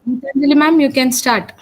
Gitanjali ma'am, you can start.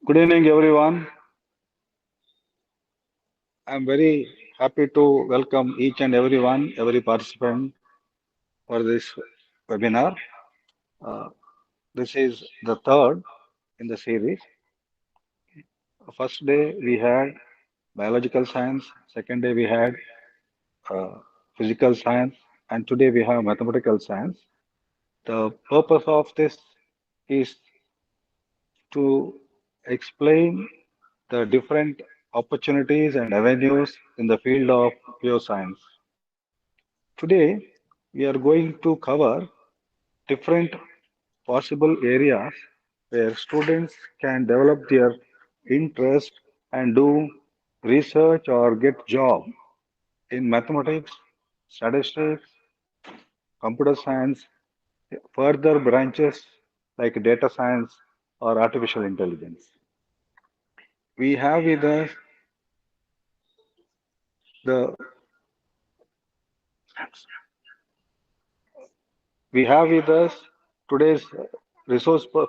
Good evening, everyone. I'm very happy to welcome each and everyone, every participant for this webinar. Uh, this is the third in the series. First day we had biological science, second day we had uh, physical science, and today we have mathematical science. The purpose of this is to explain the different opportunities and avenues in the field of pure science. Today, we are going to cover different possible areas where students can develop their interest and do research or get job in mathematics, statistics, computer science, further branches like data science or artificial intelligence. We have with us the we have with us today's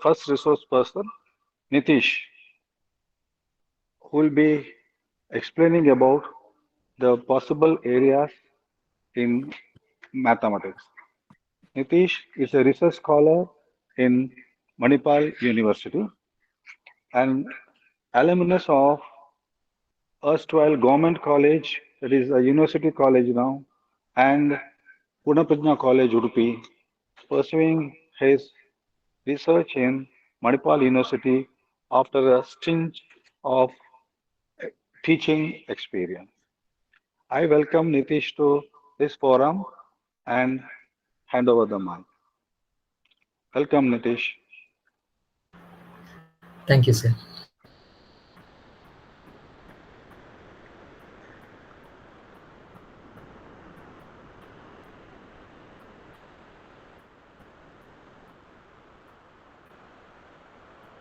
first resource person, Nitish, who will be explaining about the possible areas in mathematics. Nitish is a research scholar in Manipal University and alumnus of erstwhile government college, that is a university college now, and Prajnanam College, Udupi, pursuing his research in Manipal University after a stint of teaching experience. I welcome Nitish to this forum and hand over the mic. Welcome, Nitish. Thank you, sir.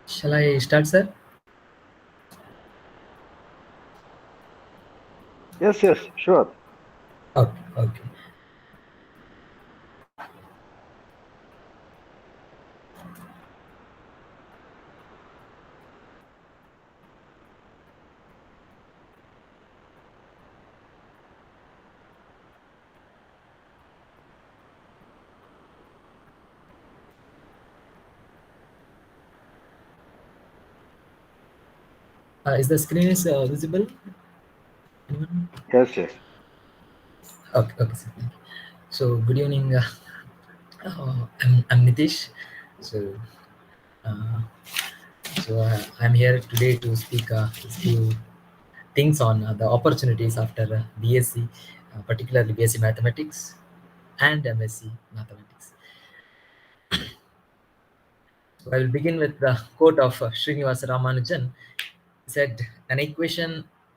Shall I start, sir? Yes, sure. Okay. Is the screen is visible? Anyone? Yes. Okay, sir. Thank you. So, good evening. I'm Nitish. So, uh, I'm here today to speak a few things on the opportunities after BSc, particularly BSc Mathematics and MSc Mathematics. So I will begin with the quote of Srinivasa Ramanujan. He said, "An equation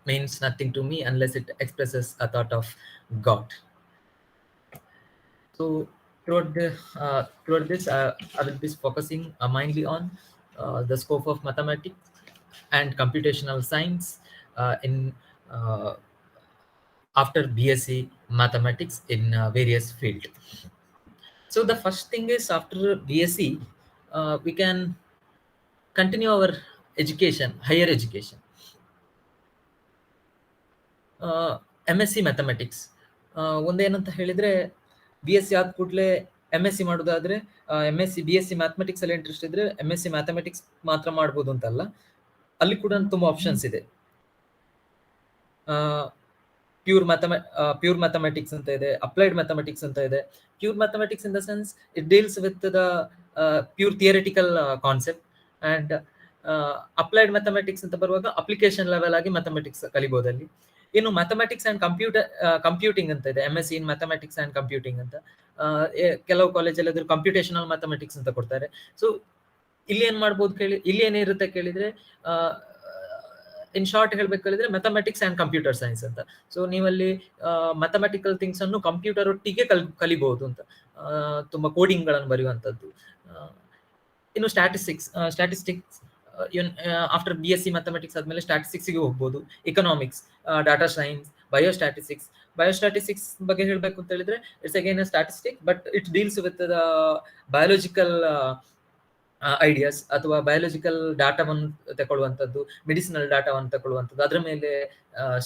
means nothing to me unless it expresses a thought of God." So throughout this, I will be focusing mainly on the scope of mathematics and computational science in uh, after BSc Mathematics in various fields. So the first thing is after BSc, we can continue our education, higher education. MSc mathematics ಒಂದೇನಂತ ಹೇಳಿದ್ರೆ BSc ಆದ ಕೂಡಲೇ MSc ಮಾಡೋದಾದ್ರೆ MSc BSc mathematics ಅಲ್ಲಿ interest ಇದ್ರೆ MSc mathematics ಮಾತ್ರ ಮಾಡ್ಬೋದು ಅಂತಲ್ಲ, ಅಲ್ಲಿ ಕೂಡ ತುಂಬಾ ಆಪ್ಷನ್ಸ್ ಇದೆ. ಪ್ಯೂರ್ ಮ್ಯಾಥಮೆಟಿಕ್ಸ್ ಅಂತ ಇದೆ, ಅಪ್ಲೈಡ್ ಮ್ಯಾಥಮೆಟಿಕ್ಸ್ ಅಂತ ಇದೆ. Pure mathematics in the sense it deals with the pure theoretical concept, and applied mathematics ಅಂತ ಬರುವಾಗ ಅಪ್ಲಿಕೇಶನ್ ಲೆವೆಲ್ ಆಗಿ ಮ್ಯಾಥಮೆಟಿಕ್ಸ್ ಕಲಿಬಹುದಲ್ಲಿ. ಇನ್ನು ಮ್ಯಾಥಮೆಟಿಕ್ಸ್ ಅಂಡ್ ಕಂಪ್ಯೂಟಿಂಗ್ ಅಂತ ಇದೆ, MSc in mathematics and computing ಅಂತ. ಕೆಲವು ಕಾಲೇಜಲ್ಲಿ ಅದ್ರ ಕಂಪ್ಯೂಟೇಷನಲ್ ಮ್ಯಾಥಮೆಟಿಕ್ಸ್ ಅಂತ ಕೊಡ್ತಾರೆ. ಸೊ ಇಲ್ಲಿ ಏನ್ ಮಾಡ್ಬೋದು ಇಲ್ಲಿ ಏನಿರುತ್ತೆ ಕೇಳಿದ್ರೆ, ಇನ್ ಶಾರ್ಟ್ ಹೇಳ್ಬೇಕಂದ್ರೆ ಮ್ಯಾಥಮೆಟಿಕ್ಸ್ ಅಂಡ್ ಕಂಪ್ಯೂಟರ್ ಸೈನ್ಸ್ ಅಂತ. ಸೊ ನೀವಲ್ಲಿ ಮ್ಯಾಥಮೆಟಿಕಲ್ ಥಿಂಗ್ಸ್ ಅನ್ನು ಕಂಪ್ಯೂಟರ್ ಒಟ್ಟಿಗೆ ಕಲಿಬಹುದು ಅಂತ, ತುಂಬಾ ಕೋಡಿಂಗ್ ಗಳನ್ನು ಬರೆಯುವಂತದ್ದು. ಇನ್ನು ಸ್ಟ್ಯಾಟಿಸ್ಟಿಕ್ಸ್ ಆಫ್ಟರ್ BSc ಮ್ಯಾಥಮೆಟಿಕ್ಸ್ ಆದ್ಮೇಲೆ ಸ್ಟ್ಯಾಟಿಸ್ಟಿಕ್ಸ್ ಗೆ ಹೋಗ್ಬೋದು. ಇಕನಾಮಿಕ್ಸ್, ಡಾಟಾ ಸೈನ್ಸ್, ಬಯೋಸ್ಟ್ಯಾಟಿಸ್ಟಿಕ್ಸ್ ಬಗ್ಗೆ ಹೇಳ್ಬೇಕು ಅಂತ ಹೇಳಿದ್ರೆ it's again statistic, but it deals with the biological ideas ಅಥವಾ ಬಯಾಲಜಿಕಲ್ ಡಾಟಾವನ್ನು ತಗೊಳ್ಳುವಂಥದ್ದು, ಮೆಡಿಸಿನಲ್ ಡಾಟಾವನ್ನು ತಗೊಳ್ಳುವಂಥದ್ದು, ಅದರ ಮೇಲೆ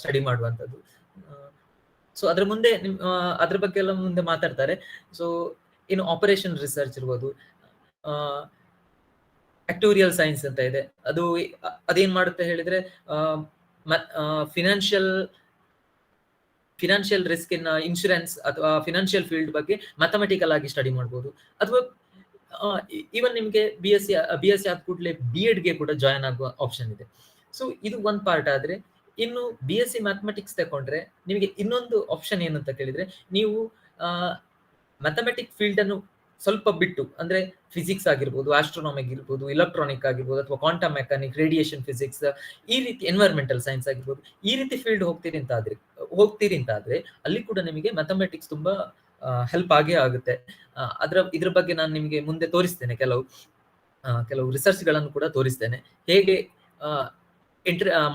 ಸ್ಟಡಿ ಮಾಡುವಂಥದ್ದು. ಸೊ ಅದ್ರ ಮುಂದೆ ಅದ್ರ ಬಗ್ಗೆ ಎಲ್ಲ ಮುಂದೆ ಮಾತಾಡ್ತಾರೆ. ಸೊ ಇನ್ನು ಆಪರೇಷನ್ ರಿಸರ್ಚ್ ಇರ್ಬೋದು, ಆಕ್ಟೋರಿಯಲ್ ಸೈನ್ಸ್ ಅಂತ ಇದೆ. ಅದೇನ್ ಮಾಡುತ್ತೆ ಹೇಳಿದ್ರೆ ಫಿನಾನ್ಷಿಯಲ್ ರಿಸ್ಕ್ ಇನ್ ಇನ್ಶೂರೆನ್ಸ್ ಅಥವಾ ಫಿನಾನ್ಷಿಯಲ್ ಫೀಲ್ಡ್ ಬಗ್ಗೆ ಮ್ಯಾಥಮೆಟಿಕಲ್ ಆಗಿ ಸ್ಟಡಿ ಮಾಡ್ಬೋದು. ಅಥವಾ ಈವನ್ ನಿಮಗೆ ಬಿ ಎಸ್ ಸಿ ಆದ ಕೂಡಲೇ ಬಿ ಎಡ್ಗೆ ಕೂಡ ಜಾಯ್ನ್ ಆಗುವ ಆಪ್ಷನ್ ಇದೆ. ಸೊ ಇದು ಒಂದ್ ಪಾರ್ಟ್ ಆದ್ರೆ, ಇನ್ನು ಬಿ ಎಸ್ ಸಿ ಮ್ಯಾಥಮೆಟಿಕ್ಸ್ ತಗೊಂಡ್ರೆ ನಿಮಗೆ ಇನ್ನೊಂದು ಆಪ್ಷನ್ ಏನಂತ ಕೇಳಿದ್ರೆ, ನೀವು ಮ್ಯಾಥಮೆಟಿಕ್ ಫೀಲ್ಡ್ ಅನ್ನು ಸ್ವಲ್ಪ ಬಿಟ್ಟು, ಅಂದ್ರೆ ಫಿಸಿಕ್ಸ್ ಆಗಿರ್ಬೋದು, ಆಸ್ಟ್ರೋನಾಮಿ ಆಗಿರ್ಬೋದು, ಇಲೆಕ್ಟ್ರಾನಿಕ್ ಆಗಿರ್ಬೋದು, ಅಥವಾ ಕ್ವಾಂಟಮ್ ಮೆಕ್ಯಾನಿಕ್, ರೇಡಿಯೇಷನ್ ಫಿಸಿಕ್ಸ್, ಈ ರೀತಿ ಎನ್ವೈರ್ಮೆಂಟಲ್ ಸೈನ್ಸ್ ಆಗಿರ್ಬೋದು, ಈ ರೀತಿ ಫೀಲ್ಡ್ ಹೋಗ್ತೀರಿ ಅಂತಾದ್ರೆ ಅಲ್ಲಿ ಕೂಡ ನಿಮಗೆ ಮ್ಯಾಥಮೆಟಿಕ್ಸ್ ತುಂಬಾ ಹೆಲ್ಪ್ ಆಗೇ ಆಗುತ್ತೆ. ಇದ್ರ ಬಗ್ಗೆ ನಾನು ನಿಮಗೆ ಮುಂದೆ ತೋರಿಸ್ತೇನೆ, ಕೆಲವು ರಿಸರ್ಚ್ ಗಳನ್ನು ಕೂಡ ತೋರಿಸ್ತೇನೆ, ಹೇಗೆ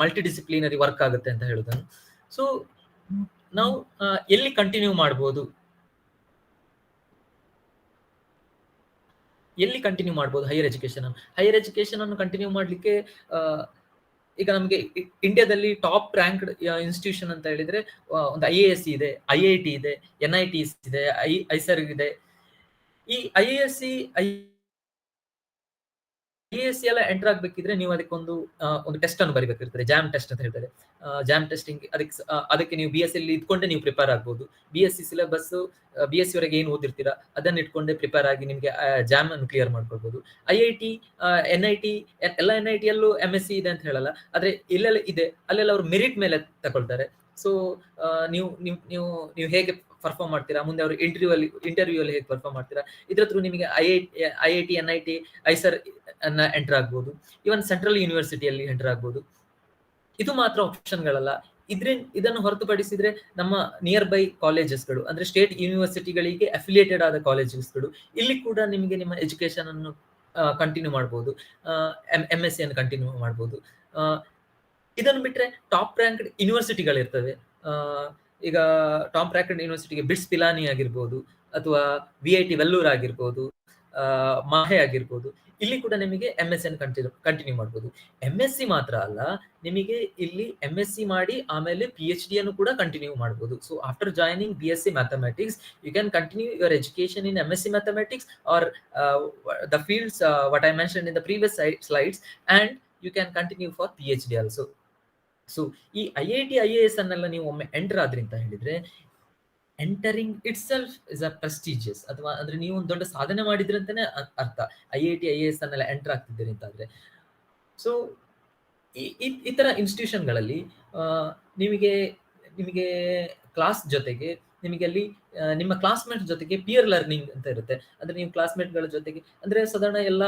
ಮಲ್ಟಿ ಡಿಸಿಪ್ಲಿನರಿ ವರ್ಕ್ ಆಗುತ್ತೆ ಅಂತ ಹೇಳುದನ್ನು. ಸೊ ನಾವು ಎಲ್ಲಿ ಕಂಟಿನ್ಯೂ ಮಾಡ್ಬೋದು ಹೈಯರ್ ಎಜುಕೇಶನ್ ಅನ್ನು ಕಂಟಿನ್ಯೂ ಮಾಡ್ಲಿಕ್ಕೆ ಈಗ ನಮಗೆ ಇಂಡಿಯಾದಲ್ಲಿ ಟಾಪ್ ರ್ಯಾಂಕ್ಡ್ ಇನ್ಸ್ಟಿಟ್ಯೂಷನ್ ಅಂತ ಹೇಳಿದ್ರೆ ಒಂದು IAS ಇದೆ, IIT ಇದೆ, NITs ಇದೆ, ಐಸರ್ ಇದೆ. ಈ IAS ಎಲ್ಲ ಎಂಟರ್ ಆಗ್ಬೇಕಿದ್ರೆ ನೀವು ಅದಕ್ಕೊಂದು ಟೆಸ್ಟ್ ಅನ್ನು ಬರಿಬೇಕಿರ್ತದೆ, ಜಾಮ್ ಟೆಸ್ಟ್ ಅಂತ ಹೇಳ್ತಾರೆ. ಜಾಮ್ ಟೆಸ್ಟಿಂಗ್ ಅದಕ್ಕೆ ನೀವು BSc ಅಲ್ಲಿ ಇದ್ಕೊಂಡೆ ನೀವು ಪ್ರಿಪೇರ್ ಆಗ್ಬೋದು. BSc ಸಿಲೆಬಸ್ BSc ವರೆಗೆ ಏನು ಓದಿರ್ತೀರಾ ಅದನ್ನ ಇಟ್ಕೊಂಡೆ ಪ್ರಿಪೇರ್ ಆಗಿ ನಿಮ್ಗೆ ಜಾಮ್ ಅನ್ನು ಕ್ಲಿಯರ್ ಮಾಡ್ಕೊಳ್ಬಹುದು. IIT, NIT, ಎಲ್ಲ NIT ಯಲ್ಲೂ MSc ಇದೆ ಅಂತ ಹೇಳಲ್ಲ, ಆದ್ರೆ ಇಲ್ಲೆಲ್ಲ ಇದೆ, ಅಲ್ಲೆಲ್ಲ ಅವರು ಮೆರಿಟ್ ಮೇಲೆ ತಗೊಳ್ತಾರೆ. ಸೊ ನೀವು ಹೇಗೆ ಪರ್ಫಾರ್ಮ್ ಮಾಡ್ತೀರಾ, ಮುಂದೆ ಅವರು ಇಂಟರ್ವ್ಯೂ ಅಲ್ಲಿ ಹೇಗೆ ಪರ್ಫಾರ್ಮ್ ಮಾಡ್ತೀರಾ, ಇದ್ರ ಥ್ರೂ ನಿಮಗೆ IIT, NIT, ಐಸರ್ ಅನ್ನ ಎಂಟರ್ ಆಗ್ಬೋದು. ಇವನ್ ಸೆಂಟ್ರಲ್ ಯೂನಿವರ್ಸಿಟಿಯಲ್ಲಿ ಎಂಟರ್ ಆಗ್ಬೋದು. ಇದು ಮಾತ್ರ ಆಪ್ಷನ್ಗಳಲ್ಲ. ಇದನ್ನು ಹೊರತುಪಡಿಸಿದ್ರೆ ನಮ್ಮ ನಿಯರ್ ಬೈ ಕಾಲೇಜಸ್ಗಳು, ಅಂದ್ರೆ ಸ್ಟೇಟ್ ಯೂನಿವರ್ಸಿಟಿಗಳಿಗೆ ಅಫಿಲಿಯೇಟೆಡ್ ಆದ ಕಾಲೇಜಸ್ಗಳು, ಇಲ್ಲಿ ಕೂಡ ನಿಮಗೆ ನಿಮ್ಮ ಎಜುಕೇಶನ್ ಅನ್ನು ಕಂಟಿನ್ಯೂ ಮಾಡ್ಬೋದು, MSc ಅನ್ನು ಕಂಟಿನ್ಯೂ ಮಾಡ್ಬೋದು. ಇದನ್ನು ಬಿಟ್ರೆ ಟಾಪ್ ರ್ಯಾಂಕ್ಡ್ ಯೂನಿವರ್ಸಿಟಿಗಳಿರ್ತವೆ. ಈಗ ಟಾಪ್ ರ್ಯಾಂಕ್ಡ್ ಯೂನಿವರ್ಸಿಟಿಗೆ ಬಿಟ್ಸ್ ಪಿಲಾನಿ ಆಗಿರ್ಬೋದು, ಅಥವಾ VIT ವೆಲ್ಲೂರ್ ಆಗಿರ್ಬೋದು, ಮಾಹೆ ಆಗಿರ್ಬೋದು, ಇಲ್ಲಿ ಕೂಡ ನಿಮಗೆ MSc ಅನ್ನು ಕಂಟಿನ್ಯೂ ಮಾಡ್ಬೋದು. MSc ಮಾತ್ರ ಅಲ್ಲ, ನಿಮಗೆ ಇಲ್ಲಿ MSc ಮಾಡಿ ಆಮೇಲೆ PhD ಅನ್ನು ಕೂಡ ಕಂಟಿನ್ಯೂ ಮಾಡ್ಬೋದು. So after joining BSc mathematics, you can continue your education in MSc mathematics or the fields what I mention in the previous slides, and you can continue for PhD also. So ಈ IIT, IAS ಅನ್ನೆಲ್ಲ ನೀವು ಒಮ್ಮೆ enter ಆದ್ರಿ ಅಂತ ಹೇಳಿದ್ರೆ, entering itself is a prestigious, ಅಥವಾ ಅಂದ್ರೆ ನೀವು ಒಂದು ದೊಡ್ಡ ಸಾಧನೆ ಮಾಡಿದ್ರಿ ಅಂತಾನೆ ಅರ್ಥ, IIT, IAS ಅನ್ನೆಲ್ಲ ಎಂಟರ್ ಆಗ್ತಿದ್ದೀರಿ ಅಂತಾದ್ರೆ. ಸೊ ಈ ತರ ಇನ್ಸ್ಟಿಟ್ಯೂಷನ್ಗಳಲ್ಲಿ ನಿಮಗೆ ಕ್ಲಾಸ್ ಜೊತೆಗೆ ನಿಮಗೆ ಅಲ್ಲಿ ನಿಮ್ಮ ಕ್ಲಾಸ್ಮೇಟ್ ಜೊತೆಗೆ ಪಿಯರ್ ಲರ್ನಿಂಗ್ ಅಂತ ಇರುತ್ತೆ. ಅಂದ್ರೆ ನೀವು ಕ್ಲಾಸ್ಮೇಟ್ಗಳ ಜೊತೆಗೆ, ಅಂದ್ರೆ ಸಾಧಾರಣ ಎಲ್ಲ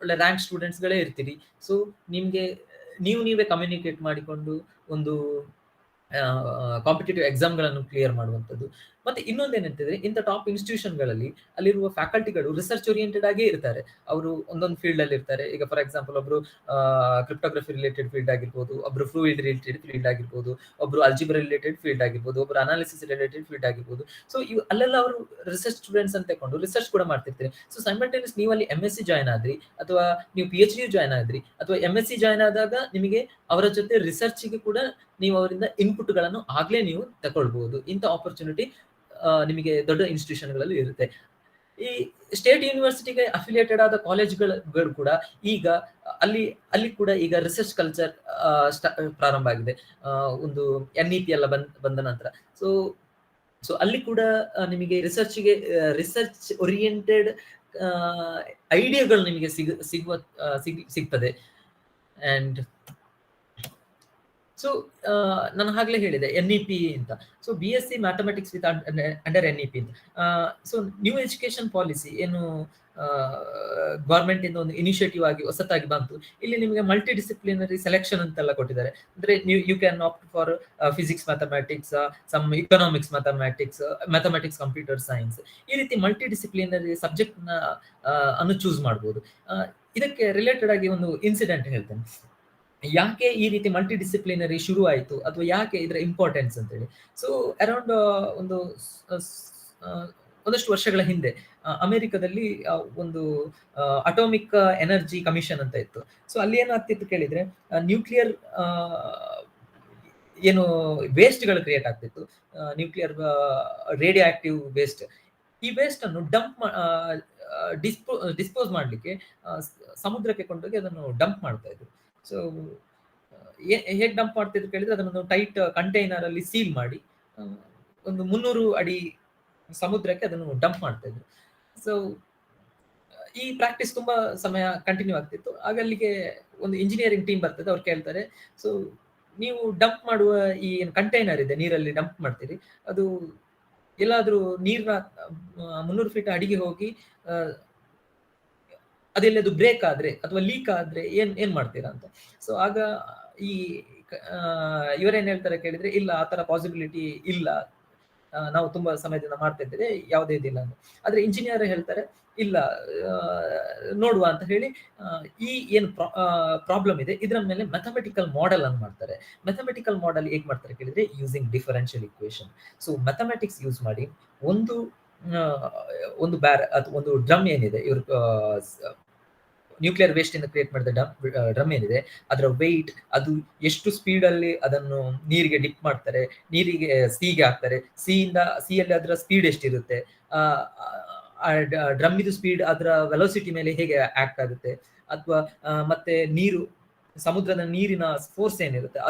ಒಳ್ಳೆ ರ್ಯಾಂಕ್ ಸ್ಟೂಡೆಂಟ್ಸ್ಗಳೇ ಇರ್ತೀರಿ. ಸೊ ನಿಮ್ಗೆ ನೀವೇ ಕಮ್ಯುನಿಕೇಟ್ ಮಾಡಿಕೊಂಡು ಒಂದು ಕಾಂಪಿಟೇಟಿವ್ ಎಕ್ಸಾಮ್ಗಳನ್ನು ಕ್ಲಿಯರ್ ಮಾಡುವಂಥದ್ದು. ಮತ್ತೆ ಇನ್ನೊಂದೇನಂತಿದ್ರೆ, ಇಂಥ ಟಾಪ್ ಇನ್ಸ್ಟಿಟ್ಯೂಷನ್ಗಳಲ್ಲಿ ಅಲ್ಲಿರುವ ಫ್ಯಾಕಲ್ಟಿಗಳು ರಿಸರ್ಚ್ ಓರಿಯೆಂಟೆಡ್ ಆಗೇ ಇರ್ತಾರೆ. ಅವರು ಒಂದೊಂದು ಫೀಲ್ಡ್ ಅಲ್ಲಿ ಇರ್ತಾರೆ. ಈಗ ಫಾರ್ ಎಕ್ಸಾಂಪಲ್ ಒಬ್ರು ಕ್ರಿಪ್ಟೋಗ್ರಫಿ ರಿಲೇಟೆಡ್ ಫೀಲ್ಡ್ ಆಗಿರ್ಬೋದು, ಒಬ್ರು ಫ್ಲೂಯಿಡ್ ರಿಲೇಟೆಡ್ ಫೀಲ್ಡ್ ಆಗಿರ್ಬೋದು, ಒಬ್ರು ಅಲ್ಜಿಬ್ರಾ ರಿಲೇಟೆಡ್ ಫೀಲ್ಡ್ ಆಗಿರ್ಬೋದು, ಒಬ್ರು ಅನಾಲಿಸಿಸ್ ರಿಲೇಟೆಡ್ ಫೀಲ್ಡ್ ಆಗಿರ್ಬೋದು. ಸೊ ಅಲ್ಲೆಲ್ಲ ಅವರು ರಿಸರ್ಚ್ ಸ್ಟೂಡೆಂಟ್ಸ್ ಅಂತ ತಗೊಂಡು ರಿಸರ್ಚ್ ಕೂಡ ಮಾಡ್ತಿರ್ತಾರೆ. ಸೊ ಸೈಮಲ್ಟೇನಿಯಸ್ ನೀವು ಅಲ್ಲಿ MSc ಜಾಯ್ನ್ ಆದ್ರಿ, ಅಥವಾ ನೀವು PhD ಜಾಯ್ನ್ ಆದ್ರಿ, ಅಥವಾ MSc ಜಾಯ್ನ್ ಆದಾಗ ನಿಮಗೆ ಅವರ ಜೊತೆ ರಿಸರ್ಚ್ಗೆ ಕೂಡ ನೀವು ಅವರಿಂದ ಇನ್ಪುಟ್ ಗಳನ್ನು ಆಗ್ಲೇ ನೀವು ತಗೊಳ್ಬಹುದು. ಇಂಥ ಆಪರ್ಚುನಿಟಿ ನಿಮಗೆ ದೊಡ್ಡ ಇನ್ಸ್ಟಿಟ್ಯೂಷನ್ಗಳಲ್ಲಿ ಇರುತ್ತೆ. ಈ ಸ್ಟೇಟ್ ಯೂನಿವರ್ಸಿಟಿಗೆ ಅಫಿಲಿಯೇಟೆಡ್ ಆದ ಕಾಲೇಜ್ಗಳು ಕೂಡ ಈಗ ಅಲ್ಲಿ ಕೂಡ ಈಗ ರಿಸರ್ಚ್ ಕಲ್ಚರ್ ಪ್ರಾರಂಭ ಆಗಿದೆ, ಒಂದು NEP ಎಲ್ಲ ಬಂದ ನಂತರ. ಸೊ ಅಲ್ಲಿ ಕೂಡ ನಿಮಗೆ ರಿಸರ್ಚ್ ಓರಿಯೆಂಟೆಡ್ ಐಡಿಯಾಗಳು ನಿಮಗೆ ಸಿಗ್ತದೆ. ಅಂಡ್ ಸೊ ನಾನು ಆಗ್ಲೇ ಹೇಳಿದೆ NEP ಅಂತ. So BSc mathematics with under NEP ಅಂತ. ಸೊ ನ್ಯೂ ಎಜುಕೇಶನ್ ಪಾಲಿಸಿ ಏನು ಗವರ್ಮೆಂಟ್ ಇಂದ ಒಂದು ಇನಿಷಿಯೇಟಿವ್ ಆಗಿ ಹೊಸತಾಗಿ ಬಂತು. ಇಲ್ಲಿ ನಿಮಗೆ ಮಲ್ಟಿ ಡಿಸಿಪ್ಲಿನರಿ ಸೆಲೆಕ್ಷನ್ ಅಂತೆಲ್ಲ ಕೊಟ್ಟಿದ್ದಾರೆ. ಅಂದ್ರೆ you can opt for physics mathematics, some economics mathematics, computer science, ಈ ರೀತಿ ಮಲ್ಟಿ ಡಿಸಿಪ್ಲಿನರಿ ಸಬ್ಜೆಕ್ಟ್ ಅನ್ನು ಚೂಸ್ ಮಾಡ್ಬೋದು. ಇದಕ್ಕೆ ರಿಲೇಟೆಡ್ ಆಗಿ ಒಂದು ಇನ್ಸಿಡೆಂಟ್ ಹೇಳ್ತೇನೆ. ಯಾಕೆ ಈ ರೀತಿ ಮಲ್ಟಿ ಡಿಸಿಪ್ಲಿನರಿ ಶುರು ಆಯಿತು, ಅಥವಾ ಯಾಕೆ ಇದರ ಇಂಪಾರ್ಟೆನ್ಸ್ ಅಂತೇಳಿ. ಸೊ ಅರೌಂಡ್ ಒಂದು ಒಂದಷ್ಟು ವರ್ಷಗಳ ಹಿಂದೆ ಅಮೆರಿಕದಲ್ಲಿ ಒಂದು ಅಟೋಮಿಕ್ ಎನರ್ಜಿ ಕಮಿಷನ್ ಅಂತ ಇತ್ತು. ಸೊ ಅಲ್ಲಿ ಏನಾಗ್ತಿತ್ತು ಕೇಳಿದ್ರೆ, ನ್ಯೂಕ್ಲಿಯರ್ ಏನು ವೇಸ್ಟ್ಗಳು ಕ್ರಿಯೇಟ್ ಆಗ್ತಿತ್ತು, ನ್ಯೂಕ್ಲಿಯರ್ ರೇಡಿಯೋ ಆಕ್ಟಿವ್ ವೇಸ್ಟ್. ಈ ವೇಸ್ಟ್ ಅನ್ನು ಡಿಸ್ಪೋಸ್ ಮಾಡ್ಲಿಕ್ಕೆ ಸಮುದ್ರಕ್ಕೆ ಕೊಂಡೋಗಿ ಅದನ್ನು ಡಂಪ್ ಮಾಡ್ತಾ ಇದ್ರು. ಸೊ ಹೇಗೆ ಡಂಪ್ ಮಾಡ್ತಿದ್ರು ಕೇಳಿದ್ರೆ, ಅದನ್ನು ಟೈಟ್ ಕಂಟೈನರ್ ಅಲ್ಲಿ ಸೀಲ್ ಮಾಡಿ ಒಂದು 300 ಅಡಿ ಸಮುದ್ರಕ್ಕೆ ಅದನ್ನು ಡಂಪ್ ಮಾಡ್ತಾ ಇದ್ರು. ಸೊ ಈ ಪ್ರಾಕ್ಟೀಸ್ ತುಂಬಾ ಸಮಯ ಕಂಟಿನ್ಯೂ ಆಗ್ತಿತ್ತು. ಆಗ ಅಲ್ಲಿಗೆ ಒಂದು ಇಂಜಿನಿಯರಿಂಗ್ ಟೀಮ್ ಬರ್ತದೆ. ಅವ್ರು ಕೇಳ್ತಾರೆ, ಸೊ ನೀವು ಡಂಪ್ ಮಾಡುವ ಈ ಏನು ಕಂಟೈನರ್ ಇದೆ, ನೀರಲ್ಲಿ ಡಂಪ್ ಮಾಡ್ತೀರಿ, ಅದು ಎಲ್ಲಾದ್ರೂ ನೀರ್ನ 300 ಫೀಟ್ ಅಡಿಗೆ ಹೋಗಿ ಅದೆಲ್ಲದು ಬ್ರೇಕ್ ಆದ್ರೆ ಅಥವಾ ಲೀಕ್ ಆದ್ರೆ ಏನ್ ಮಾಡ್ತೀರಾ ಅಂತ. ಸೊ ಆಗ ಈ ಇವರೇನ್ ಹೇಳ್ತಾರೆ ಕೇಳಿದ್ರೆ, ಇಲ್ಲ, ಆ ತರ ಪಾಸಿಬಿಲಿಟಿ ಇಲ್ಲ, ನಾವು ತುಂಬಾ ಸಮಯದಿಂದ ಮಾಡ್ತಾ ಇದ್ದೇವೆ, ಯಾವುದೇ ಇದಿಲ್ಲ ಅಂತ. ಆದ್ರೆ ಇಂಜಿನಿಯರ್ ಹೇಳ್ತಾರೆ, ಇಲ್ಲ, ನೋಡುವ ಅಂತ ಹೇಳಿ ಈ ಏನು ಪ್ರಾಬ್ಲಮ್ ಇದೆ ಇದರ ಮೇಲೆ ಮ್ಯಾಥಮೆಟಿಕಲ್ ಮಾಡೆಲ್ ಅನ್ನು ಮಾಡ್ತಾರೆ. ಮ್ಯಾಥಮೆಟಿಕಲ್ ಮಾಡೆಲ್ ಹೇಗ್ ಮಾಡ್ತಾರೆ ಕೇಳಿದ್ರೆ, using differential equation. So mathematics use ಮಾಡಿ ಒಂದು ಅಥವಾ ಒಂದು ಡ್ರಮ್ ಏನಿದೆ, ಇವರು ನ್ಯೂಕ್ಲಿಯರ್ ವೇಸ್ಟ್ ಇಂದ ಕ್ರಿಯೇಟ್ ಮಾಡಿದ ಡ್ರಮ್ ಏನಿದೆ, ಅದರ ವೆಯ್ಟ್, ಅದು ಎಷ್ಟು ಸ್ಪೀಡ್ ಅಲ್ಲಿ ಅದನ್ನು ನೀರಿಗೆ ಡಿಪ್ ಮಾಡ್ತಾರೆ, ನೀರಿಗೆ ಸಿಗೆ ಹಾಕ್ತಾರೆ, ಸಿಯಲ್ಲಿ ಅದರ ಸ್ಪೀಡ್ ಎಷ್ಟಿರುತ್ತೆ, ಡ್ರಮ್ ಇದು ಸ್ಪೀಡ್ ಅದರ ವೆಲೋಸಿಟಿ ಮೇಲೆ ಹೇಗೆ ಆಕ್ಟ್ ಆಗುತ್ತೆ, ಅಥವಾ ಮತ್ತೆ ಸಮುದ್ರದ ನೀರಿನ ಫೋರ್ಸ್ ಏನಿರುತ್ತೆ.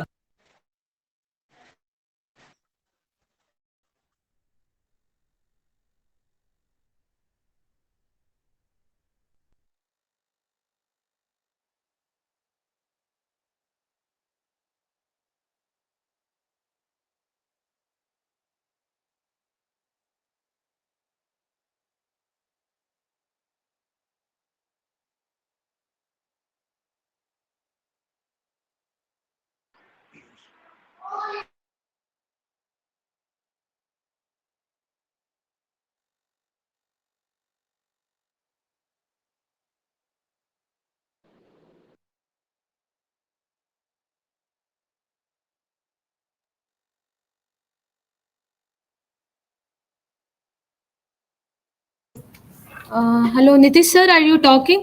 Hello, Nitish sir, are you talking?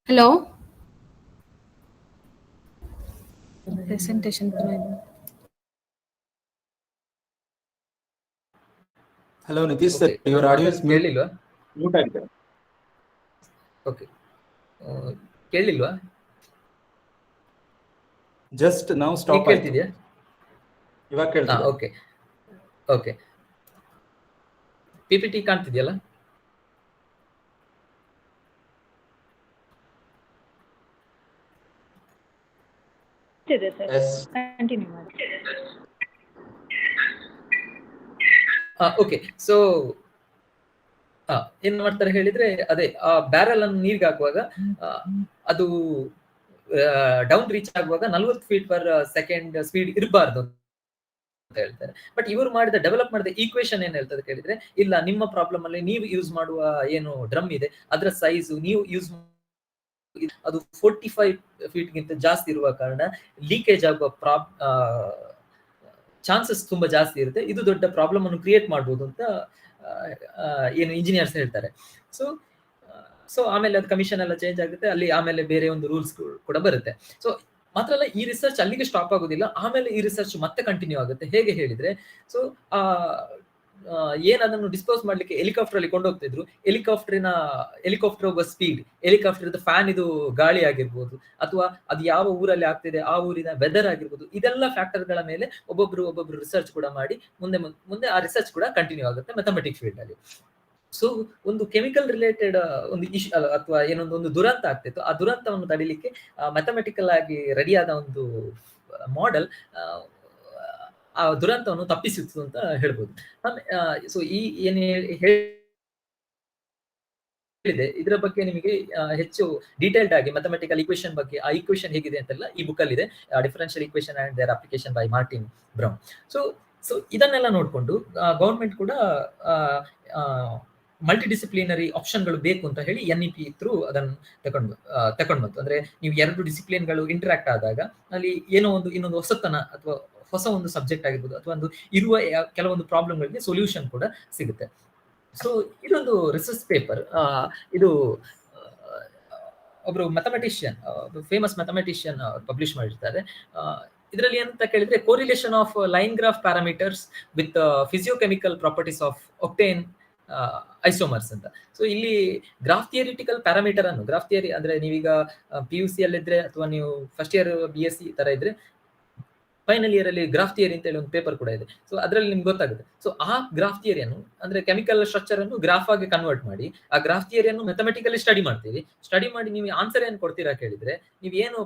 Hello? Presentation. Hello, Nitish sir, your audio is mute. Mute ಆಗಿದೆ. ಓಕೆ, ಕೇಳಿಲ್ವಾ? ಜಸ್ಟ್ ನಾವು ಸ್ಟಾಪ್ ಕೇಳ್ತಿದ್ಯಾ? ಇವಾಗ ಕೇಳ್ತಿದೆ. ಓಕೆ ಓಕೆ, PPT ಕಾಣ್ತಿದ್ಯಲ್ಲ? ಓಕೆ, ಸೊ ಏನ್ ಮಾಡ್ತಾರೆ ಹೇಳಿದ್ರೆ, ಅದೇ ಆ ಬ್ಯಾರಲ್ ಅನ್ನು ನೀರಿಗೆ ಹಾಕುವಾಗ ಅದು ಡೌನ್ ರೀಚ್ ಆಗುವಾಗ 40 ಫೀಟ್ ಪರ್ ಸೆಕೆಂಡ್ ಸ್ಪೀಡ್ ಇರಬಾರ್ದು ಅಂತ ಹೇಳ್ತಾರೆ. ಬಟ್ ಇವರು ಡೆವಲಪ್ ಮಾಡಿದ ಈಕ್ವೇಶನ್ ಏನ್ ಹೇಳ್ತದೆ ಕೇಳಿದ್ರೆ, ಇಲ್ಲ, ನಿಮ್ಮ ಪ್ರಾಬ್ಲಮ್ ಅಲ್ಲಿ ನೀವು ಯೂಸ್ ಮಾಡುವ ಏನು ಡ್ರಮ್ ಇದೆ ಅದರ ಸೈಜು ನೀವು ಯೂಸ್ ಅದು 45 ಫೀಟ್ಗಿಂತ ಜಾಸ್ತಿ ಇರುವ ಕಾರಣ ಲೀಕೇಜ್ ಆಗುವ ಚಾನ್ಸಸ್ ತುಂಬಾ ಜಾಸ್ತಿ ಇರುತ್ತೆ. ಇದು ದೊಡ್ಡ ಪ್ರಾಬ್ಲಮ್ ಅನ್ನು ಕ್ರಿಯೇಟ್ ಮಾಡಬಹುದು ಅಂತ ಏನು ಇಂಜಿನಿಯರ್ಸ್ ಹೇಳ್ತಾರೆ. ಸೊ ಆಮೇಲೆ ಅದು ಕಮಿಷನ್ ಎಲ್ಲ ಚೇಂಜ್ ಆಗುತ್ತೆ, ಅಲ್ಲಿ ಆಮೇಲೆ ಬೇರೆ ಒಂದು ರೂಲ್ಸ್ ಕೂಡ ಬರುತ್ತೆ. ಸೊ ಮಾತ್ರ ಅಲ್ಲ, ಈ ರಿಸರ್ಚ್ ಅಲ್ಲಿಗೆ ಸ್ಟಾಪ್ ಆಗೋದಿಲ್ಲ, ಆಮೇಲೆ ಈ ರಿಸರ್ಚ್ ಮತ್ತೆ ಕಂಟಿನ್ಯೂ ಆಗುತ್ತೆ. ಹೇಗೆ ಹೇಳಿದ್ರೆ, ಸೊ ಏನ್ ಅದನ್ನು ಡಿಸ್ಪೋಸ್ ಮಾಡ್ಲಿಕ್ಕೆ ಹೆಲಿಕಾಪ್ಟರ್ ಅಲ್ಲಿ ಕೊಂಡೋಗ್ತಿದ್ರು, ಹೆಲಿಕಾಪ್ಟರ್ ಹೋಗುವ ಸ್ಪೀಡ್, ಹೆಲಿಕಾಪ್ಟರ್ ಫ್ಯಾನ್ ಇದು ಗಾಳಿ ಆಗಿರ್ಬೋದು, ಅಥವಾ ಅದು ಯಾವ ಊರಲ್ಲಿ ಆಗ್ತಿದೆ ಆ ಊರಿನ ವೆದರ್ ಆಗಿರ್ಬೋದು, ಇದೆಲ್ಲ ಫ್ಯಾಕ್ಟರ್ ಗಳ ಮೇಲೆ ಒಬ್ಬೊಬ್ರು ರಿಸರ್ಚ್ ಕೂಡ ಮಾಡಿ ಮುಂದೆ ಆ ರಿಸರ್ಚ್ ಕೂಡ ಕಂಟಿನ್ಯೂ ಆಗುತ್ತೆ ಮ್ಯಾಥಮೆಟಿಕ್ಸ್ ಫೀಲ್ಡ್ ಅಲ್ಲಿ. ಸೊ ಒಂದು ಕೆಮಿಕಲ್ ರಿಲೇಟೆಡ್ ಒಂದು ಅಥವಾ ಒಂದು ದುರಂತ ಆಗ್ತಿತ್ತು, ಆ ದುರಂತವನ್ನು ತಡಿಲಿಕ್ಕೆ ಮ್ಯಾಥಮೆಟಿಕಲ್ ಆಗಿ ರೆಡಿಯಾದ ಒಂದು ಮಾಡೆಲ್ ಆ ದುರಂತವನ್ನು ತಪ್ಪಿಸಿತ್ತು ಅಂತ ಹೇಳ್ಬೋದು. ಸೊ ಈ ಏನ್ ಹೇಳಿದೆ ಇದರ ಬಗ್ಗೆ ನಿಮಗೆ ಹೆಚ್ಚು ಡೀಟೇಲ್ಡ್ ಆಗಿ ಮ್ಯಾಥಮೆಟಿಕಲ್ ಈಕ್ವೇಶನ್ ಬಗ್ಗೆ, ಆ ಈಕ್ವೇಶನ್ ಹೇಗಿದೆ ಅಂತೆಲ್ಲ ಈ ಬುಕ್ ಅಲ್ಲಿ ಇದೆ, differential equation and their application by Martin Brown. So ಇದನ್ನೆಲ್ಲ ನೋಡ್ಕೊಂಡು ಗವರ್ಮೆಂಟ್ ಕೂಡ ಮಲ್ಟಿ ಡಿಸಿಪ್ಲಿನರಿ ಆಪ್ಷನ್ಗಳು ಬೇಕು ಅಂತ ಹೇಳಿ NEP ಥ್ರೂ ಅದನ್ನು ತಗೊಂಡು ಬಂತು. ಅಂದ್ರೆ ನೀವು 2 ಡಿಸಿಪ್ಲಿನ್ಗಳು ಇಂಟರಾಕ್ಟ್ ಆದಾಗ ಅಲ್ಲಿ ಏನೋ ಇನ್ನೊಂದು ಹೊಸತನ ಅಥವಾ ಹೊಸ ಒಂದು ಸಬ್ಜೆಕ್ಟ್ ಆಗಿರ್ಬೋದು ಅಥವಾ ಒಂದು ಇರುವ ಕೆಲವೊಂದು ಪ್ರಾಬ್ಲಮ್ಗಳಿಗೆ ಸೊಲ್ಯೂಷನ್ ಕೂಡ ಸಿಗುತ್ತೆ. ಸೊ ಇದೊಂದು ರಿಸರ್ಚ್ ಪೇಪರ್. ಇದು ಒಬ್ರು ಮ್ಯಾಥಮೆಟಿಷಿಯನ್, ಫೇಮಸ್ ಮ್ಯಾಥಮೆಟಿಷಿಯನ್ ಪಬ್ಲಿಷ್ ಮಾಡಿರ್ತಾರೆ. ಇದರಲ್ಲಿ ಏನಂತ ಕೇಳಿದ್ರೆ, correlation of line graph parameters with physicochemical properties of octane isomers ಅಂತ. ಸೊ ಇಲ್ಲಿ ಗ್ರಾಫ್ ಥಿಯರಿಟಿಕಲ್ ಪ್ಯಾರಾಮೀಟರ್ ಅನ್ನು, ಗ್ರಾಫ್ ಥಿಯರಿ ಅಂದ್ರೆ ನೀವೀಗ PUC ಅಲ್ಲಿದ್ರೆ ಅಥವಾ ನೀವು ಫಸ್ಟ್ ಇಯರ್ BSc ತರ ಇದ್ರೆ ಫೈನಲ್ ಇಯರ್ ಅಲ್ಲಿ ಗ್ರಾಫ್ ಥಿಯರಿ ಅಂತ ಹೇಳಿ ಒಂದು ಪೇಪರ್ ಕೂಡ ಇದೆ. ಸೊ ಅದರಲ್ಲಿ ನಿಮ್ಗೆ ಗೊತ್ತಾಗುತ್ತೆ. ಸೊ ಆ ಗ್ರಾಫ್ ಥಿಯರಿಯನ್ನು ಅಂದ್ರೆ ಕೆಮಿಕಲ್ ಸ್ಟ್ರಕ್ಚರ್ ಅನ್ನು ಗ್ರಾಫ್ ಆಗಿ ಕನ್ವರ್ಟ್ ಮಾಡಿ ಆ ಗ್ರಾಫ್ ಥಿಯರಿಯನ್ನು ಮ್ಯಾಥಮೆಟಿಕಲಿ ಸ್ಟಡಿ ಮಾಡ್ತೀವಿ. ಸ್ಟಡಿ ಮಾಡಿ ನೀವು ಆನ್ಸರ್ ಏನು ಕೊಡ್ತೀರಾ ಕೇಳಿದ್ರೆ, ನೀವು ಏನು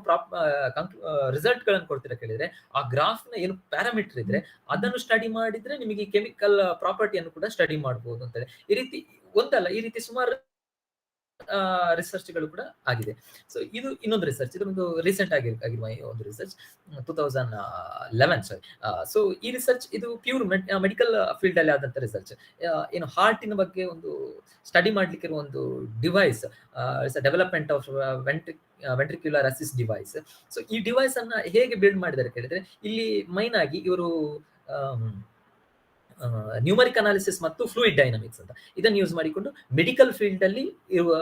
ರಿಸಲ್ಟ್ ಗಳನ್ನು ಕೊಡ್ತೀರಾ ಕೇಳಿದ್ರೆ, ಆ ಗ್ರಾಫ್ ನ ಏನು ಪ್ಯಾರಾಮೀಟರ್ ಇದ್ರೆ ಅದನ್ನು ಸ್ಟಡಿ ಮಾಡಿದ್ರೆ ನಿಮಗೆ ಕೆಮಿಕಲ್ ಪ್ರಾಪರ್ಟಿಯನ್ನು ಕೂಡ ಸ್ಟಡಿ ಮಾಡಬಹುದು ಅಂತೇಳಿ. ಈ ರೀತಿ ಒಂದಲ್ಲ, ಈ ರೀತಿ ಸುಮಾರು ರಿಸರ್ಚ್ ಗಳು ಕೂಡ ಆಗಿದೆ. ಸೊ ಇದು ಇನ್ನೊಂದು ರಿಸರ್ಚ್, ಇದೊಂದು ರೀಸೆಂಟ್ ಆಗಿರುವ ಒಂದು ರಿಸರ್ಚ್ 2011. ಸೊ ಈ ರಿಸರ್ಚ್ ಇದು ಪ್ಯೂರ್ ಮೆಡಿಕಲ್ ಫೀಲ್ಡ್ ಅಲ್ಲಿ ಆದಂತ ರಿಸರ್ಚ್. ಏನು ಹಾರ್ಟಿನ ಬಗ್ಗೆ ಒಂದು ಸ್ಟಡಿ ಮಾಡ್ಲಿಕ್ಕೆ ಇರುವ ಒಂದು device, development of ventricular assist device. So ಈ ಡಿವೈಸ್ ಅನ್ನ ಹೇಗೆ ಬಿಲ್ಡ್ ಮಾಡಿದ್ದಾರೆ ಕೇಳಿದ್ರೆ, ಇಲ್ಲಿ ಮೈನ್ ಆಗಿ ಇವರು ನ್ಯೂಮರಿಕ್ ಅನಾಲಿಸಿಸ್ ಮತ್ತು ಫ್ಲೂಯಿಡ್ ಡೈನಮಿಕ್ಸ್ ಅಂತ ಇದನ್ನು ಯೂಸ್ ಮಾಡಿಕೊಂಡು ಮೆಡಿಕಲ್ ಫೀಲ್ಡ್ ಅಲ್ಲಿ ಇರುವ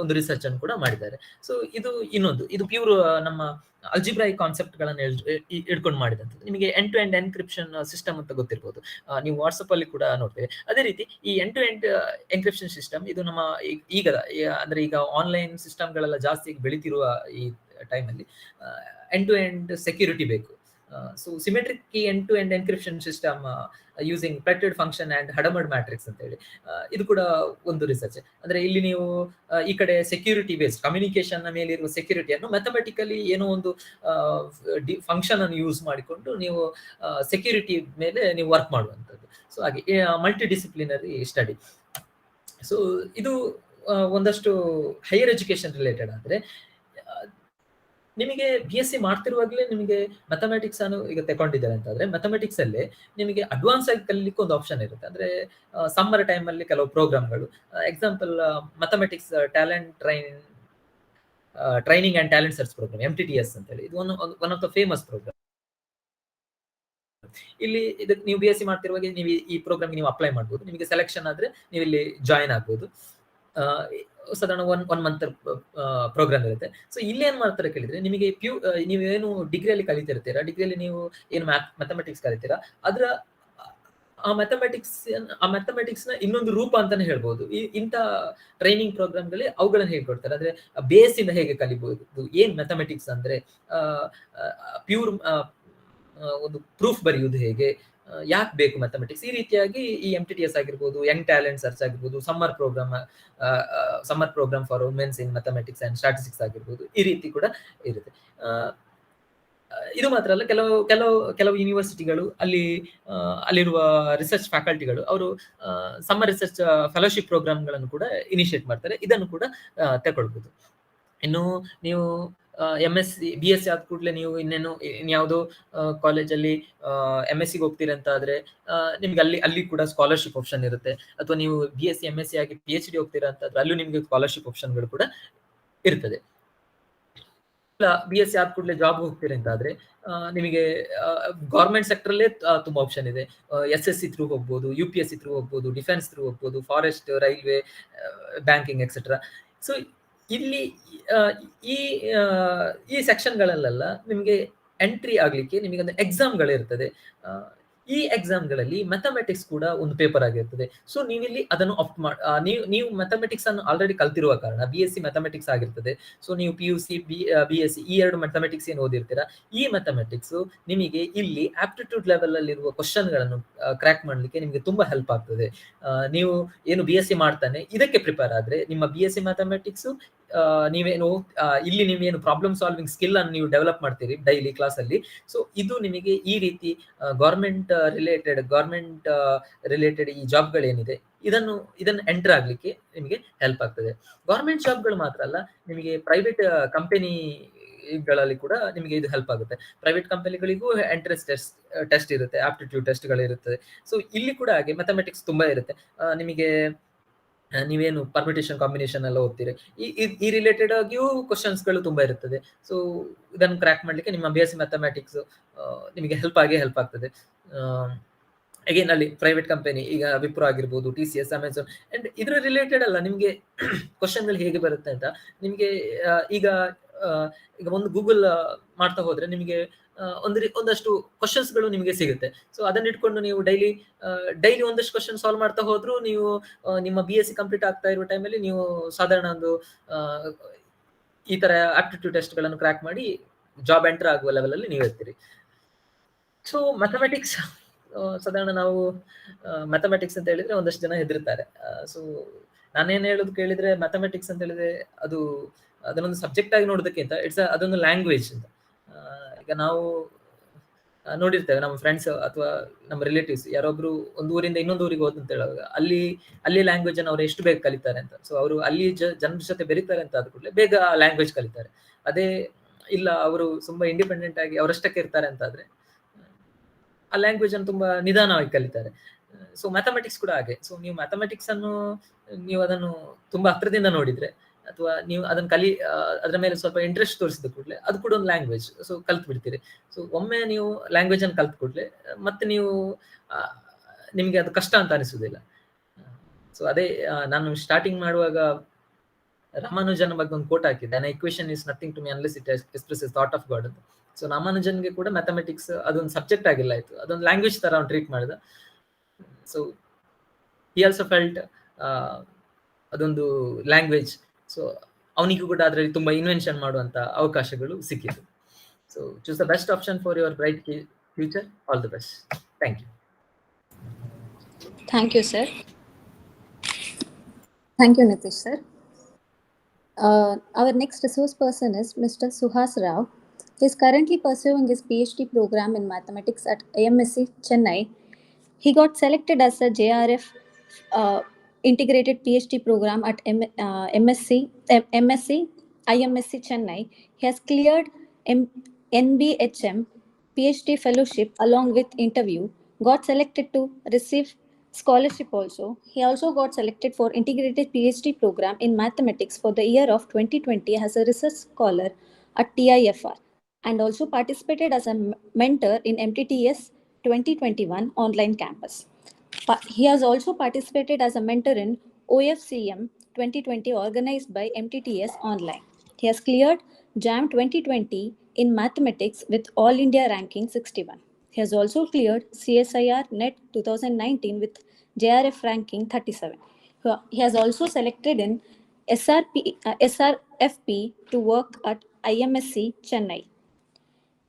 ಒಂದು ರಿಸರ್ಚ್ ಅನ್ನು ಕೂಡ ಮಾಡಿದ್ದಾರೆ. ಸೊ ಇದು ಇನ್ನೊಂದು, ಇದು ಪ್ಯೂರ್ ನಮ್ಮ ಅಲ್ಜಿಬ್ರಾಯಿಕ್ ಕಾನ್ಸೆಪ್ಟ್ ಗಳನ್ನ ಇಟ್ಕೊಂಡು ಮಾಡಿದಂಥದ್ದು. ನಿಮಗೆ end to end encryption system ಅಂತ ಗೊತ್ತಿರ್ಬೋದು, ನೀವು ವಾಟ್ಸಪ್ ಅಲ್ಲಿ ಕೂಡ ನೋಡ್ತೇವೆ. ಅದೇ ರೀತಿ ಈ end to end encryption system ಇದು ನಮ್ಮ ಈಗ ಅಂದ್ರೆ ಈಗ ಆನ್ಲೈನ್ ಸಿಸ್ಟಮ್ ಗಳೆಲ್ಲ ಜಾಸ್ತಿ ಬೆಳಿತಿರುವ ಈ ಟೈಮಲ್ಲಿ ಎಂಡ್ ಟು ಎಂಡ್ ಸೆಕ್ಯೂರಿಟಿ ಬೇಕು. So symmetric key end to end encryption system using pleated function and Hadamard matrix ಅಂತ ಹೇಳಿ ಇದು ಕೂಡ ಒಂದು ರಿಸರ್ಚ್. ಅಂದ್ರೆ ಇಲ್ಲಿ ನೀವು ಈ ಕಡೆ ಸೆಕ್ಯೂರಿಟಿ ಬೇಸ್ಡ್ ಕಮ್ಯುನಿಕೇಶನ್ ಮೇಲೆ ಇರುವ ಸೆಕ್ಯೂರಿಟಿಯನ್ನು ಮ್ಯಾಥಮೆಟಿಕಲಿ ಏನೋ ಒಂದು ಫಂಕ್ಷನ್ ಅನ್ನು ಯೂಸ್ ಮಾಡಿಕೊಂಡು ನೀವು ಸೆಕ್ಯೂರಿಟಿ ಮೇಲೆ ನೀವು ವರ್ಕ್ ಮಾಡುವಂಥದ್ದು. ಸೊ ಹಾಗೆ ಮಲ್ಟಿ ಡಿಸಿಪ್ಲಿನರಿ ಸ್ಟಡಿ. ಸೊ ಇದು ಒಂದಷ್ಟು ಹೈಯರ್ ಎಜುಕೇಶನ್ ರಿಲೇಟೆಡ್. ಆದ್ರೆ ನಿಮಗೆ BSc ಮಾಡ್ತಿರುವಾಗಲೇ ನಿಮಗೆ ಮ್ಯಾಥಮೆಟಿಕ್ಸ್ ಅನ್ನು ಈಗ ತಗೊಂಡಿದ್ದಾರೆ ಅಂತಂದ್ರೆ, ಮ್ಯಾಥಮೆಟಿಕ್ಸ್ ಅಲ್ಲಿ ನಿಮಗೆ ಅಡ್ವಾನ್ಸ್ ಆಗಿ ಕಲಿಲಿಕ್ಕೆ ಒಂದು ಆಪ್ಷನ್ ಇರುತ್ತೆ. ಅಂದ್ರೆ ಸಮ್ಮರ್ ಟೈಮ್ ಅಲ್ಲಿ ಕೆಲವು ಪ್ರೋಗ್ರಾಮ್ಗಳು, example mathematics training and talent search program, MTTS ಅಂತ ಹೇಳಿ. ಇದು one of the famous program. ಇಲ್ಲಿ ಇದಕ್ಕೆ ನೀವು BSc ಮಾಡ್ತಿರುವಾಗ ನೀವು ಈ ಪ್ರೋಗ್ರಾಮ್ ನೀವು ಅಪ್ಲೈ ಮಾಡ್ಬೋದು. ನಿಮಗೆ ಸೆಲೆಕ್ಷನ್ ಆದ್ರೆ ನೀವು ಇಲ್ಲಿ ಜಾಯಿನ್ ಆಗ್ಬೋದು. ಸಾಧಾರಣ ಒನ್ ಮಂತ್ ಪ್ರೋಗ್ರಾಮ್ ಇರುತ್ತೆ. ಸೊ ಇಲ್ಲಿ ಏನ್ ಮಾಡ್ತಾರೆ ಕೇಳಿದ್ರೆ, ನಿಮಗೆ ನೀವೇನು ಡಿಗ್ರಿಯಲ್ಲಿ ಕಲಿತಿರ್ತೀರಾ, ಡಿಗ್ರಿಯಲ್ಲಿ ನೀವು ಏನು ಮ್ಯಾಥಮೆಟಿಕ್ಸ್ ಕಲಿತೀರಾ, ಅದರ ಆ ಮ್ಯಾಥಮೆಟಿಕ್ಸ್ ನ ಇನ್ನೊಂದು ರೂಪ ಅಂತಾನೆ ಹೇಳ್ಬೋದು. ಇಂಥ ಟ್ರೈನಿಂಗ್ ಪ್ರೋಗ್ರಾಮ್ಗಳಲ್ಲಿ ಅವುಗಳನ್ನ ಹೇಳ್ಕೊಡ್ತಾರೆ. ಅಂದ್ರೆ ಬೇಸ್ ಇಂದ ಹೇಗೆ ಕಲಿಬಹುದು, ಏನ್ ಮ್ಯಾಥಮೆಟಿಕ್ಸ್ ಅಂದ್ರೆ ಪ್ಯೂರ್ ಒಂದು ಪ್ರೂಫ್ ಬರೆಯುವುದು ಹೇಗೆ, ಯಾಕೆ ಬೇಕು ಮ್ಯಾಥಮೆಟಿಕ್ಸ್, ಈ ರೀತಿಯಾಗಿ ಈ MTTS ಆಗಿರ್ಬೋದು, ಯಂಗ್ ಟ್ಯಾಲೆಂಟ್ ಸರ್ಚ್ ಆಗಿರ್ಬೋದು, summer program for womens in mathematics and statistics ಆಗಿರ್ಬೋದು, ಈ ರೀತಿ ಕೂಡ ಇರುತ್ತೆ. ಇದು ಮಾತ್ರ ಅಲ್ಲ, ಕೆಲವು ಯೂನಿವರ್ಸಿಟಿಗಳು ಅಲ್ಲಿರುವ ರಿಸರ್ಚ್ ಫ್ಯಾಕಲ್ಟಿಗಳು ಅವರು ಸಮ್ಮರ್ ರಿಸರ್ಚ್ ಫೆಲೋಶಿಪ್ ಪ್ರೋಗ್ರಾಮ್ಗಳನ್ನು ಕೂಡ ಇನಿಷಿಯೇಟ್ ಮಾಡ್ತಾರೆ. ಇದನ್ನು ಕೂಡ ತಗೊಳ್ಬಹುದು. ಇನ್ನು ನೀವು MSc BSc ಆದ ಕೂಡಲೇ ನೀವು ಇನ್ಯಾವುದೋ ಕಾಲೇಜಲ್ಲಿ MSc ಹೋಗ್ತೀರಿ ಅಂತ ಆದ್ರೆ ನಿಮ್ಗೆ ಅಲ್ಲಿ ಕೂಡ ಸ್ಕಾಲರ್ಶಿಪ್ ಆಪ್ಷನ್ ಇರುತ್ತೆ. ಅಥವಾ ನೀವು BSc MSc ಆಗಿ PhD ಹೋಗ್ತೀರಾ ಅಂತ ಆದ್ರೆ ಅಲ್ಲೂ ನಿಮ್ಗೆ ಸ್ಕಾಲರ್ಶಿಪ್ ಆಪ್ಷನ್ಗಳು ಕೂಡ ಇರ್ತದೆ. BSc ಆದ ಕೂಡಲೇ ಜಾಬ್ ಹೋಗ್ತೀರಿ ಅಂತ ಆದ್ರೆ ನಿಮಗೆ ಗೌರ್ಮೆಂಟ್ ಸೆಕ್ಟರ್ ಅಲ್ಲೇ ತುಂಬಾ ಆಪ್ಷನ್ ಇದೆ. SSC ಥ್ರೂ ಹೋಗ್ಬೋದು, UPSC ಥ್ರೂ ಹೋಗ್ಬೋದು, ಡಿಫೆನ್ಸ್ ಥ್ರೂ ಹೋಗ್ಬೋದು, forest, railway, banking etcetera. So ಇಲ್ಲಿ ಈ ಸೆಕ್ಷನ್ಗಳಲ್ಲೆಲ್ಲ ನಿಮಗೆ ಎಂಟ್ರಿ ಆಗ್ಲಿಕ್ಕೆ ನಿಮಗೆ ಒಂದು ಎಕ್ಸಾಮ್ಗಳಿರ್ತದೆ. ಈ ಎಕ್ಸಾಮ್ಗಳಲ್ಲಿ ಮ್ಯಾಥಮೆಟಿಕ್ಸ್ ಕೂಡ ಒಂದು ಪೇಪರ್ ಆಗಿರ್ತದೆ. ಸೊ ನೀವಿಲ್ಲಿ ಅದನ್ನು ಆಪ್ಟ್ ನೀವು ಮ್ಯಾಥಮೆಟಿಕ್ಸ್ ಅನ್ನು ಆಲ್ರೆಡಿ ಕಲ್ತಿರುವ ಕಾರಣ BSc ಮ್ಯಾಥಮೆಟಿಕ್ಸ್ ಆಗಿರ್ತದೆ. ಸೊ ನೀವು PUC BSc ಈ ಎರಡು ಮ್ಯಾಥಮೆಟಿಕ್ಸ್ ಏನು ಓದಿರ್ತೀರಾ, ಈ ಮ್ಯಾಥಮೆಟಿಕ್ಸ್ ನಿಮಗೆ ಇಲ್ಲಿ ಆಪ್ಟಿಟ್ಯೂಡ್ ಲೆವೆಲ್ ಅಲ್ಲಿರುವ ಕ್ವಶನ್ ಗಳನ್ನು ಕ್ರ್ಯಾಕ್ ಮಾಡ್ಲಿಕ್ಕೆ ನಿಮಗೆ ತುಂಬಾ ಹೆಲ್ಪ್ ಆಗ್ತದೆ. ನೀವು ಏನು BSc ಮಾಡ್ತಾನೆ ಇದಕ್ಕೆ ಪ್ರಿಪೇರ್ ಆದ್ರೆ ನಿಮ್ಮ BSc ಮ್ಯಾಥಮೆಟಿಕ್ಸ್ ನೀವೇನು ಪ್ರಾಬ್ಲಮ್ ಸಾಲ್ವಿಂಗ್ ಸ್ಕಿಲ್ ಅನ್ನು ನೀವು ಡೆವಲಪ್ ಮಾಡ್ತೀರಿ ಡೈಲಿ ಕ್ಲಾಸ್ ಅಲ್ಲಿ. ಸೊ ಇದು ನಿಮಗೆ ಈ ರೀತಿ ಗವರ್ಮೆಂಟ್ ರಿಲೇಟೆಡ್ ಈ ಜಾಬ್ಗಳೇನಿದೆ ಇದನ್ನು ಎಂಟರ್ ಆಗ್ಲಿಕ್ಕೆ ನಿಮಗೆ ಹೆಲ್ಪ್ ಆಗ್ತದೆ. ಗವರ್ಮೆಂಟ್ ಜಾಬ್ಗಳು ಮಾತ್ರ ಅಲ್ಲ, ನಿಮಗೆ ಪ್ರೈವೇಟ್ ಕಂಪನಿಗಳಲ್ಲಿ ಕೂಡ ನಿಮಗೆ ಇದು ಹೆಲ್ಪ್ ಆಗುತ್ತೆ. ಪ್ರೈವೇಟ್ ಕಂಪನಿಗಳಿಗೂ ಎಂಟ್ರೆನ್ಸ್ ಟೆಸ್ಟ್ ಇರುತ್ತೆ, ಆಪ್ಟಿಟ್ಯೂಡ್ ಟೆಸ್ಟ್ಗಳಿರುತ್ತದೆ. ಸೊ ಇಲ್ಲಿ ಕೂಡ ಹಾಗೆ ಮ್ಯಾಥಮೆಟಿಕ್ಸ್ ತುಂಬಾ ಇರುತ್ತೆ. ನಿಮಗೆ ನೀವೇನು ಪರ್ಮಿಟೇಷನ್ ಕಾಂಬಿನೇಷನ್ ಎಲ್ಲ ಓದ್ತೀರಿ, ಈ ರಿಲೇಟೆಡ್ ಆಗಿಯೂ ಕ್ವಶನ್ಸ್ಗಳು ತುಂಬಾ ಇರುತ್ತದೆ. ಸೊ ಇದನ್ನು ಕ್ರ್ಯಾಕ್ ಮಾಡ್ಲಿಕ್ಕೆ ನಿಮ್ಮ BSc ಮ್ಯಾಥಮೆಟಿಕ್ಸ್ ನಿಮಗೆ ಹೆಲ್ಪ್ ಆಗ್ತದೆ. ಅಗೇನ್ ಅಲ್ಲಿ ಪ್ರೈವೇಟ್ ಕಂಪನಿ, ಈಗ ವಿಪ್ರೋ ಆಗಿರ್ಬೋದು, TCS, ಅಮೆಝಾನ್, ಅಂಡ್ ಇದ್ರ ರಿಲೇಟೆಡ್ ಅಲ್ಲ ನಿಮ್ಗೆ ಕ್ವಶನ್ಗಳು ಹೇಗೆ ಬರುತ್ತೆ ಅಂತ ನಿಮ್ಗೆ ಈಗ ಒಂದು ಗೂಗಲ್ ಮಾಡ್ತಾ ಹೋದ್ರೆ ನಿಮಗೆ ಒಂದಷ್ಟು ಕ್ವಶನ್ಸ್ಗಳು ನಿಮಗೆ ಸಿಗುತ್ತೆ. ಸೊ ಅದನ್ನ ಇಟ್ಕೊಂಡು ನೀವು ಡೈಲಿ ಒಂದಷ್ಟು ಕ್ವಶನ್ ಸಾಲ್ವ್ ಮಾಡ್ತಾ ಹೋದ್ರು ನೀವು ನಿಮ್ಮ BSc ಕಂಪ್ಲೀಟ್ ಆಗ್ತಾ ಇರುವ ಟೈಮಲ್ಲಿ ನೀವು ಸಾಧಾರಣ ಒಂದು ಈ ತರ ಆಪ್ಟಿಟ್ಯೂಡ್ ಟೆಸ್ಟ್ ಗಳನ್ನು ಕ್ರ್ಯಾಕ್ ಮಾಡಿ ಜಾಬ್ ಎಂಟರ್ ಆಗುವ ಲೆವೆಲ್ ಅಲ್ಲಿ ನೀವು ಇರ್ತೀರಿ. ಸೊ ಮ್ಯಾಥಮೆಟಿಕ್ಸ್ ಸಾಧಾರಣ ನಾವು ಮ್ಯಾಥಮೆಟಿಕ್ಸ್ ಅಂತ ಹೇಳಿದ್ರೆ ಒಂದಷ್ಟು ಜನ ಹೆದರ್ತಾರೆ. ಸೊ ನಾನೇನ್ ಹೇಳೋದು ಕೇಳಿದ್ರೆ, ಮ್ಯಾಥಮೆಟಿಕ್ಸ್ ಅಂತ ಹೇಳಿದ್ರೆ ಅದನ್ನೊಂದು ಸಬ್ಜೆಕ್ಟ್ ಆಗಿ ನೋಡೋದಕ್ಕಿಂತ ಅದೊಂದು ಲ್ಯಾಂಗ್ವೇಜ್ ಅಂತ. ಈಗ ನಾವು ನೋಡಿರ್ತೇವೆ ನಮ್ಮ ಫ್ರೆಂಡ್ಸ್ ಅಥವಾ ನಮ್ಮ ರಿಲೇಟಿವ್ಸ್ ಯಾರೊಬ್ರು ಒಂದು ಊರಿಂದ ಇನ್ನೊಂದು ಊರಿಗೆ ಹೋದಂತ ಹೇಳುವಾಗ ಅಲ್ಲಿ ಲ್ಯಾಂಗ್ವೇಜ್ ಅನ್ನು ಅವ್ರು ಎಷ್ಟು ಬೇಗ ಕಲಿತಾರೆ ಅಂತ. ಸೊ ಅವರು ಅಲ್ಲಿ ಜನರ ಜೊತೆ ಬೆರೀತಾರೆ ಅಂತ ಆದ ಕೂಡಲೇ ಬೇಗ ಲ್ಯಾಂಗ್ವೇಜ್ ಕಲಿತಾರೆ. ಅದೇ ಇಲ್ಲ ಅವರು ತುಂಬಾ ಇಂಡಿಪೆಂಡೆಂಟ್ ಆಗಿ ಅವರಷ್ಟಕ್ಕೆ ಇರ್ತಾರೆ ಅಂತ ಆದ್ರೆ ಆ ಲ್ಯಾಂಗ್ವೇಜ್ ಅನ್ನು ತುಂಬಾ ನಿಧಾನವಾಗಿ ಕಲಿತಾರೆ. ಸೊ ಮ್ಯಾಥಮೆಟಿಕ್ಸ್ ಕೂಡ ಹಾಗೆ. ಸೊ ನೀವು ಮ್ಯಾಥಮೆಟಿಕ್ಸ್ ಅನ್ನು ನೀವು ಅದನ್ನು ತುಂಬಾ ಹತ್ರದಿಂದ ನೋಡಿದ್ರೆ ಅಥವಾ ನೀವು ಅದನ್ನ ಅದರ ಮೇಲೆ ಸ್ವಲ್ಪ ಇಂಟ್ರೆಸ್ಟ್ ತೋರಿಸಿದ ಕೂಡಲೇ ಅದು ಕೂಡ ಒಂದು ಲ್ಯಾಂಗ್ವೇಜ್. ಸೊ ಕಲ್ತು ಬಿಡ್ತೀರಿ. ಸೊ ಒಮ್ಮೆ ನೀವು ಲ್ಯಾಂಗ್ವೇಜ್ ಅನ್ನು ಕಲ್ತು ಕೂಡಲೇ ಮತ್ತೆ ನೀವು ನಿಮ್ಗೆ ಅದು ಕಷ್ಟ ಅಂತ ಅನಿಸುವುದಿಲ್ಲ. ಸೊ ಅದೇ ನಾನು ಸ್ಟಾರ್ಟಿಂಗ್ ಮಾಡುವಾಗ ರಾಮಾನುಜನ್ ಬಗ್ಗೆ ಒಂದು ಕೋಟ್ ಹಾಕಿದ್ದೆ, an equation is nothing to me unless it expresses thought of God ಅಂತ. ಸೊ ರಾಮಾನುಜನ್ಗೆ ಕೂಡ ಮ್ಯಾಥಮೆಟಿಕ್ಸ್ ಅದೊಂದು ಸಬ್ಜೆಕ್ಟ್ ಆಗಿಲ್ಲ, ಆಯ್ತು ಅದೊಂದು ಲ್ಯಾಂಗ್ವೇಜ್ ತರ ಅವ್ನು ಟ್ರೀಟ್ ಮಾಡಿದ. ಸೊ ಹಿ ಆಲ್ಸೋ ಫೆಲ್ಟ್ ಅದೊಂದು ಲ್ಯಾಂಗ್ವೇಜ್. ಸೊ ಅವನಿಗೂ ಕೂಡ ಅದರಲ್ಲಿ ತುಂಬಾ ಇನ್ವೆನ್ಷನ್ ಮಾಡುವಂತ ಅವಕಾಶಗಳು ಸಿಕ್ಕಿತು. So choose the best option for your bright future. All the best. Thank you. Thank you, sir. Thank you, Nitish, sir. Our next resource person is Mr. Suhas Rao. He is currently pursuing his PhD program in mathematics at IMSC, Chennai. He got selected as a JRF integrated PhD program at MSc, IMSC, Chennai. He has cleared NBHM PhD fellowship along with interview, got selected to receive scholarship also. He also got selected for integrated PhD program in mathematics for the year of 2020 as a research scholar at TIFR, and also participated as a mentor in MTTS 2021 online campus. He has also participated as a mentor in OFCM 2020 organized by MTTS online. He has cleared JAM 2020 in mathematics with All India ranking 61. He has also cleared CSIR NET 2019 with JRF ranking 37. He has also selected in SRFP to work at IMSC Chennai.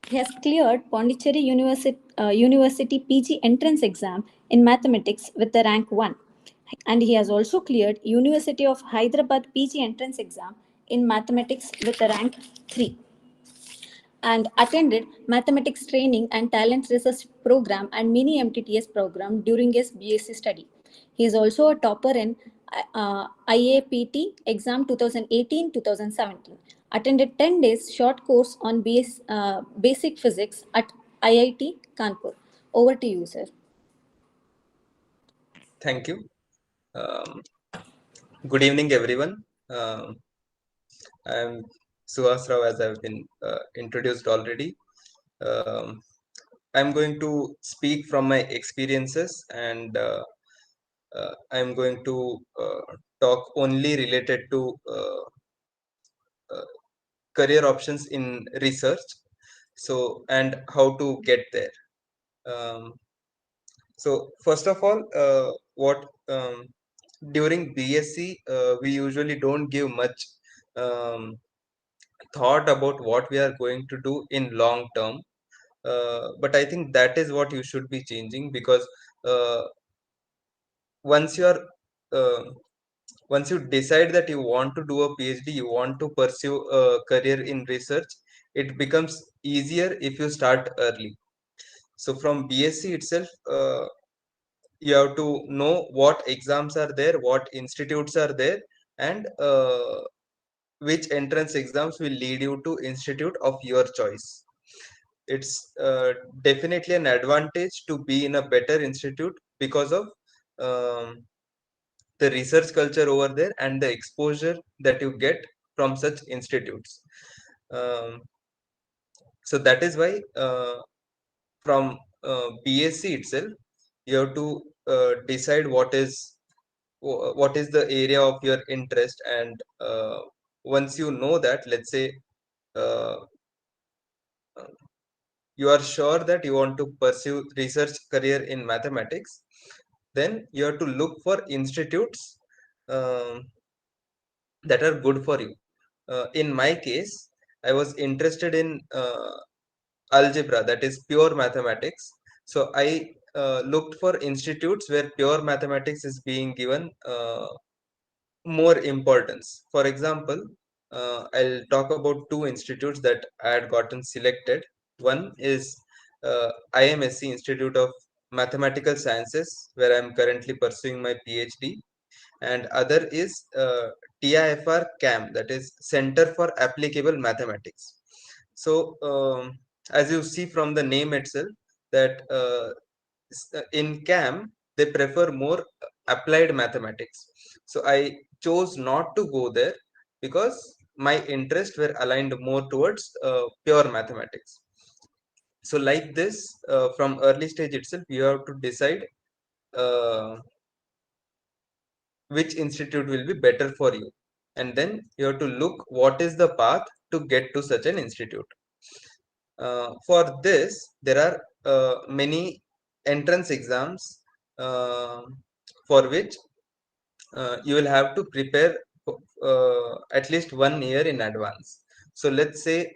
He has cleared Pondicherry University PG entrance exam in mathematics with the rank 1. And he has also cleared University of Hyderabad PG entrance exam in mathematics with the rank 3. And attended mathematics training and talent research program and mini MTTS program during his BSc study. He is also a topper in IAPT exam 2018-2017. Attended 10 days short course on basic physics at IIT Kanpur. Over to you, sir. Thank you. Good evening, everyone. I am Suhas Rao, as I have been introduced already. I am going to speak from my experiences, and I am going to talk only related to career options in research, and how to get there. So first of all, during BSc, we usually don't give much thought about what we are going to do in long term, but I think that is what you should be changing, because once you decide that you want to do a PhD, you want to pursue a career in research, it becomes easier if you start early. So from BSc itself, you have to know what exams are there, what institutes are there, and which entrance exams will lead you to institute of your choice. It's definitely an advantage to be in a better institute because of the research culture over there and the exposure that you get from such institutes. Um, so that is why from BSc itself, you have to decide what is the area of your interest, and once you know that, let's say uh, you are sure that you want to pursue research career in mathematics, then you have to look for institutes um, that are good for you. In my case, I was interested in algebra, that is pure mathematics. So I looked for institutes where pure mathematics is being given more importance. For example, I'll talk about two institutes that I had gotten selected. One is IMSC, Institute of Mathematical Sciences, where I'm currently pursuing my PhD, and other is TIFR CAM, that is Center for Applicable Mathematics. So as you see from the name itself, that in CAM they prefer more applied mathematics. So I chose not to go there because my interests were aligned more towards pure mathematics. So like this, from early stage itself, you have to decide uh, which institute will be better for you, and then you have to look what is the path to get to such an institute. For this, there are many entrance exams uh, for which you will have to prepare at least 1 year in advance. So let's say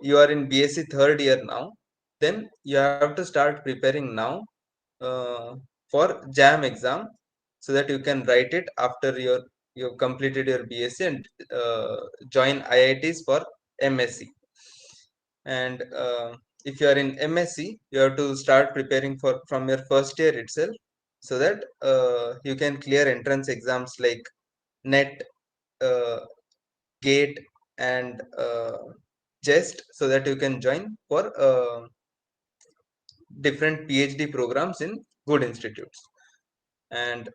you are in BSc third year now, then you have to start preparing now uh, for JAM exam, so that you can write it after you've completed your BSc and join IITs for MSc. And if you are in MSc, you have to start preparing for from your first year itself, so that you can clear entrance exams like NET, uh, GATE, and JEST, so that you can join for different PhD programs in good institutes. And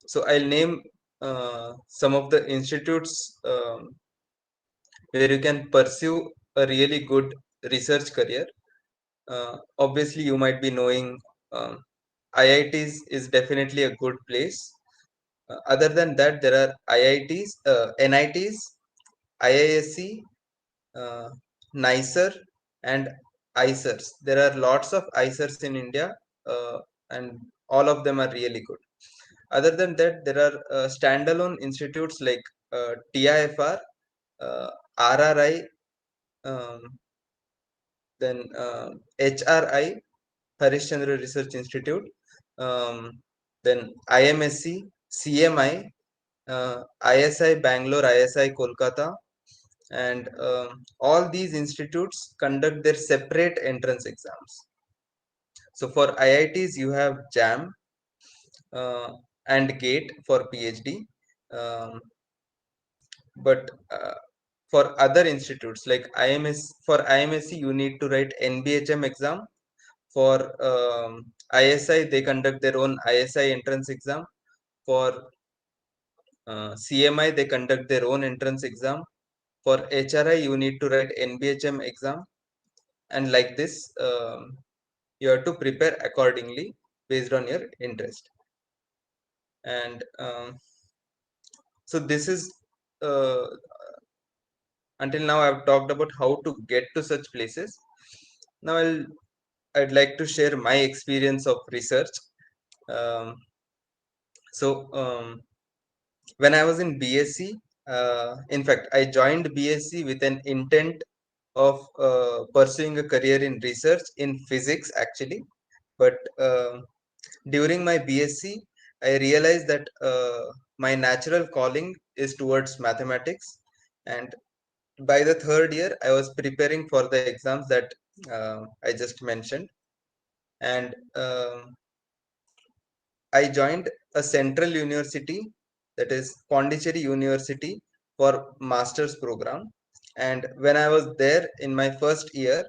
so I'll name some of the institutes where you can pursue a really good research career. Obviously, you might be knowing IITs is definitely a good place. Other than that, there are IITs, NITs, IISc, uh, NICER, and ICERs. There are lots of ICERs in India, and all of them are really good. Other than that, there are standalone institutes like TIFR, RRI, um, then HRI, Harishchandra Research Institute, um, then IMSC, CMI, ISI Bangalore, ISI Kolkata, and all these institutes conduct their separate entrance exams. So for IITs, you have JAM and GATE for PhD. Um, but for other institutes like for IMSC, you need to write NBHM exam. For ISI, they conduct their own ISI entrance exam. For CMI, they conduct their own entrance exam. For HRI, you need to write NBHM exam, and like this, you have to prepare accordingly based on your interest. And so this is uh, until now I've talked about how to get to such places. Now I'd like to share my experience of research. Um, so when I was in BSc, in fact, I joined BSc with an intent of pursuing a career in research in physics, actually. But during my BSc, I realized that my natural calling is towards mathematics. And by the third year, I was preparing for the exams that I just mentioned. And I joined a central university, that is Pondicherry University, for master's program. And when I was there in my first year,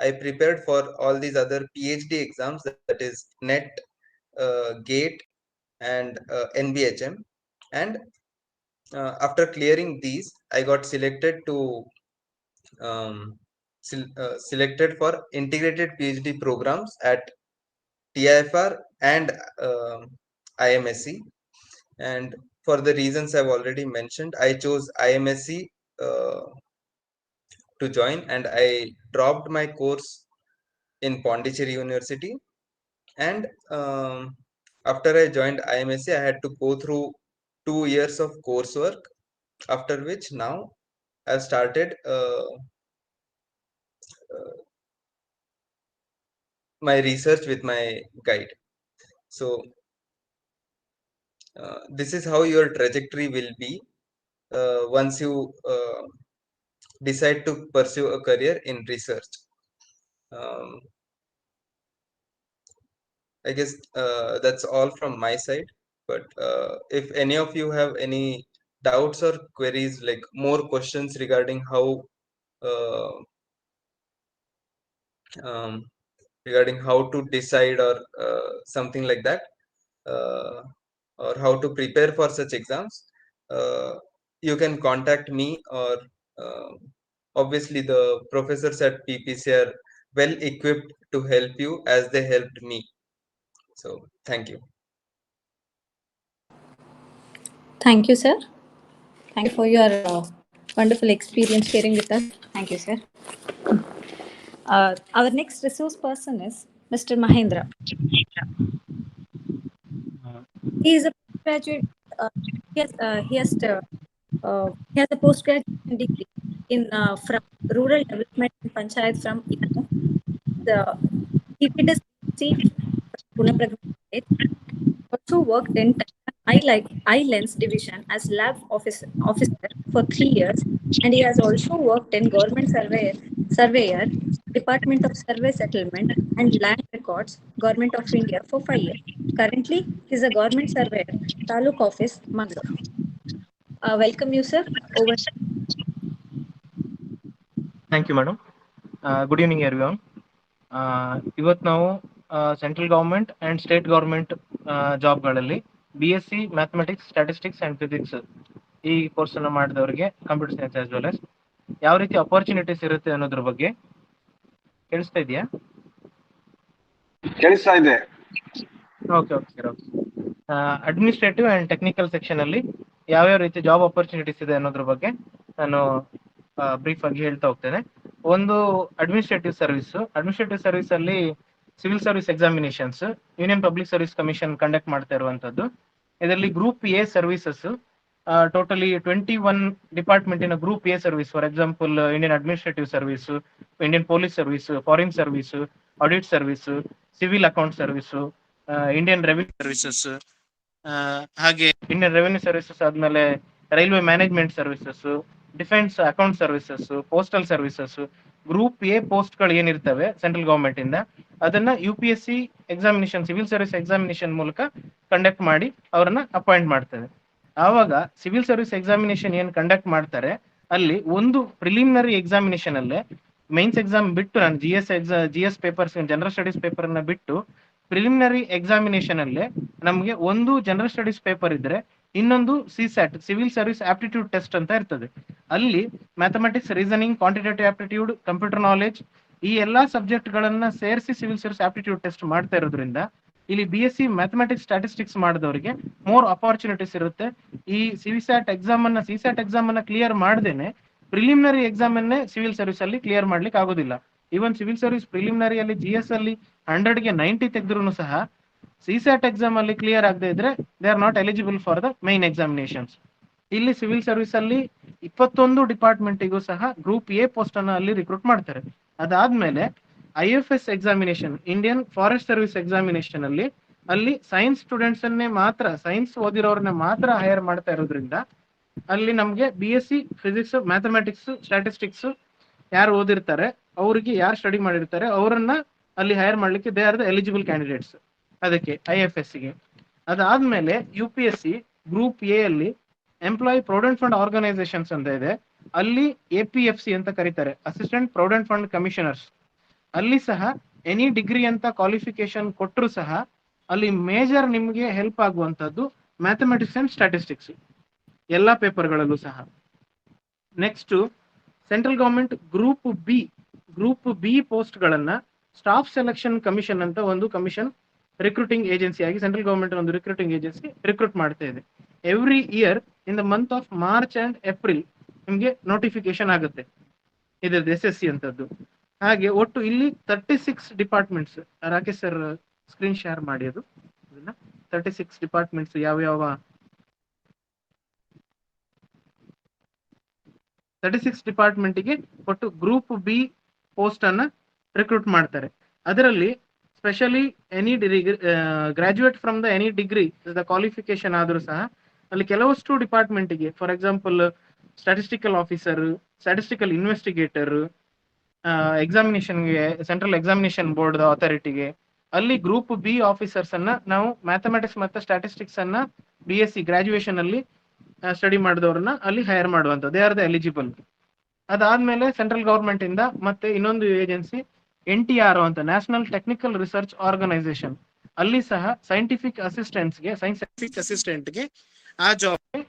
I prepared for all these other PhD exams, that is NET, GATE, and NBHM. And after clearing these, I got selected to selected for integrated PhD programs at TIFR and IMSC. And for the reasons I've already mentioned, I chose IMSC uh, to join, and I dropped my course in Pondicherry University. And after I joined IMSC, I had to go through 2 years of coursework, after which now I've started my research with my guide. So this is how your trajectory will be once you decide to pursue a career in research. um, I guess that's all from my side. But if any of you have any doubts or queries, like more questions regarding uh, um, how to decide, or something like that, uh, or how to prepare for such exams, uh, you can contact me, or uh, obviously the professors at PPC are well equipped to help you as they helped me. So thank you. Thank you, sir. Thank you for your wonderful experience sharing with us. Thank you, sir. Our next resource person is Mr. Mahendra. He is a postgraduate. Uh, he has a postgraduate degree in from rural development and panchayat from IANU. He did his PhD from Pune Pragati State. Also worked in Lens division as officer for 3 years, and he has also worked in government surveyor, Department of Survey Settlement and Land Records, Government of India for 5 years. Currently, he is a government surveyor, Taluk Office, Mangalore. Welcome you, sir. Over. Thank you madam. Good evening everyone. ಇವತ್ತು ನಾವು central government and state government ಜಾಬ್ಗಳಲ್ಲಿ BSc mathematics, statistics and physics ಈ ಕೋರ್ಸನ್ನು ಮಾಡಿದವರಿಗೆ computer science as well as ಯಾವ ರೀತಿ opportunities ಇರುತ್ತೆ ಅನ್ನೋದ್ರ ಬಗ್ಗೆ. ಕೇಳಿಸ್ತಾ ಇದೆಯಾ? ಕೇಳಿಸ್ತಾ ಇದೆ. Okay okay sir. Okay. Administrative and technical ಸೆಕ್ಷನಲ್ಲಿ ಯಾವ್ಯಾವ ರೀತಿ ಜಾಬ್ ಅಪರ್ಚುನಿಟೀಸ್ ಇದೆ ಅನ್ನೋದ್ರ ಬಗ್ಗೆ ನಾನು ಬ್ರೀಫ್ ಆಗಿ ಹೇಳ್ತಾ ಹೋಗ್ತೇನೆ. ಒಂದು ಅಡ್ಮಿನಿಸ್ಟ್ರೇಟಿವ್ ಸರ್ವಿಸ್ ಅಲ್ಲಿ civil service examinations union public service commission conduct ಮಾಡ್ತಾ ಇರುವಂತದ್ದು. ಇದರಲ್ಲಿ ಗ್ರೂಪ್ ಎ ಸರ್ವಿಸಸ್ ಟೋಟಲಿ 21 ಡಿಪಾರ್ಟ್ಮೆಂಟಿನ group A service, for example Indian administrative service, Indian police service, foreign service, audit service, civil account service, Indian revenue services, ಹಾಗೆ Indian revenue services ಆದ್ಮೇಲೆ railway management services, defence account services, postal services, group A post ಗಳು ಏನಿರ್ತವೆ central government ಇಂದ ಅದನ್ನ UPSC examination, civil service examination ಮೂಲಕ conduct ಮಾಡಿ ಅವರನ್ನ appoint ಮಾಡ್ತೇವೆ. ಆವಾಗ ಸಿವಿಲ್ ಸರ್ವಿಸ್ ಎಕ್ಸಾಮಿನೇಷನ್ ಏನ್ ಕಂಡಕ್ಟ್ ಮಾಡ್ತಾರೆ ಅಲ್ಲಿ ಒಂದು ಪ್ರಿಲಿಮಿನರಿ ಎಕ್ಸಾಮಿನೇಷನ್ ಅಲ್ಲೇ ಮೈನ್ಸ್ ಎಕ್ಸಾಮ್ ಬಿಟ್ಟು, ನಾನು GS papers, general studies paper ಅನ್ನ ಬಿಟ್ಟು ಪ್ರಿಲಿಮಿನರಿ ಎಕ್ಸಾಮಿನೇಷನ್ ಅಲ್ಲೇ ನಮ್ಗೆ ಒಂದು ಜನರಲ್ ಸ್ಟಡೀಸ್ ಪೇಪರ್ ಇದ್ರೆ ಇನ್ನೊಂದು CSAT, civil service aptitude test ಅಂತ ಇರ್ತದೆ. ಅಲ್ಲಿ mathematics, reasoning, quantitative aptitude, computer knowledge ಈ ಎಲ್ಲಾ ಸಬ್ಜೆಕ್ಟ್ ಗಳನ್ನ ಸೇರಿಸಿ ಸಿವಿಲ್ ಸರ್ವಿಸ್ ಆಪ್ಟಿಟ್ಯೂಡ್ ಟೆಸ್ಟ್ ಮಾಡ್ತಾ ಇರೋದ್ರಿಂದ ಇಲ್ಲಿ BSc ಮ್ಯಾಥಮೆಟಿಕ್ಸ್, ಸ್ಟ್ಯಾಟಿಸ್ಟಿಕ್ಸ್ ಮಾಡಿದವರಿಗೆ ಮೋರ್ ಅಪಾರ್ಚುನಿಟೀಸ್ ಇರುತ್ತೆ. ಈ CSAT ಎಕ್ಸಾಮ್ ಅನ್ನ ಕ್ಲಿಯರ್ ಮಾಡ್ದೇನೆ ಪ್ರಿಲಿಮಿನರಿ ಎಕ್ಸಾಮ್ ಅನ್ನೇ ಸಿವಿಲ್ ಸರ್ವಿಸ್ ಅಲ್ಲಿ ಕ್ಲಿಯರ್ ಮಾಡ್ಲಿಕ್ಕೆ ಆಗೋದಿಲ್ಲ. ಈವನ್ ಸಿವಿಲ್ ಸರ್ವಿಸ್ ಪ್ರಿಲಿಮಿನರಿ ಅಲ್ಲಿ GS ಅಲ್ಲಿ 100ಗೆ 90 ತೆಗೆದ್ರು ಸಹ CSAT ಎಕ್ಸಾಮ್ ಅಲ್ಲಿ ಕ್ಲಿಯರ್ ಆಗದೆ ಇದ್ರೆ they are not eligible for the main examinations. ಇಲ್ಲಿ ಸಿವಿಲ್ ಸರ್ವಿಸ್ ಅಲ್ಲಿ 21 ಡಿಪಾರ್ಟ್ಮೆಂಟಿಗೂ ಸಹ ಗ್ರೂಪ್ ಎ ಪೋಸ್ಟ್ ಅನ್ನ ಅಲ್ಲಿ ರಿಕ್ರೂಟ್ ಮಾಡ್ತಾರೆ. ಅದಾದ್ಮೇಲೆ IFS examination, Indian forest service examination ಅಲ್ಲಿ ಸೈನ್ಸ್ ಸ್ಟೂಡೆಂಟ್ಸ್ ಅನ್ನೇ ಮಾತ್ರ, ಸೈನ್ಸ್ ಓದಿರೋರ್ನ ಮಾತ್ರ ಹೈಯರ್ ಮಾಡ್ತಾ ಇರೋದ್ರಿಂದ ಅಲ್ಲಿ ನಮ್ಗೆ BSc ಫಿಸಿಕ್ಸ್, ಮ್ಯಾಥಮೆಟಿಕ್ಸ್, ಸ್ಟ್ಯಾಟಿಸ್ಟಿಕ್ಸ್ ಯಾರು ಓದಿರ್ತಾರೆ ಅವ್ರಿಗೆ, ಯಾರು ಸ್ಟಡಿ ಮಾಡಿರ್ತಾರೆ ಅವರನ್ನ ಅಲ್ಲಿ ಹೈಯರ್ ಮಾಡ್ಲಿಕ್ಕೆ they are the eligible candidates ಅದಕ್ಕೆ IFS ಗೆ. ಅದಾದ್ಮೇಲೆ UPSC ಗ್ರೂಪ್ ಎ ಅಲ್ಲಿ ಎಂಪ್ಲಾಯಿ ಪ್ರೊವಿಡೆಂಟ್ ಫಂಡ್ ಆರ್ಗನೈಸೇಷನ್ಸ್ ಅಂತ ಇದೆ. ಅಲ್ಲಿ APFC ಅಂತ ಕರೀತಾರೆ, ಅಸಿಸ್ಟೆಂಟ್ ಪ್ರೊವಿಡೆಂಟ್ ಫಂಡ್ ಕಮಿಷನರ್ಸ್. ಅಲ್ಲಿ ಸಹ ಎನಿ ಡಿಗ್ರಿ ಅಂತ ಕ್ವಾಲಿಫಿಕೇಶನ್ ಕೊಟ್ಟರು ಸಹ ಅಲ್ಲಿ ಮೇಜರ್ ನಿಮಗೆ ಹೆಲ್ಪ್ ಆಗುವಂಥದ್ದು ಮ್ಯಾಥಮೆಟಿಕ್ಸ್ ಅಂಡ್ ಸ್ಟ್ಯಾಟಿಸ್ಟಿಕ್ಸ್ ಎಲ್ಲ ಪೇಪರ್ಗಳಲ್ಲೂ ಸಹ. Next central government group B ಪೋಸ್ಟ್ಗಳನ್ನ ಸ್ಟಾಫ್ ಸೆಲೆಕ್ಷನ್ ಕಮಿಷನ್ ಅಂತ ಒಂದು ಕಮಿಷನ್ ರಿಕ್ರೂಟಿಂಗ್ ಏಜೆನ್ಸಿ ಆಗಿ ಸೆಂಟ್ರಲ್ ಗವರ್ಮೆಂಟ್ ಒಂದು ರಿಕ್ರೂಟಿಂಗ್ ಏಜೆನ್ಸಿ ರಿಕ್ರೂಟ್ ಮಾಡ್ತಾ ಇದೆ. Every year in the month of March and April ನಿಮಗೆ ನೋಟಿಫಿಕೇಶನ್ ಆಗುತ್ತೆ ಇದ್ರದ್ದು SSC ಅಂತದ್ದು. ಹಾಗೆ ಒಟ್ಟು ಇಲ್ಲಿ 36 departments, Rakesh sir screen share ಮಾಡಿ ಅದು 36 ಡಿಪಾರ್ಟ್ಮೆಂಟ್ಸ್ ಯಾವ 36 ಡಿಪಾರ್ಟ್ಮೆಂಟ್ಗೆ ಒಟ್ಟು ಗ್ರೂಪ್ ಬಿ ಪೋಸ್ಟ್ ಅನ್ನ ರಿಕ್ರೂಟ್ ಮಾಡ್ತಾರೆ. ಅದರಲ್ಲಿ specially any graduate from the any degree the qualification ಆದರೂ ಸಹ ಅಲ್ಲಿ ಕೆಲವಷ್ಟು ಡಿಪಾರ್ಟ್ಮೆಂಟ್ಗೆ, for example statistical officer, statistical investigator, ಎಕ್ಸಾಮಿನೇಷನ್ಗೆ ಸೆಂಟ್ರಲ್ ಎಕ್ಸಾಮಿನೇಷನ್ ಬೋರ್ಡ್ ಅಥಾರಿಟಿಗೆ, ಅಲ್ಲಿ ಗ್ರೂಪ್ ಬಿ ಆಫೀಸರ್ಸ್ ಅನ್ನ ನಾವು ಮ್ಯಾಥಮೆಟಿಕ್ಸ್ ಮತ್ತೆ ಸ್ಟ್ಯಾಟಿಸ್ಟಿಕ್ಸ್ ಅನ್ನ BSc ಗ್ರಾಜುಯೇಷನ್ ಅಲ್ಲಿ ಸ್ಟಡಿ ಮಾಡಿದವ್ರನ್ನ ಅಲ್ಲಿ ಹೈರ್ ಮಾಡುವಂಥದ್ದು, ದೇ ಆರ್ ದ ಎಲಿಜಿಬಲ್. ಅದಾದ್ಮೇಲೆ ಸೆಂಟ್ರಲ್ ಗವರ್ಮೆಂಟ್ ಇಂದ ಮತ್ತೆ ಇನ್ನೊಂದು ಏಜೆನ್ಸಿ NTR ಅಂತ ನ್ಯಾಷನಲ್ ಟೆಕ್ನಿಕಲ್ ರಿಸರ್ಚ್ ಆರ್ಗನೈಸೇಷನ್, ಅಲ್ಲಿ ಸಹ ಸೈಂಟಿಫಿಕ್ ಅಸಿಸ್ಟೆಂಟ್ಗೆ ಆ ಜಾಬ್ಗೆ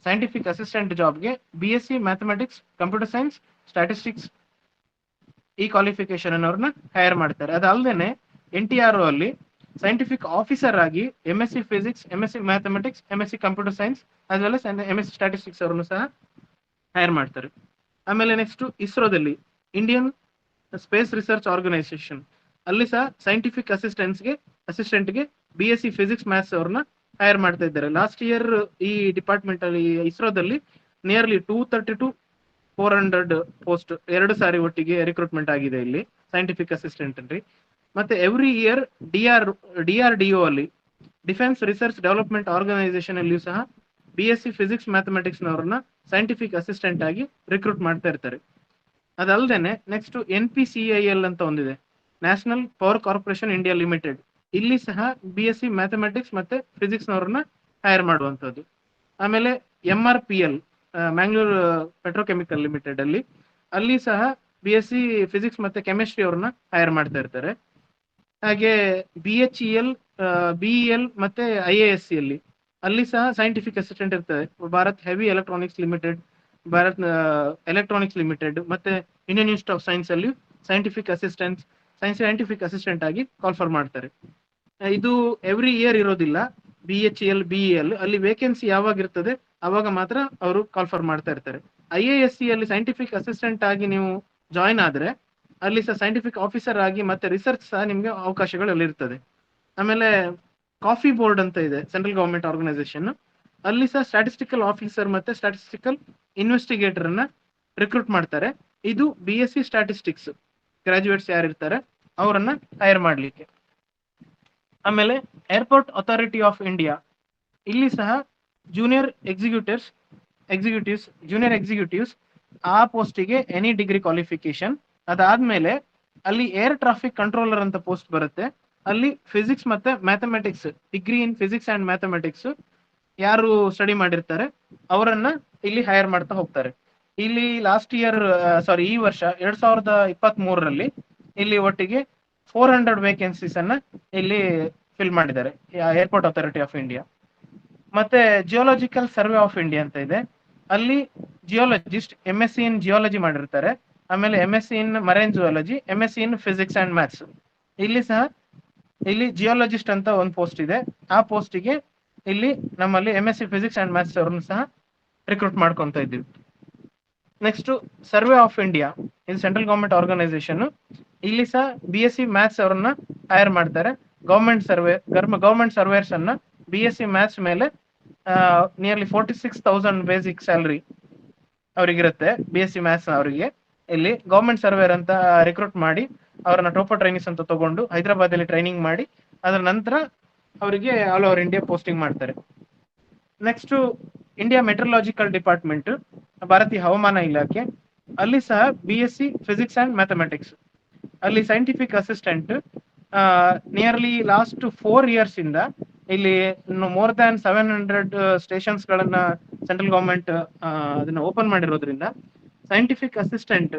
ಸೈಂಟಿಫಿಕ್ ಅಸಿಸ್ಟೆಂಟ್ ಜಾಬ್ಗೆ BSc mathematics, computer science, statistics ಈ ಕ್ವಾಲಿಫಿಕೇಶನ್ ಅನ್ನೋರ್ನ ಹೈರ್ ಮಾಡ್ತಾರೆ. ಅದಲ್ಲದೆ NTR ಅಲ್ಲಿ ಸೈಂಟಿಫಿಕ್ ಆಫೀಸರ್ ಆಗಿ MSc physics, MSc mathematics, MSc computer science as well as MSc statistics ಅವರನ್ನು ಸಹ ಹೈರ್ ಮಾಡ್ತಾರೆ. ಆಮೇಲೆ ನೆಕ್ಸ್ಟ್ ಇಸ್ರೋದಲ್ಲಿ ಇಂಡಿಯನ್ ಸ್ಪೇಸ್ ರಿಸರ್ಚ್ ಆರ್ಗನೈಸೇಷನ್, ಅಲ್ಲಿ ಸಹ ಸೈಂಟಿಫಿಕ್ ಅಸಿಸ್ಟೆಂಟ್ಗೆ BSc ಫಿಸಿಕ್ಸ್ ಮ್ಯಾಥ್ಸ್ ಅವ್ರನ್ನ ಹೈರ್ ಮಾಡ್ತಾ ಇದ್ದಾರೆ. ಲಾಸ್ಟ್ ಇಯರ್ ಈ ಡಿಪಾರ್ಟ್ಮೆಂಟ್ ಅಲ್ಲಿ ಇಸ್ರೋದಲ್ಲಿ ನಿಯರ್ಲಿ 230 to 400 ಪೋಸ್ಟ್ 2 ಸಾರಿ ಒಟ್ಟಿಗೆ ರಿಕ್ರೂಟ್ಮೆಂಟ್ ಆಗಿದೆ ಇಲ್ಲಿ ಸೈಂಟಿಫಿಕ್ ಅಸಿಸ್ಟೆಂಟ್ ಅಲ್ಲಿ. ಮತ್ತೆ ಎವ್ರಿ ಇಯರ್ DRDO ಅಲ್ಲಿ ಡಿಫೆನ್ಸ್ ರಿಸರ್ಚ್ ಡೆವಲಪ್ಮೆಂಟ್ ಆರ್ಗನೈಸೇಷನ್ ಅಲ್ಲಿಯೂ ಸಹ BSc ಫಿಸಿಕ್ಸ್ ಮ್ಯಾಥಮೆಟಿಕ್ಸ್ ನವರನ್ನ ಸೈಂಟಿಫಿಕ್ ಅಸಿಸ್ಟೆಂಟ್ ಆಗಿ ರಿಕ್ರೂಟ್ ಮಾಡ್ತಾ ಇರ್ತಾರೆ. ಅದಲ್ಲದೆ ನೆಕ್ಸ್ಟ್ NPCIL ಅಂತ ಒಂದಿದೆ, national power corporation India limited, ಇಲ್ಲಿ ಸಹ BSc ಮ್ಯಾಥಮೆಟಿಕ್ಸ್ ಮತ್ತೆ ಫಿಸಿಕ್ಸ್ ನವರನ್ನ ಹೈರ್ ಮಾಡುವಂಥದ್ದು. ಆಮೇಲೆ MRPL ಮ್ಯಾಂಗ್ಳೂರ್ ಪೆಟ್ರೋಕೆಮಿಕಲ್ ಲಿಮಿಟೆಡ್ ಅಲ್ಲಿ ಸಹ BSc ಫಿಸಿಕ್ಸ್ ಮತ್ತೆ ಕೆಮಿಸ್ಟ್ರಿ ಅವ್ರನ್ನ ಹೈರ್ ಮಾಡ್ತಾ ಇರ್ತಾರೆ. ಹಾಗೆ BHEL, BEL ಮತ್ತೆ IASC ಅಲ್ಲಿ ಸಹ ಸೈಂಟಿಫಿಕ್ ಅಸಿಸ್ಟೆಂಟ್ ಇರ್ತದೆ. Bharat heavy electronics limited, Bharat electronics limited ಮತ್ತೆ ಇಂಡಿಯನ್ ಇನ್ಸ್ಟಿಟ್ಯೂಟ್ ಆಫ್ ಸೈನ್ಸ್ ಅಲ್ಲಿ ಸೈಂಟಿಫಿಕ್ ಅಸಿಸ್ಟೆಂಟ್ ಆಗಿ ಕಾಲ್ಫರ್ ಮಾಡ್ತಾರೆ. ಇದು ಎವ್ರಿ ಇಯರ್ ಇರೋದಿಲ್ಲ. BHEL, BEL ಅಲ್ಲಿ ವೇಕೆನ್ಸಿ ಯಾವಾಗ ಇರ್ತದೆ ಅವಾಗ ಮಾತ್ರ ಅವರು ಕಾಲ್ಫರ್ ಮಾಡ್ತಾ ಇರ್ತಾರೆ. IASC ಅಲ್ಲಿ ಸೈಂಟಿಫಿಕ್ ಅಸಿಸ್ಟೆಂಟ್ ಆಗಿ ನೀವು ಜಾಯಿನ್ ಆದ್ರೆ ಅಲ್ಲಿ ಸಹ ಸೈಂಟಿಫಿಕ್ ಆಫೀಸರ್ ಆಗಿ ಮತ್ತೆ ರಿಸರ್ಚ್ ಸಹ ನಿಮ್ಗೆ ಅವಕಾಶಗಳು ಅಲ್ಲಿ ಇರ್ತದೆ. ಆಮೇಲೆ ಕಾಫಿ ಬೋರ್ಡ್ ಅಂತ ಇದೆ ಸೆಂಟ್ರಲ್ ಗವರ್ಮೆಂಟ್ ಆರ್ಗನೈಸೇಷನ್, ಅಲ್ಲಿ ಸಹ ಸ್ಟ್ಯಾಟಿಸ್ಟಿಕಲ್ ಆಫೀಸರ್ ಮತ್ತೆ ಸ್ಟ್ಯಾಟಿಸ್ಟಿಕಲ್ ಇನ್ವೆಸ್ಟಿಗೇಟರ್ ಅನ್ನ ರಿಕ್ರೂಟ್ ಮಾಡ್ತಾರೆ. ಇದು BSc ಸ್ಟ್ಯಾಟಿಸ್ಟಿಕ್ಸ್ ಗ್ರಾಜುಯೇಟ್ಸ್ ಯಾರಿರ್ತಾರೆ ಅವರನ್ನ ಹೈರ್ ಮಾಡ್ಲಿಕ್ಕೆ. ಆಮೇಲೆ ಏರ್ಪೋರ್ಟ್ ಅಥಾರಿಟಿ ಆಫ್ ಇಂಡಿಯಾ, ಇಲ್ಲಿ ಸಹ ಜೂನಿಯರ್ ಎಕ್ಸಿಕ್ಯೂಟಿವ್ಸ್ ಆ ಪೋಸ್ಟಿಗೆ ಎನಿ ಡಿಗ್ರಿ ಕ್ವಾಲಿಫಿಕೇಶನ್. ಅದಾದ್ಮೇಲೆ ಅಲ್ಲಿ ಏರ್ ಟ್ರಾಫಿಕ್ ಕಂಟ್ರೋಲರ್ ಅಂತ ಪೋಸ್ಟ್ ಬರುತ್ತೆ, ಅಲ್ಲಿ ಫಿಸಿಕ್ಸ್ ಮತ್ತೆ mathematics, degree in physics and mathematics ಯಾರು ಸ್ಟಡಿ ಮಾಡಿರ್ತಾರೆ ಅವರನ್ನ ಇಲ್ಲಿ ಹೈರ್ ಮಾಡ್ತಾ ಹೋಗ್ತಾರೆ. ಇಲ್ಲಿ ಈ ವರ್ಷ 2023 ಇಲ್ಲಿ ಒಟ್ಟಿಗೆ 400 ವೇಕೆನ್ಸೀಸ್ ಅನ್ನ ಇಲ್ಲಿ ಫಿಲ್ ಮಾಡಿದ್ದಾರೆ ಏರ್ಪೋರ್ಟ್ ಅಥಾರಿಟಿ ಆಫ್ ಇಂಡಿಯಾ. ಮತ್ತೆ ಜಿಯೋಲಾಜಿಕಲ್ ಸರ್ವೆ ಆಫ್ ಇಂಡಿಯಾ ಅಂತ ಇದೆ, ಅಲ್ಲಿ ಜಿಯೋಲಜಿಸ್ಟ್ MSc ಇನ್ ಜಿಯಾಲಜಿ ಮಾಡಿರ್ತಾರೆ. ಆಮೇಲೆ MSc in marine geology, MSc in physics and maths. ಇಲ್ಲಿ ಜಿಯಾಲಜಿಸ್ಟ್ ಅಂತ ಒಂದು ಪೋಸ್ಟ್ ಇದೆ, ಆ ಪೋಸ್ಟಿಗೆ ಇಲ್ಲಿ ನಮ್ಮಲ್ಲಿ MSc ಫಿಸಿಕ್ಸ್ ಅಂಡ್ ಮ್ಯಾಥ್ಸ್ ಅವ್ರನ್ನ ಸಹ ರಿಕ್ರೂಟ್ ಮಾಡ್ಕೊಂತ ಇದ್ದೀವಿ. ನೆಕ್ಸ್ಟ್ ಸರ್ವೆ ಆಫ್ ಇಂಡಿಯಾ, ಇದು ಸೆಂಟ್ರಲ್ ಗವರ್ಮೆಂಟ್ ಆರ್ಗನೈಸೇಷನ್, ಇಲ್ಲಿ ಸಹ BSc ಮ್ಯಾಥ್ಸ್ ಅವರನ್ನ ಹೈರ್ ಮಾಡ್ತಾರೆ. ಗವರ್ಮೆಂಟ್ ಸರ್ವೇಯರ್ಸ್ ಅನ್ನ BSc ಮ್ಯಾಥ್ಸ್ ಮೇಲೆ ನಿಯರ್ಲಿ 46,000 ಬೇಸಿಕ್ ಸ್ಯಾಲರಿ ಅವರಿಗಿರುತ್ತೆ. BSc ಮ್ಯಾಥ್ಸ್ ಅವರಿಗೆ ಇಲ್ಲಿ ಗವರ್ಮೆಂಟ್ ಸರ್ವೇಯರ್ ಅಂತ ರಿಕ್ರೂಟ್ ಮಾಡಿ ಅವರನ್ನ ಟೋಪೋ ಟ್ರೈನಿಂಗ್ಸ್ ಅಂತ ತಗೊಂಡು ಹೈದರಾಬಾದ್ ಅಲ್ಲಿ ಟ್ರೈನಿಂಗ್ ಮಾಡಿ ಅದರ ನಂತರ ಅವರಿಗೆ ಆಲ್ ಓವರ್ ಇಂಡಿಯಾ ಪೋಸ್ಟಿಂಗ್ ಮಾಡ್ತಾರೆ. ನೆಕ್ಸ್ಟ್ ಇಂಡಿಯಾ ಮೆಟ್ರಲಾಜಿಕಲ್ ಡಿಪಾರ್ಟ್ಮೆಂಟ್, ಭಾರತೀಯ ಹವಾಮಾನ ಇಲಾಖೆ, ಅಲ್ಲಿ ಸಹ BSc ಫಿಸಿಕ್ಸ್ ಅಂಡ್ ಮ್ಯಾಥಮೆಟಿಕ್ಸ್, ಅಲ್ಲಿ scientific assistant nearly last 4 years ಇಂದ ಇಲ್ಲಿ ಮೋರ್ ದ್ಯಾನ್ 700 ಸ್ಟೇಷನ್ಸ್ ಗಳನ್ನ ಸೆಂಟ್ರಲ್ ಗವರ್ಮೆಂಟ್ ಅದನ್ನ ಓಪನ್ ಮಾಡಿರೋದ್ರಿಂದ ಸೈಂಟಿಫಿಕ್ ಅಸಿಸ್ಟೆಂಟ್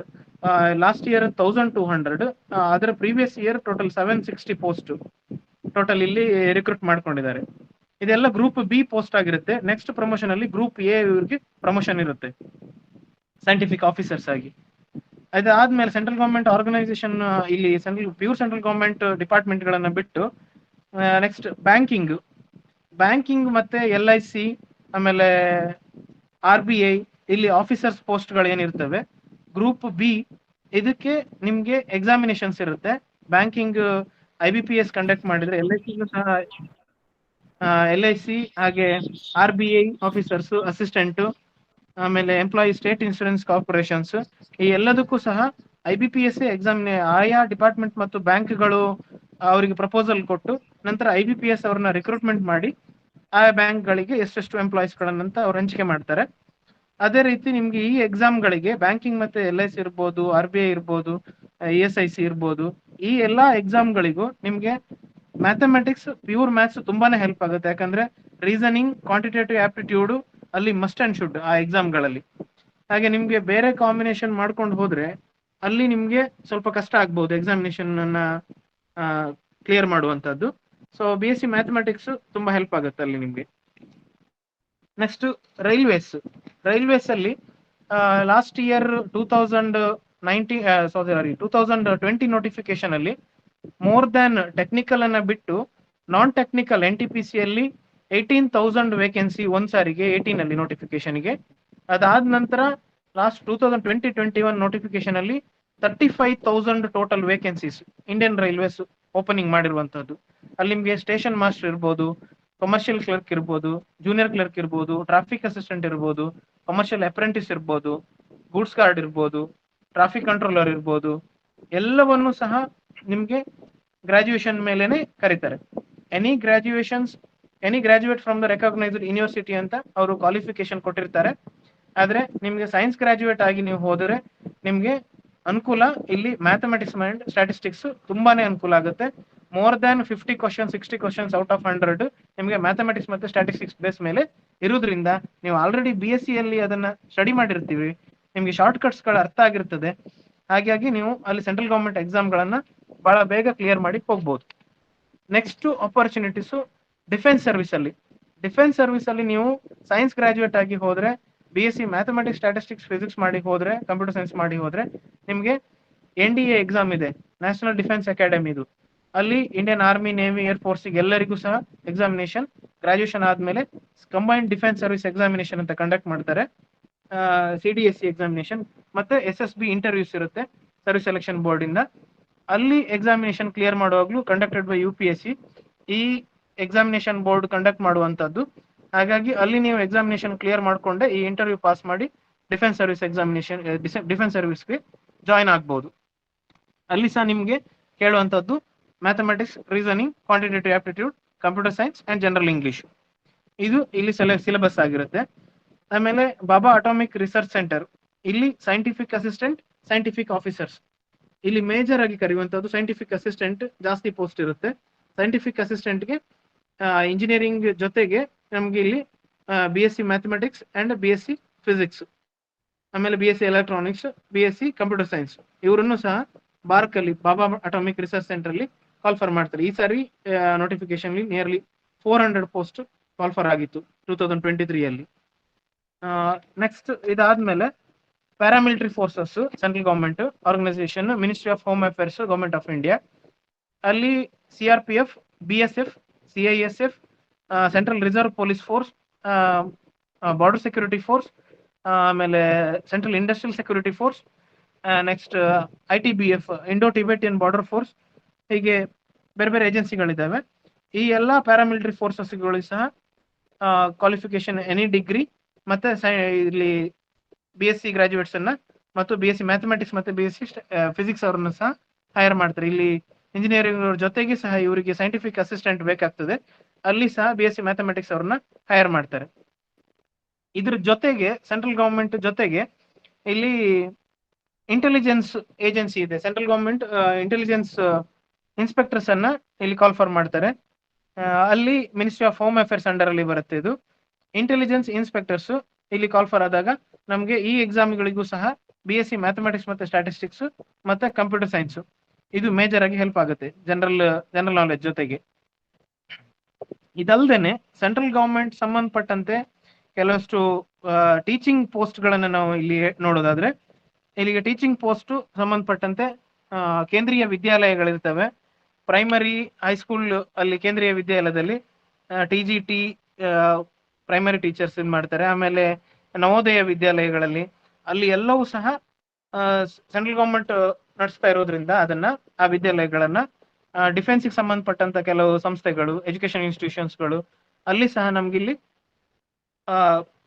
ಲಾಸ್ಟ್ ಇಯರ್ 1200, ಅದರ previous year total 760 post total ಇಲ್ಲಿ ರಿಕ್ರೂಟ್ ಮಾಡ್ಕೊಂಡಿದ್ದಾರೆ. ಇದೆಲ್ಲ ಗ್ರೂಪ್ ಬಿ ಪೋಸ್ಟ್ ಆಗಿರುತ್ತೆ. ನೆಕ್ಸ್ಟ್ ಪ್ರಮೋಷನ್ ಅಲ್ಲಿ ಗ್ರೂಪ್ ಎ ಇವರಿಗೆ ಪ್ರಮೋಷನ್ ಇರುತ್ತೆ ಸೈಂಟಿಫಿಕ್ ಆಫೀಸರ್ಸ್ ಆಗಿ. ಅದಾದ್ಮೇಲೆ ಸೆಂಟ್ರಲ್ ಗವರ್ಮೆಂಟ್ ಆರ್ಗನೈಸೇಷನ್, ಇಲ್ಲಿ ಪ್ಯೂರ್ ಸೆಂಟ್ರಲ್ ಗವರ್ಮೆಂಟ್ ಡಿಪಾರ್ಟ್ಮೆಂಟ್ ಗಳನ್ನ ಬಿಟ್ಟು ನೆಕ್ಸ್ಟ್ ಬ್ಯಾಂಕಿಂಗ್ ಮತ್ತೆ LIC ಆಮೇಲೆ RBI ಇಲ್ಲಿ ಆಫೀಸರ್ಸ್ ಪೋಸ್ಟ್ ಗಳು ಏನಿರ್ತವೆ. ಗ್ರೂಪ್ ಬಿ ಇದಕ್ಕೆ ನಿಮ್ಗೆ ಎಕ್ಸಾಮಿನೇಷನ್ಸ್ ಇರುತ್ತೆ. ಬ್ಯಾಂಕಿಂಗ್ IBPS ಕಂಡಕ್ಟ್ ಮಾಡಿದ್ರೆ LIC ಹಾಗೆ RBI ಆಫೀಸರ್ಸ್ ಅಸಿಸ್ಟೆಂಟ್, ಆಮೇಲೆ ಎಂಪ್ಲಾಯಿ ಸ್ಟೇಟ್ ಇನ್ಶೂರೆನ್ಸ್ ಕಾರ್ಪೊರೇಷನ್ಸ್, ಈ ಎಲ್ಲದಕ್ಕೂ ಸಹ IBPS ಆಯಾ ಡಿಪಾರ್ಟ್ಮೆಂಟ್ ಮತ್ತು ಬ್ಯಾಂಕ್ಗಳು ಅವರಿಗೆ ಪ್ರಪೋಸಲ್ ಕೊಟ್ಟು ನಂತರ IBPS ಅವ್ರನ್ನ ರಿಕ್ರೂಟ್ಮೆಂಟ್ ಮಾಡಿ ಆಯಾ ಬ್ಯಾಂಕ್ಗಳಿಗೆ ಎಷ್ಟೆಷ್ಟು ಎಂಪ್ಲಾಯೀಸ್ ಗಳನ್ನಂತ ಅವ್ರು ಹಂಚಿಕೆ ಮಾಡ್ತಾರೆ. ಅದೇ ರೀತಿ ನಿಮ್ಗೆ ಈ ಎಕ್ಸಾಮ್ಗಳಿಗೆ ಬ್ಯಾಂಕಿಂಗ್ ಮತ್ತೆ LIC ಇರ್ಬೋದು, RBI ಇರ್ಬೋದು, ESIC ಇರ್ಬೋದು, ಈ ಎಲ್ಲಾ ಎಕ್ಸಾಮ್ಗಳಿಗೂ ನಿಮ್ಗೆ ಮ್ಯಾಥಮೆಟಿಕ್ಸ್, ಪ್ಯೂರ್ ಮ್ಯಾಥ್ಸ್ ತುಂಬಾನೇ ಹೆಲ್ಪ್ ಆಗುತ್ತೆ. ಯಾಕಂದ್ರೆ ರೀಸನಿಂಗ್, ಕ್ವಾಂಟಿಟೇಟಿವ್ ಆಪ್ಟಿಟ್ಯೂಡ್ ಅಲ್ಲಿ ಮಸ್ಟ್ ಅಂಡ್ ಶುಡ್ ಆ ಎಕ್ಸಾಮ್ಗಳಲ್ಲಿ. ಹಾಗೆ ನಿಮ್ಗೆ ಬೇರೆ ಕಾಂಬಿನೇಷನ್ ಮಾಡ್ಕೊಂಡು ಹೋದ್ರೆ ಅಲ್ಲಿ ನಿಮ್ಗೆ ಸ್ವಲ್ಪ ಕಷ್ಟ ಆಗ್ಬಹುದು ಎಕ್ಸಾಮಿನೇಷನ್ ಅನ್ನ ಕ್ಲಿಯರ್ ಮಾಡುವಂತದ್ದು. ಸೊ BSc ಮ್ಯಾಥಮೆಟಿಕ್ಸ್ ತುಂಬಾ ಹೆಲ್ಪ್ ಆಗುತ್ತೆ ಅಲ್ಲಿ ನಿಮ್ಗೆ. ನೆಕ್ಸ್ಟ್ ರೈಲ್ವೇಸ್ ಅಲ್ಲಿ ಲಾಸ್ಟ್ ಇಯರ್ 2020 ನೋಟಿಫಿಕೇಶನ್ ಅಲ್ಲಿ ಮೋರ್ ದ್ಯಾನ್ ಟೆಕ್ನಿಕಲ್ ಅನ್ನ ಬಿಟ್ಟು ನಾನ್ ಟೆಕ್ನಿಕಲ್ NTPC ಅಲ್ಲಿ 18,000 ವೇಕೆನ್ಸಿ ಒಂದ್ ಸಾರಿಗೆ 18 ಅಲ್ಲಿ ನೋಟಿಫಿಕೇಶನ್ಗೆ. ಅದಾದ ನಂತರ ಲಾಸ್ಟ್ 2020-21 ನೋಟಿಫಿಕೇಶನ್ ಅಲ್ಲಿ 35,000 total vacancies Indian railways opening ಮಾಡಿರುವಂತದ್ದು. ಅಲ್ಲಿ ನಿಮ್ಗೆ ಸ್ಟೇಷನ್ ಮಾಸ್ಟರ್ ಇರ್ಬೋದು, ಕಮರ್ಷಿಯಲ್ ಕ್ಲರ್ಕ್ ಇರ್ಬೋದು, ಜೂನಿಯರ್ ಕ್ಲರ್ಕ್ ಇರ್ಬೋದು, ಟ್ರಾಫಿಕ್ ಅಸಿಸ್ಟೆಂಟ್ ಇರ್ಬೋದು, ಕಮರ್ಷಿಯಲ್ ಅಪ್ರೆಂಟಿಸ್ ಇರ್ಬೋದು, ಗೂಡ್ಸ್ ಗಾರ್ಡ್ ಇರ್ಬೋದು, ಟ್ರಾಫಿಕ್ ಕಂಟ್ರೋಲರ್ ಇರ್ಬೋದು, ಎಲ್ಲವನ್ನೂ ಸಹ ನಿಮ್ಗೆ ಗ್ರಾಜುಯೇಷನ್ ಮೇಲೆನೆ ಕರೀತಾರೆ. Any graduate from the recognised university ಅಂತ ಅವರು ಕ್ವಾಲಿಫಿಕೇಶನ್ ಕೊಟ್ಟಿರ್ತಾರೆ. ಆದ್ರೆ ನಿಮ್ಗೆ ಸೈನ್ಸ್ ಗ್ರಾಜುಯೇಟ್ ಆಗಿ ನೀವು ಹೋದರೆ ನಿಮ್ಗೆ ಅನುಕೂಲ, ಇಲ್ಲಿ ಮ್ಯಾಥಮೆಟಿಕ್ಸ್ ಅಂಡ್ ಸ್ಟಾಟಿಸ್ಟಿಕ್ಸ್ ತುಂಬಾನೇ ಅನುಕೂಲ ಆಗುತ್ತೆ. More than 50 question 60 questions out of 100 ನಿಮಗೆ ಮ್ಯಾಥಮೆಟಿಕ್ಸ್ ಮತ್ತೆ ಸ್ಟಾಟಿಸ್ಟಿಕ್ಸ್ ಬೇಸ್ ಮೇಲೆ ಇರುವುದರಿಂದ ನೀವು ಆಲ್ರೆಡಿ BSc ಅಲ್ಲಿ ಅದನ್ನ ಸ್ಟಡಿ ಮಾಡಿರ್ತೀವಿ, ನಿಮ್ಗೆ ಶಾರ್ಟ್ ಕಟ್ಸ್ ಗಳು ಅರ್ಥ ಆಗಿರ್ತದೆ. ಹಾಗಾಗಿ ನೀವು ಅಲ್ಲಿ ಸೆಂಟ್ರಲ್ ಗವರ್ಮೆಂಟ್ ಎಕ್ಸಾಮ್ ಗಳನ್ನ ಬಹಳ ಬೇಗ ಕ್ಲಿಯರ್ ಮಾಡಿ ಹೋಗ್ಬೋದು. ನೆಕ್ಸ್ಟ್ ಆಪರ್ಚುನಿಟೀಸ್ ಡಿಫೆನ್ಸ್ ಸರ್ವಿಸ್ ಅಲ್ಲಿ ನೀವು ಸೈನ್ಸ್ ಗ್ರಾಜುಯೇಟ್ ಆಗಿ ಹೋದ್ರೆ, BSc ಮ್ಯಾಥಮೆಟಿಕ್ಸ್, ಸ್ಟಾಟಿಸ್ಟಿಕ್ಸ್, ಫಿಸಿಕ್ಸ್ ಮಾಡಿ ಹೋದ್ರೆ, ಕಂಪ್ಯೂಟರ್ ಸೈನ್ಸ್ ಮಾಡಿ ಹೋದ್ರೆ ನಿಮ್ಗೆ NDA ಎಕ್ಸಾಮ್ ಇದೆ, ನ್ಯಾಷನಲ್ ಡಿಫೆನ್ಸ್ ಅಕಾಡೆಮಿದು. ಅಲ್ಲಿ Indian army, navy, air force ಎಲ್ಲರಿಗೂ ಸಹ ಎಕ್ಸಾಮಿನೇಷನ್ ಗ್ರಾಜುಯೇಷನ್ ಆದ್ಮೇಲೆ ಕಂಬೈನ್ಡ್ ಡಿಫೆನ್ಸ್ ಸರ್ವಿಸ್ ಎಕ್ಸಾಮಿನೇಷನ್ ಅಂತ ಕಂಡಕ್ಟ್ ಮಾಡ್ತಾರೆ. CDSC ಎಕ್ಸಾಮಿನೇಷನ್ ಮತ್ತೆ SSB ಇಂಟರ್ವ್ಯೂಸ್ ಇರುತ್ತೆ ಸರ್ವಿಸ್ ಸೆಲೆಕ್ಷನ್ ಬೋರ್ಡ್ ಇಂದ. ಅಲ್ಲಿ ಎಕ್ಸಾಮಿನೇಷನ್ ಕ್ಲಿಯರ್ ಮಾಡುವಾಗ್ಲೂ ಕಂಡಕ್ಟೆಡ್ ಬೈ UPSC, ಈ ಎಕ್ಸಾಮಿನೇಷನ್ ಬೋರ್ಡ್ ಕಂಡಕ್ಟ್ ಮಾಡುವಂತದ್ದು. ಹಾಗಾಗಿ ಅಲ್ಲಿ ನೀವು ಎಕ್ಸಾಮಿನೇಷನ್ ಕ್ಲಿಯರ್ ಮಾಡ್ಕೊಂಡೆ ಈ ಇಂಟರ್ವ್ಯೂ ಪಾಸ್ ಮಾಡಿ ಡಿಫೆನ್ಸ್ ಸರ್ವಿಸ್ಗೆ ಜಾಯ್ನ್ ಆಗ್ಬಹುದು. ಅಲ್ಲಿ ಸಹ ನಿಮ್ಗೆ ಕೇಳುವಂತದ್ದು mathematics, reasoning, quantitative aptitude, computer science and general English. ಇದು ಇಲ್ಲಿ ಸಿಲೆಬಸ್ ಆಗಿರುತ್ತೆ. ಆಮೇಲೆ ಬಾಬಾ ಅಟಾಮಿಕ್ ರಿಸರ್ಚ್ ಸೆಂಟರ್, ಇಲ್ಲಿ ಸೈಂಟಿಫಿಕ್ ಅಸಿಸ್ಟೆಂಟ್, ಸೈಂಟಿಫಿಕ್ ಆಫೀಸರ್ಸ್ ಇಲ್ಲಿ ಮೇಜರ್ ಆಗಿ ಕರೆಯುವಂತದ್ದು. ಸೈಂಟಿಫಿಕ್ ಅಸಿಸ್ಟೆಂಟ್ ಜಾಸ್ತಿ ಪೋಸ್ಟ್ ಇರುತ್ತೆ. ಸೈಂಟಿಫಿಕ್ ಅಸಿಸ್ಟೆಂಟ್ಗೆ ಇಂಜಿನಿಯರಿಂಗ್ ಜೊತೆಗೆ ನಮ್ಗೆ ಇಲ್ಲಿ BSc mathematics and BSc physics, ಆಮೇಲೆ BSc electronics, BSc computer science ಇವರನ್ನು ಸಹ ಬಾರ್ಕ್ ಅಲ್ಲಿ ಬಾಬಾ ಅಟಾಮಿಕ್ ರಿಸರ್ಚ್ ಸೆಂಟರ್ ಅಲ್ಲಿ ಕಾಲ್ಫರ್ ಮಾಡ್ತಾರೆ. ಈ ಸಾರಿ ನೋಟಿಫಿಕೇಶನ್ ನಿಯರ್ಲಿ 400 ಪೋಸ್ಟ್ ಕಾಲ್ಫರ್ ಆಗಿತ್ತು 2023 ಅಲ್ಲಿ. ನೆಕ್ಸ್ಟ್ ಇದಾದ್ಮೇಲೆ paramilitary forces, central government organisation, ministry of home affairs, government of India. ಅಲ್ಲಿ CRPF, BSF, CISF, central reserve police force, border security force, ಆಮೇಲೆ central industrial security force, next ITBF, Indo Tibetan border force, ಹೀಗೆ ಬೇರೆ ಬೇರೆ ಏಜೆನ್ಸಿಗಳಿದ್ದಾವೆ. ಈ ಎಲ್ಲ paramilitary ಫೋರ್ಸಸ್ಗಳು ಸಹ qualification any degree ಮತ್ತೆ ಇಲ್ಲಿ BSc ಗ್ರಾಜುಯೇಟ್ಸ್ ಅನ್ನ ಮತ್ತು BSc ಮ್ಯಾಥಮೆಟಿಕ್ಸ್ ಮತ್ತೆ BSc ಫಿಸಿಕ್ಸ್ ಅವರನ್ನು ಸಹ ಹೈರ್ ಮಾಡ್ತಾರೆ. ಇಲ್ಲಿ ಇಂಜಿನಿಯರಿಂಗ್ ಜೊತೆಗೆ ಸಹ ಇವರಿಗೆ ಸೈಂಟಿಫಿಕ್ ಅಸಿಸ್ಟೆಂಟ್ ಬೇಕಾಗ್ತದೆ, ಅಲ್ಲಿ ಸಹ BSc ಮ್ಯಾಥಮೆಟಿಕ್ಸ್ ಅವ್ರನ್ನ ಹೈರ್ ಮಾಡ್ತಾರೆ. ಇದ್ರ ಜೊತೆಗೆ ಸೆಂಟ್ರಲ್ ಗವರ್ಮೆಂಟ್ ಜೊತೆಗೆ ಇಲ್ಲಿ ಇಂಟೆಲಿಜೆನ್ಸ್ ಏಜೆನ್ಸಿ ಇದೆ. ಸೆಂಟ್ರಲ್ ಗವರ್ಮೆಂಟ್ ಇಂಟೆಲಿಜೆನ್ಸ್ ಇನ್ಸ್ಪೆಕ್ಟರ್ಸ್ ಅನ್ನ ಇಲ್ಲಿ ಕಾಲ್ಫರ್ ಮಾಡ್ತಾರೆ. ಅಲ್ಲಿ ministry of home affairs under ಅಲ್ಲಿ ಬರುತ್ತೆ ಇದು. ಇಂಟೆಲಿಜೆನ್ಸ್ ಇನ್ಸ್ಪೆಕ್ಟರ್ಸ್ ಇಲ್ಲಿ ಕಾಲ್ಫರ್ ಆದಾಗ ನಮ್ಗೆ ಈ ಎಕ್ಸಾಮ್ಗಳಿಗೂ ಸಹ BSc ಮ್ಯಾಥಮೆಟಿಕ್ಸ್ ಮತ್ತೆ ಸ್ಟ್ಯಾಟಿಸ್ಟಿಕ್ಸ್ ಮತ್ತೆ ಕಂಪ್ಯೂಟರ್ ಸೈನ್ಸ್ ಇದು ಮೇಜರ್ ಆಗಿ ಹೆಲ್ಪ್ ಆಗುತ್ತೆ ಜನರಲ್ ನಾಲೆಜ್ ಜೊತೆಗೆ. ಇದಲ್ದೇನೆ ಸೆಂಟ್ರಲ್ ಗವರ್ಮೆಂಟ್ ಸಂಬಂಧಪಟ್ಟಂತೆ ಕೆಲವಷ್ಟು ಟೀಚಿಂಗ್ ಪೋಸ್ಟ್ ಗಳನ್ನ ನಾವು ಇಲ್ಲಿ ನೋಡೋದಾದ್ರೆ, ಇಲ್ಲಿಗೆ ಟೀಚಿಂಗ್ ಪೋಸ್ಟ್ ಸಂಬಂಧಪಟ್ಟಂತೆ ಕೇಂದ್ರೀಯ ವಿದ್ಯಾಲಯಗಳಿರ್ತವೆ. ಪ್ರೈಮರಿ ಹೈಸ್ಕೂಲ್ ಅಲ್ಲಿ ಕೇಂದ್ರೀಯ ವಿದ್ಯಾಲಯದಲ್ಲಿ TGT ಪ್ರೈಮರಿ ಟೀಚರ್ಸ್ ಮಾಡ್ತಾರೆ. ಆಮೇಲೆ ನವೋದಯ ವಿದ್ಯಾಲಯಗಳಲ್ಲಿ ಅಲ್ಲಿ ಎಲ್ಲವೂ ಸಹ ಸೆಂಟ್ರಲ್ ಗವರ್ಮೆಂಟ್ ನಡೆಸ್ತಾ ಇರೋದ್ರಿಂದ ಅದನ್ನ ಆ ವಿದ್ಯಾಲಯಗಳನ್ನ ಡಿಫೆನ್ಸ್ಗೆ ಸಂಬಂಧಪಟ್ಟಂತ ಕೆಲವು ಸಂಸ್ಥೆಗಳು, ಎಜುಕೇಶನ್ ಇನ್ಸ್ಟಿಟ್ಯೂಷನ್ಸ್ಗಳು ಅಲ್ಲಿ ಸಹ ನಮ್ಗಿಲ್ಲಿ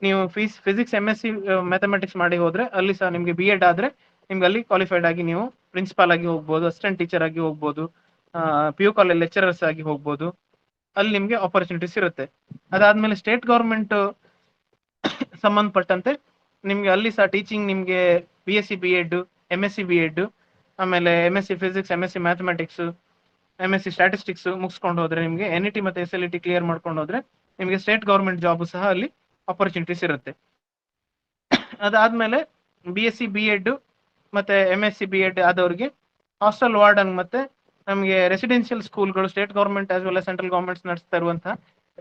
ನೀವು ಫಿಸಿಕ್ಸ್ MSc ಮ್ಯಾಥಮೆಟಿಕ್ಸ್ ಮಾಡಿ ಹೋದ್ರೆ ಅಲ್ಲಿ ಸಹ ನಿಮ್ಗೆ B.Ed ಆದ್ರೆ ನಿಮ್ಗೆ ಅಲ್ಲಿ ಕ್ವಾಲಿಫೈಡ್ ಆಗಿ ನೀವು ಪ್ರಿನ್ಸಿಪಾಲ್ ಆಗಿ ಹೋಗ್ಬೋದು, ಅಸಿಸ್ಟೆಂಟ್ ಟೀಚರ್ ಆಗಿ ಹೋಗ್ಬೋದು, PU ಕಾಲೇಜ್ ಲೆಕ್ಚರರ್ಸ್ ಆಗಿ ಹೋಗ್ಬೋದು. ಅಲ್ಲಿ ನಿಮ್ಗೆ ಆಪರ್ಚುನಿಟೀಸ್ ಇರುತ್ತೆ. ಅದಾದ್ಮೇಲೆ ಸ್ಟೇಟ್ ಗವರ್ಮೆಂಟ್ ಸಂಬಂಧಪಟ್ಟಂತೆ ನಿಮ್ಗೆ ಅಲ್ಲಿ ಸಹ ಟೀಚಿಂಗ್ ನಿಮ್ಗೆ BSc B.Ed, MSc B.Ed, ಆಮೇಲೆ MSc physics, MSc mathematics, MSc statistics ಮುಗಿಸ್ಕೊಂಡು ಹೋದ್ರೆ ನಿಮ್ಗೆ NET ಮತ್ತೆ SLET ಕ್ಲಿಯರ್ ಮಾಡ್ಕೊಂಡು ಹೋದ್ರೆ ನಿಮ್ಗೆ ಸ್ಟೇಟ್ ಗವರ್ಮೆಂಟ್ ಜಾಬ್ ಸಹ ಅಲ್ಲಿ ಆಪರ್ಚುನಿಟೀಸ್ ಇರುತ್ತೆ. ಅದಾದ್ಮೇಲೆ BSc B.Ed ಮತ್ತೆ MSc B.Ed ಆದವ್ರಿಗೆ ಹಾಸ್ಟೆಲ್ ವಾರ್ಡನ್ ಮತ್ತೆ ನಮಗೆ ರೆಸಿಡೆನ್ಷಿಯಲ್ ಸ್ಕೂಲ್ಗಳು state government as well central governments ನಡೆಸ್ತಾ ಇರುವಂತಹ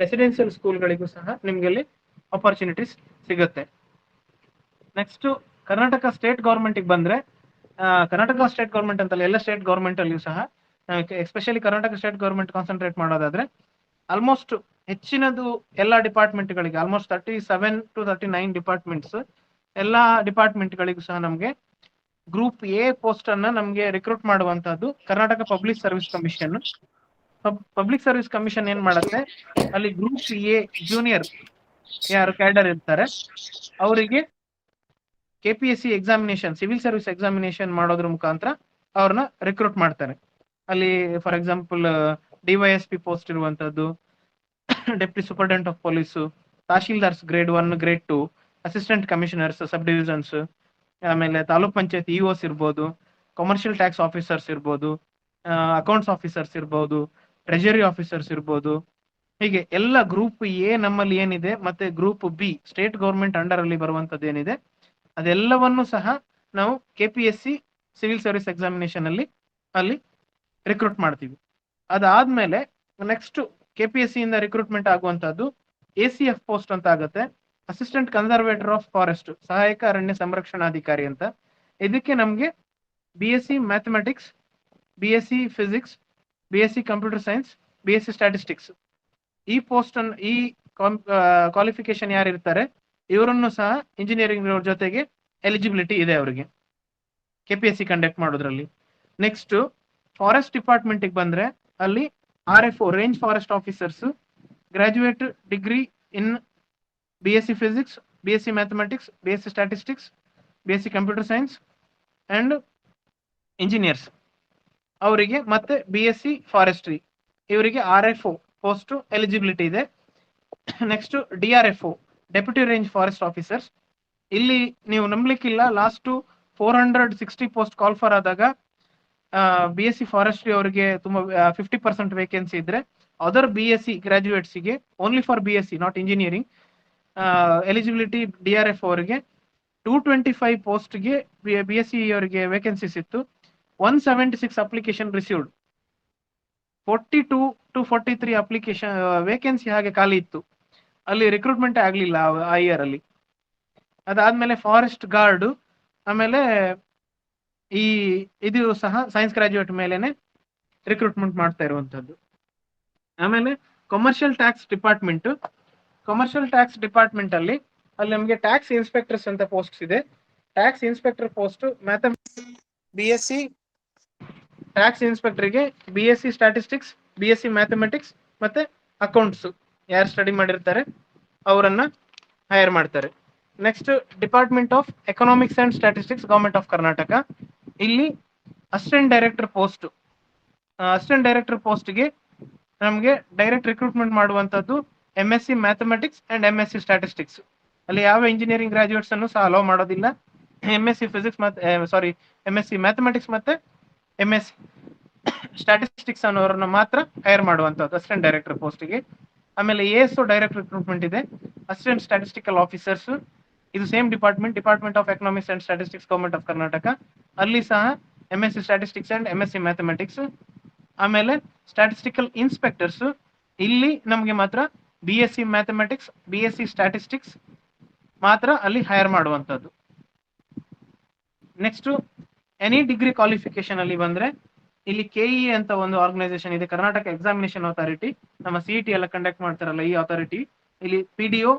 ರೆಸಿಡೆನ್ಷಿಯಲ್ ಸ್ಕೂಲ್ಗಳಿಗೂ ಸಹ ನಿಮ್ಗೆ ಅಲ್ಲಿ ಆಪರ್ಚುನಿಟೀಸ್ ಸಿಗುತ್ತೆ. ನೆಕ್ಸ್ಟ್ ಕರ್ನಾಟಕ ಸ್ಟೇಟ್ ಗವರ್ಮೆಂಟ್ ಬಂದ್ರೆ, ಕರ್ನಾಟಕ ಸ್ಟೇಟ್ ಗವರ್ಮೆಂಟ್ ಅಂತಲ್ಲ, ಎಲ್ಲ ಸ್ಟೇಟ್ ಗವರ್ಮೆಂಟ್ ಅಲ್ಲಿಯೂ ಸಹ especially Karnataka state government concentrate ಮಾಡೋದಾದ್ರೆ ಆಲ್ಮೋಸ್ಟ್ ಹೆಚ್ಚಿನದು ಎಲ್ಲ ಡಿಪಾರ್ಟ್ಮೆಂಟ್ಗಳಿಗೆ ಆಲ್ಮೋಸ್ಟ್ 37 to 39 ಡಿಪಾರ್ಟ್ಮೆಂಟ್ಸ್ ಎಲ್ಲಾ ಡಿಪಾರ್ಟ್ಮೆಂಟ್ಗಳಿಗೂ ಸಹ ನಮಗೆ ಗ್ರೂಪ್ A ಪೋಸ್ಟ್ ಅನ್ನ ನಮಗೆ ರಿಕ್ರೂಟ್ ಮಾಡುವಂತದ್ದು Karnataka public service commission. Public service commission ಏನ್ ಮಾಡುತ್ತೆ, ಅಲ್ಲಿ ಗ್ರೂಪ್ A ಜೂನಿಯರ್ ಯಾರು ಕ್ಯಾಡರ್ ಇರ್ತಾರೆ ಅವರಿಗೆ KPSC examination, civil service examination ಮಾಡೋದ್ರ ಮುಖಾಂತರ ಅವ್ರನ್ನ ರಿಕ್ರೂಟ್ ಮಾಡ್ತಾರೆ. ಅಲ್ಲಿ ಫಾರ್ ಎಕ್ಸಾಂಪಲ್ DYSP ಪೋಸ್ಟ್ ಇರುವಂತದ್ದು, deputy superintendent of police, tahsildars grade 1 grade 2, assistant commissioners sub divisions, ಆಮೇಲೆ ತಾಲೂಕ್ ಪಂಚಾಯತ್ EOs ಇರ್ಬೋದು, ಕಮರ್ಷಿಯಲ್ ಟ್ಯಾಕ್ಸ್ ಆಫೀಸರ್ಸ್ ಇರ್ಬೋದು, ಅಕೌಂಟ್ಸ್ ಆಫೀಸರ್ಸ್ ಇರ್ಬೋದು, ಟ್ರೆಜರಿ ಆಫೀಸರ್ಸ್ ಇರ್ಬೋದು. ಹೀಗೆ ಎಲ್ಲ ಗ್ರೂಪ್ A ನಮ್ಮಲ್ಲಿ ಏನಿದೆ ಮತ್ತೆ group B state government under ಅಲ್ಲಿ ಬರುವಂತದ್ದು ಏನಿದೆ ಅದೆಲ್ಲವನ್ನು ಸಹ ನಾವು KPSC ಸಿವಿಲ್ ಸರ್ವಿಸ್ ಎಕ್ಸಾಮಿನೇಷನ್ ಅಲ್ಲಿ ರಿಕ್ರೂಟ್ ಮಾಡ್ತೀವಿ. ಅದಾದ್ಮೇಲೆ ನೆಕ್ಸ್ಟ್ KPSC ಇಂದ ರಿಕ್ರೂಟ್ಮೆಂಟ್ ಆಗುವಂತದ್ದು ACF ಪೋಸ್ಟ್ ಅಂತ ಆಗುತ್ತೆ, ಅಸಿಸ್ಟೆಂಟ್ ಕನ್ಸರ್ವೇಟರ್ ಆಫ್ ಫಾರೆಸ್ಟ್, ಸಹಾಯಕ ಅರಣ್ಯ ಸಂರಕ್ಷಣಾಧಿಕಾರಿ ಅಂತ. ಇದಕ್ಕೆ ನಮ್ಗೆ BSc mathematics, BSc physics, BSc computer science, BSc statistics ಈ ಪೋಸ್ಟ್ ಅನ್ನು ಈ ಕ್ವಾಲಿಫಿಕೇಶನ್ ಯಾರು ಇರ್ತಾರೆ ಇವರನ್ನು ಸಹ ಇಂಜಿನಿಯರಿಂಗ್ ಜೊತೆಗೆ ಎಲಿಜಿಬಿಲಿಟಿ ಇದೆ ಅವರಿಗೆ KPSC ಕಂಡಕ್ಟ್ ಮಾಡೋದ್ರಲ್ಲಿ. ನೆಕ್ಸ್ಟ್ ಫಾರೆಸ್ಟ್ ಡಿಪಾರ್ಟ್ಮೆಂಟ್ ಬಂದ್ರೆ ಅಲ್ಲಿ RFO range forest officers, graduate degree in BSc physics, BSc mathematics, BSc statistics, BSc computer science and engineers ಅವರಿಗೆ ಮತ್ತೆ BSc ಫಾರೆಸ್ಟ್ರಿ ಇವರಿಗೆ RFO ಪೋಸ್ಟ್ ಎಲಿಜಿಬಿಲಿಟಿ ಇದೆ. Next DRFO deputy range forest officers, ಇಲ್ಲಿ ನೀವು ನಂಬಲಿಕ್ಕಿಲ್ಲ, last 460 post call for ಆದಾಗ BSc forestry ಅವರಿಗೆ ತುಂಬಾ 50% ವೇಕೆನ್ಸಿ ಇದ್ರೆ ಅದರ್ BSc ಗ್ರಾಜುಯೇಟ್ಸ್ಗೆ only for BSc not engineering eligibility DRFO ಅವರಿಗೆ 225 ಪೋಸ್ಟ್ಗೆ BSc ಅವರಿಗೆ ವೇಕೆನ್ಸೀಸ್ ಇತ್ತು. 176 application received, 42 to 43 application vacancy ಹಾಗೆ ಖಾಲಿ ಇತ್ತು, ಅಲ್ಲಿ ರಿಕ್ರೂಟ್ಮೆಂಟ್ ಆಗಲಿಲ್ಲ ಆ ಇಯರ್ ಅಲ್ಲಿ. ಅದಾದ್ಮೇಲೆ ಫಾರೆಸ್ಟ್ ಗಾರ್ಡ್, ಆಮೇಲೆ ಇದು ಸಹ ಸೈನ್ಸ್ ಗ್ರಾಜುಯೇಟ್ ಮೇಲೆನೆ ರಿಕ್ರೂಟ್ಮೆಂಟ್ ಮಾಡ್ತಾ ಇರುವಂತದ್ದು. ಆಮೇಲೆ ಕಮರ್ಷಿಯಲ್ ಟ್ಯಾಕ್ಸ್ ಡಿಪಾರ್ಟ್ಮೆಂಟ್ ಅಲ್ಲಿ ನಮಗೆ ಟ್ಯಾಕ್ಸ್ ಇನ್ಸ್ಪೆಕ್ಟರ್ಸ್ ಅಂತ ಪೋಸ್ಟ್ ಇದೆ. Tax inspector post BSc tax ಇನ್ಸ್ಪೆಕ್ಟರ್ಗೆ BSc ಸ್ಟ್ಯಾಟಿಸ್ಟಿಕ್ಸ್, BSc ಮ್ಯಾಥಮೆಟಿಕ್ಸ್ ಮತ್ತೆ ಅಕೌಂಟ್ಸ್ ಯಾರು ಸ್ಟಡಿ ಮಾಡಿರ್ತಾರೆ ಅವರನ್ನ ಹೈರ್ ಮಾಡ್ತಾರೆ. Next department of economics and statistics government of Karnataka, ಇಲ್ಲಿ ಅಸಿಸ್ಟೆಂಟ್ ಡೈರೆಕ್ಟರ್ ಪೋಸ್ಟ್ಗೆ ನಮಗೆ ಡೈರೆಕ್ಟ್ ರಿಕ್ರೂಟ್ಮೆಂಟ್ ಮಾಡುವಂತದ್ದು MSc mathematics and MSc statistics. ಅಲ್ಲಿ ಯಾವ ಇಂಜಿನಿಯರಿಂಗ್ ಗ್ರಾಜುಯೇಟ್ಸ್ ಅನ್ನು ಸಹ ಅಲೋ ಮಾಡೋದಿಲ್ಲ. MSc ಫಿಸಿಕ್ಸ್ MSc ಮ್ಯಾಥಮೆಟಿಕ್ಸ್ ಮತ್ತೆ MSc ಸ್ಟ್ಯಾಟಿಸ್ಟಿಕ್ಸ್ ಅನ್ನೋರನ್ನ ಮಾತ್ರ ಹೈರ್ ಮಾಡುವಂತದ್ದು ಅಸಿಸ್ಟೆಂಟ್ ಡೈರೆಕ್ಟರ್ ಪೋಸ್ಟ್ಗೆ. ಆಮೇಲೆ ASO ಡೈರೆಕ್ಟ್ ರಿಕ್ರೂಟ್ಮೆಂಟ್ ಇದೆ, ಅಸಿಸ್ಟೆಂಟ್ ಸ್ಟ್ಯಾಟಿಸ್ಟಿಕಲ್ ಆಫೀಸರ್ಸ್, ಇದು same department of economics and statistics government of Karnataka. ಅಲ್ಲಿ ಸಹ MSc statistics and MSc mathematics. ಆಮೇಲೆ ಸ್ಟಾಟಿಸ್ಟಿಕಲ್ ಇನ್ಸ್ಪೆಕ್ಟರ್ಸ್ ಇಲ್ಲಿ ನಮಗೆ ಮಾತ್ರ BSc ಮ್ಯಾಥಮೆಟಿಕ್ಸ್, BSc ಸ್ಟಾಟಿಸ್ಟಿಕ್ಸ್ ಮಾತ್ರ ಅಲ್ಲಿ ಹೈರ್ ಮಾಡುವಂಥದ್ದು. ನೆಕ್ಸ್ಟ್ ಎನಿ ಡಿಗ್ರಿ ಕ್ವಾಲಿಫಿಕೇಶನ್ ಅಲ್ಲಿ ಬಂದ್ರೆ ಇಲ್ಲಿ KE ಅಂತ ಒಂದು ಆರ್ಗನೈಸೇಷನ್ ಇದೆ, ಕರ್ನಾಟಕ ಎಕ್ಸಾಮಿನೇಷನ್ ಅಥಾರಿಟಿ. ನಮ್ಮ CET ಎಲ್ಲ ಕಂಡಕ್ಟ್ ಮಾಡ್ತಾರಲ್ಲ ಈ ಅಥಾರಿಟಿ, ಇಲ್ಲಿ PDO,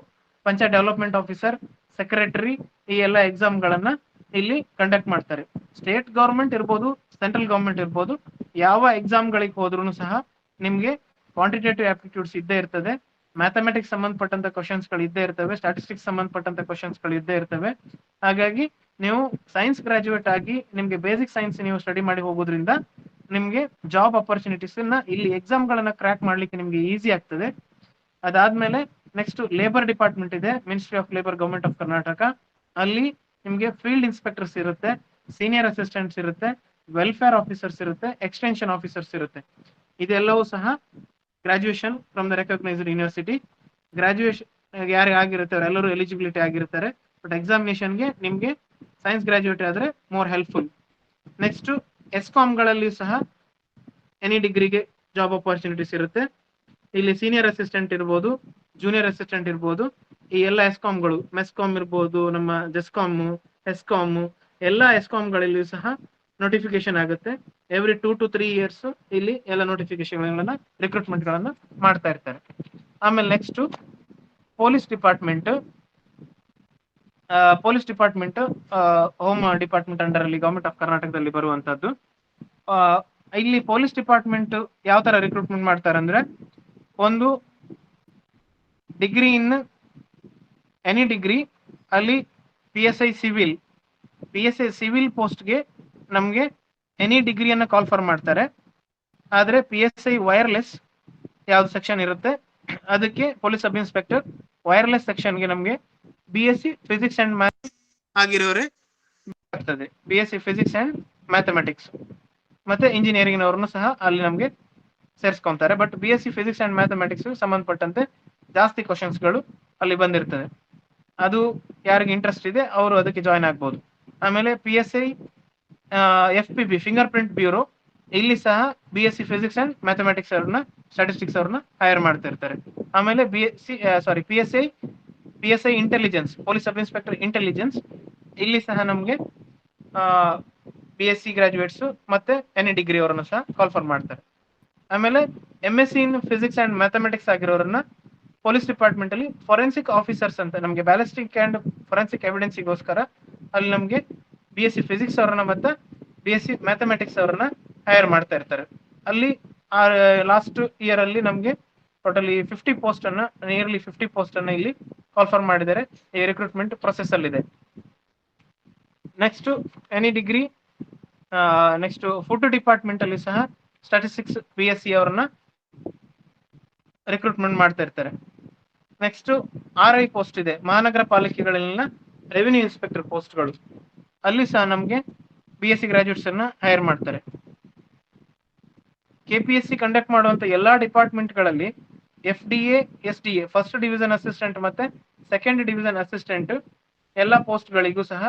panchayat development officer, secretary ಈ ಎಲ್ಲ ಎಕ್ಸಾಮ್ಗಳನ್ನ ಇಲ್ಲಿ ಕಂಡಕ್ಟ್ ಮಾಡ್ತಾರೆ. ಸ್ಟೇಟ್ ಗವರ್ಮೆಂಟ್ ಇರ್ಬೋದು, ಸೆಂಟ್ರಲ್ ಗವರ್ಮೆಂಟ್ ಇರ್ಬೋದು, ಯಾವ ಎಕ್ಸಾಮ್ಗಳಿಗೆ ಹೋದ್ರೂ ಸಹ ನಿಮ್ಗೆ ಕ್ವಾಂಟಿಟೇಟಿವ್ ಆಪ್ಟಿಟ್ಯೂಡ್ಸ್ ಇದ್ದೇ ಇರ್ತದೆ, ಮ್ಯಾಥಮೆಟಿಕ್ಸ್ ಸಂಬಂಧಪಟ್ಟಂತ ಕ್ವಶನ್ಸ್ಗಳು ಇದ್ದೇ ಇರ್ತವೆ, ಸ್ಟಾಟಿಸ್ಟಿಕ್ಸ್ ಸಂಬಂಧಪಟ್ಟಂತ ಕ್ವಶನ್ಸ್ಗಳು ಇದ್ದೇ ಇರ್ತವೆ. ಹಾಗಾಗಿ ನೀವು ಸೈನ್ಸ್ ಗ್ರಾಜುಯೇಟ್ ಆಗಿ ನಿಮ್ಗೆ ಬೇಸಿಕ್ ಸೈನ್ಸ್ ನೀವು ಸ್ಟಡಿ ಮಾಡಿ ಹೋಗೋದ್ರಿಂದ ನಿಮ್ಗೆ ಜಾಬ್ ಅಪರ್ಚುನಿಟೀಸ್ ಇಲ್ಲಿ ಎಕ್ಸಾಮ್ ಗಳನ್ನ ಕ್ರ್ಯಾಕ್ ಮಾಡ್ಲಿಕ್ಕೆ ನಿಮ್ಗೆ ಈಸಿ ಆಗ್ತದೆ. ಅದಾದ್ಮೇಲೆ ನೆಕ್ಸ್ಟ್ ಲೇಬರ್ ಡಿಪಾರ್ಟ್ಮೆಂಟ್ ಇದೆ, ministry of labour government of Karnataka. ಅಲ್ಲಿ ನಿಮ್ಗೆ ಫೀಲ್ಡ್ ಇನ್ಸ್ಪೆಕ್ಟರ್ಸ್ ಇರುತ್ತೆ, ಸೀನಿಯರ್ ಅಸಿಸ್ಟೆಂಟ್ಸ್ ಇರುತ್ತೆ, ವೆಲ್ಫೇರ್ ಆಫೀಸರ್ಸ್ ಇರುತ್ತೆ, ಎಕ್ಸ್ಟೆನ್ಷನ್ ಆಫೀಸರ್ಸ್ ಇರುತ್ತೆ. ಇದೆಲ್ಲವೂ ಸಹ graduation from the recognised university. Graduation ಯಾರು ಆಗಿರುತ್ತೆ ಅವರೆಲ್ಲರೂ ಎಲಿಜಿಬಿಲಿಟಿ ಆಗಿರ್ತಾರೆ. ಬಟ್ ಎಕ್ಸಾಮಿನೇಷನ್ಗೆ ನಿಮ್ಗೆ ಸೈನ್ಸ್ ಗ್ರಾಜುಯೇಟ್ ಆದ್ರೆ ಮೋರ್ ಹೆಲ್ಪ್ಫುಲ್. ನೆಕ್ಸ್ಟ್ ಎಸ್ಕಾಮ್ಗಳಲ್ಲಿ ಸಹ ಎನಿ ಡಿಗ್ರಿಗೆ ಜಾಬ್ ಅಪರ್ಚುನಿಟೀಸ್ ಇರುತ್ತೆ. ಇಲ್ಲಿ ಸೀನಿಯರ್ ಅಸಿಸ್ಟೆಂಟ್ ಇರ್ಬೋದು, ಜೂನಿಯರ್ ಅಸಿಸ್ಟೆಂಟ್ ಇರ್ಬೋದು. ಈ ಎಲ್ಲ ಎಸ್ಕಾಮ್ಗಳು, ಮೆಸ್ಕಾಮ್ ಇರ್ಬೋದು, ನಮ್ಮ ಜೆಸ್ಕಾಮ್, ಎಸ್ಕಾಮ್ ಎಲ್ಲ ಎಸ್ಕಾಮ್ಗಳಲ್ಲಿ ಸಹ ನೋಟಿಫಿಕೇಶನ್ ಆಗುತ್ತೆ. ಎವ್ರಿ 2 to 3 years ಇಲ್ಲಿ ಎಲ್ಲ ನೋಟಿಫಿಕೇಶನ್ ರಿಕ್ರೂಟ್ಮೆಂಟ್ ಗಳನ್ನ ಮಾಡ್ತಾ ಇರ್ತಾರೆ. ಆಮೇಲೆ next police department. Home department under ಅಲ್ಲಿ ಗವರ್ಮೆಂಟ್ ಆಫ್ ಕರ್ನಾಟಕದಲ್ಲಿ ಬರುವಂತದ್ದು. ಇಲ್ಲಿ ಪೊಲೀಸ್ ಡಿಪಾರ್ಟ್ಮೆಂಟ್ ಯಾವ ತರ ರಿಕ್ರೂಟ್ಮೆಂಟ್ ಮಾಡ್ತಾರೆ ಅಂದ್ರೆ, ಒಂದು ಡಿಗ್ರಿ ಇನ್ ಎನಿ ಡಿಗ್ರಿ ಅಲ್ಲಿ PSI ಸಿವಿಲ್ ಪೋಸ್ಟ್ಗೆ ನಮ್ಗೆ ಎನಿ ಡಿಗ್ರಿಯನ್ನ ಕಾಲ್ಫರ್ ಮಾಡ್ತಾರೆ. ಆದ್ರೆ PSI ವೈರ್ಲೆಸ್ ಯಾವ್ದು ಸೆಕ್ಷನ್ ಇರುತ್ತೆ ಅದಕ್ಕೆ ಪೊಲೀಸ್ ಸಬ್ ಇನ್ಸ್ಪೆಕ್ಟರ್ ವೈರ್ಲೆಸ್ ಸೆಕ್ಷನ್ಗೆ ನಮ್ಗೆ BSc ಫಿಸಿಕ್ಸ್ ಅಂಡ್ ಮ್ಯಾಥ್ಸ್ ಆಗಿರೋರೆ ಆಗ್ತದೆ. BSc ಫಿಸಿಕ್ಸ್ ಅಂಡ್ ಮ್ಯಾಥಮೆಟಿಕ್ಸ್ ಮತ್ತೆ ಇಂಜಿನಿಯರಿಂಗ್ ನವರನ್ನು ಸಹ ಅಲ್ಲಿ ನಮ್ಗೆ ಸೇರಿಸ್ಕೊಂತಾರೆ. But BSc physics and mathematics ಸಂಬಂಧಪಟ್ಟಂತೆ ಜಾಸ್ತಿ ಕ್ವಶನ್ಸ್ಗಳು ಅಲ್ಲಿ ಬಂದಿರ್ತದೆ. ಅದು ಯಾರಿಗೆ ಇಂಟ್ರೆಸ್ಟ್ ಇದೆ ಅವರು ಅದಕ್ಕೆ ಜಾಯ್ನ್ ಆಗ್ಬೋದು. ಆಮೇಲೆ PSI FPB fingerprint bureau, ಇಲ್ಲಿ ಸಹ BSc ಫಿಸಿಕ್ಸ್ ಅಂಡ್ ಮ್ಯಾಥಮೆಟಿಕ್ಸ್ ಅವ್ರನ್ನ, ಸ್ಟಾಟಿಸ್ಟಿಕ್ಸ್ ಅವ್ರನ್ನ ಹೈರ್ ಮಾಡ್ತಾ ಇರ್ತಾರೆ. ಆಮೇಲೆ PSI intelligence, police sub inspector intelligence, ಇಲ್ಲಿ ಸಹ ನಮ್ಗೆ BSc ಗ್ರಾಜುಯೇಟ್ಸ್ ಮತ್ತೆ ಎನಿ ಡಿಗ್ರಿ ಅವರನ್ನು ಸಹ ಕಾಲ್ಫರ್ ಮಾಡ್ತಾರೆ. ಆಮೇಲೆ MSc in physics and mathematics ಆಗಿರೋರನ್ನ ಪೊಲೀಸ್ ಡಿಪಾರ್ಟ್ಮೆಂಟ್ ಅಲ್ಲಿ ಫೊರೆನ್ಸಿಕ್ ಆಫೀಸರ್ಸ್ ಅಂತ, ನಮಗೆ ಬ್ಯಾಲಿಸ್ಟಿಕ್ ಅಂಡ್ ಫೊರೆನ್ಸಿಕ್ ಎವಿಡೆನ್ಸ್ಗೋಸ್ಕರ ಅಲ್ಲಿ ನಮ್ಗೆ BSc ಫಿಸಿಕ್ಸ್ ಅವರನ್ನ ಮತ್ತೆ BSc ಮ್ಯಾಥಮೆಟಿಕ್ಸ್ ಅವರನ್ನ ಹೈರ್ ಮಾಡ್ತಾ ಇರ್ತಾರೆ. ಅಲ್ಲಿ ಲಾಸ್ಟ್ ಇಯರ್ ಅಲ್ಲಿ ನಮ್ಗೆ ಟೋಟಲಿ 50 ಪೋಸ್ಟ್ ಅನ್ನ, ನಿಯರ್ಲಿ 50 ಪೋಸ್ಟ್ ಅನ್ನ ಇಲ್ಲಿ ಕಾಲ್ಫರ್ ಮಾಡಿದ್ದಾರೆ. ಈ ರಿಕ್ರೂಟ್ಮೆಂಟ್ ಪ್ರೊಸೆಸ್ ಅಲ್ಲಿ ಇದೆ. Next any degree. Next food department ಅಲ್ಲಿ ಸಹ ಸ್ಟಾಟಿಸ್ಟಿಕ್ಸ್ BSc ಅವರನ್ನ ರಿಕ್ರೂಟ್ಮೆಂಟ್ ಮಾಡ್ತಾ ಇರ್ತಾರೆ. ನೆಕ್ಸ್ಟ್ RI ಪೋಸ್ಟ್ ಇದೆ, ಮಹಾನಗರ ಪಾಲಿಕೆಗಳಲ್ಲಿನ ರೆವಿನ್ಯೂ ಇನ್ಸ್ಪೆಕ್ಟರ್ ಪೋಸ್ಟ್ಗಳು. ಅಲ್ಲಿ ಸಹ ನಮ್ಗೆ BSc ಗ್ರಾಜುಯೇಟ್ಸ್ ಅನ್ನ ಹೈರ್ ಮಾಡ್ತಾರೆ. KPSC ಕಂಡಕ್ಟ್ ಮಾಡುವಂತ ಎಲ್ಲಾ ಡಿಪಾರ್ಟ್ಮೆಂಟ್ಗಳಲ್ಲಿ FDA, SDA first division assistant ಮತ್ತೆ ಸೆಕೆಂಡ್ ಡಿವಿಷನ್ ಅಸಿಸ್ಟೆಂಟ್ ಎಲ್ಲ ಪೋಸ್ಟ್ಗಳಿಗೂ ಸಹ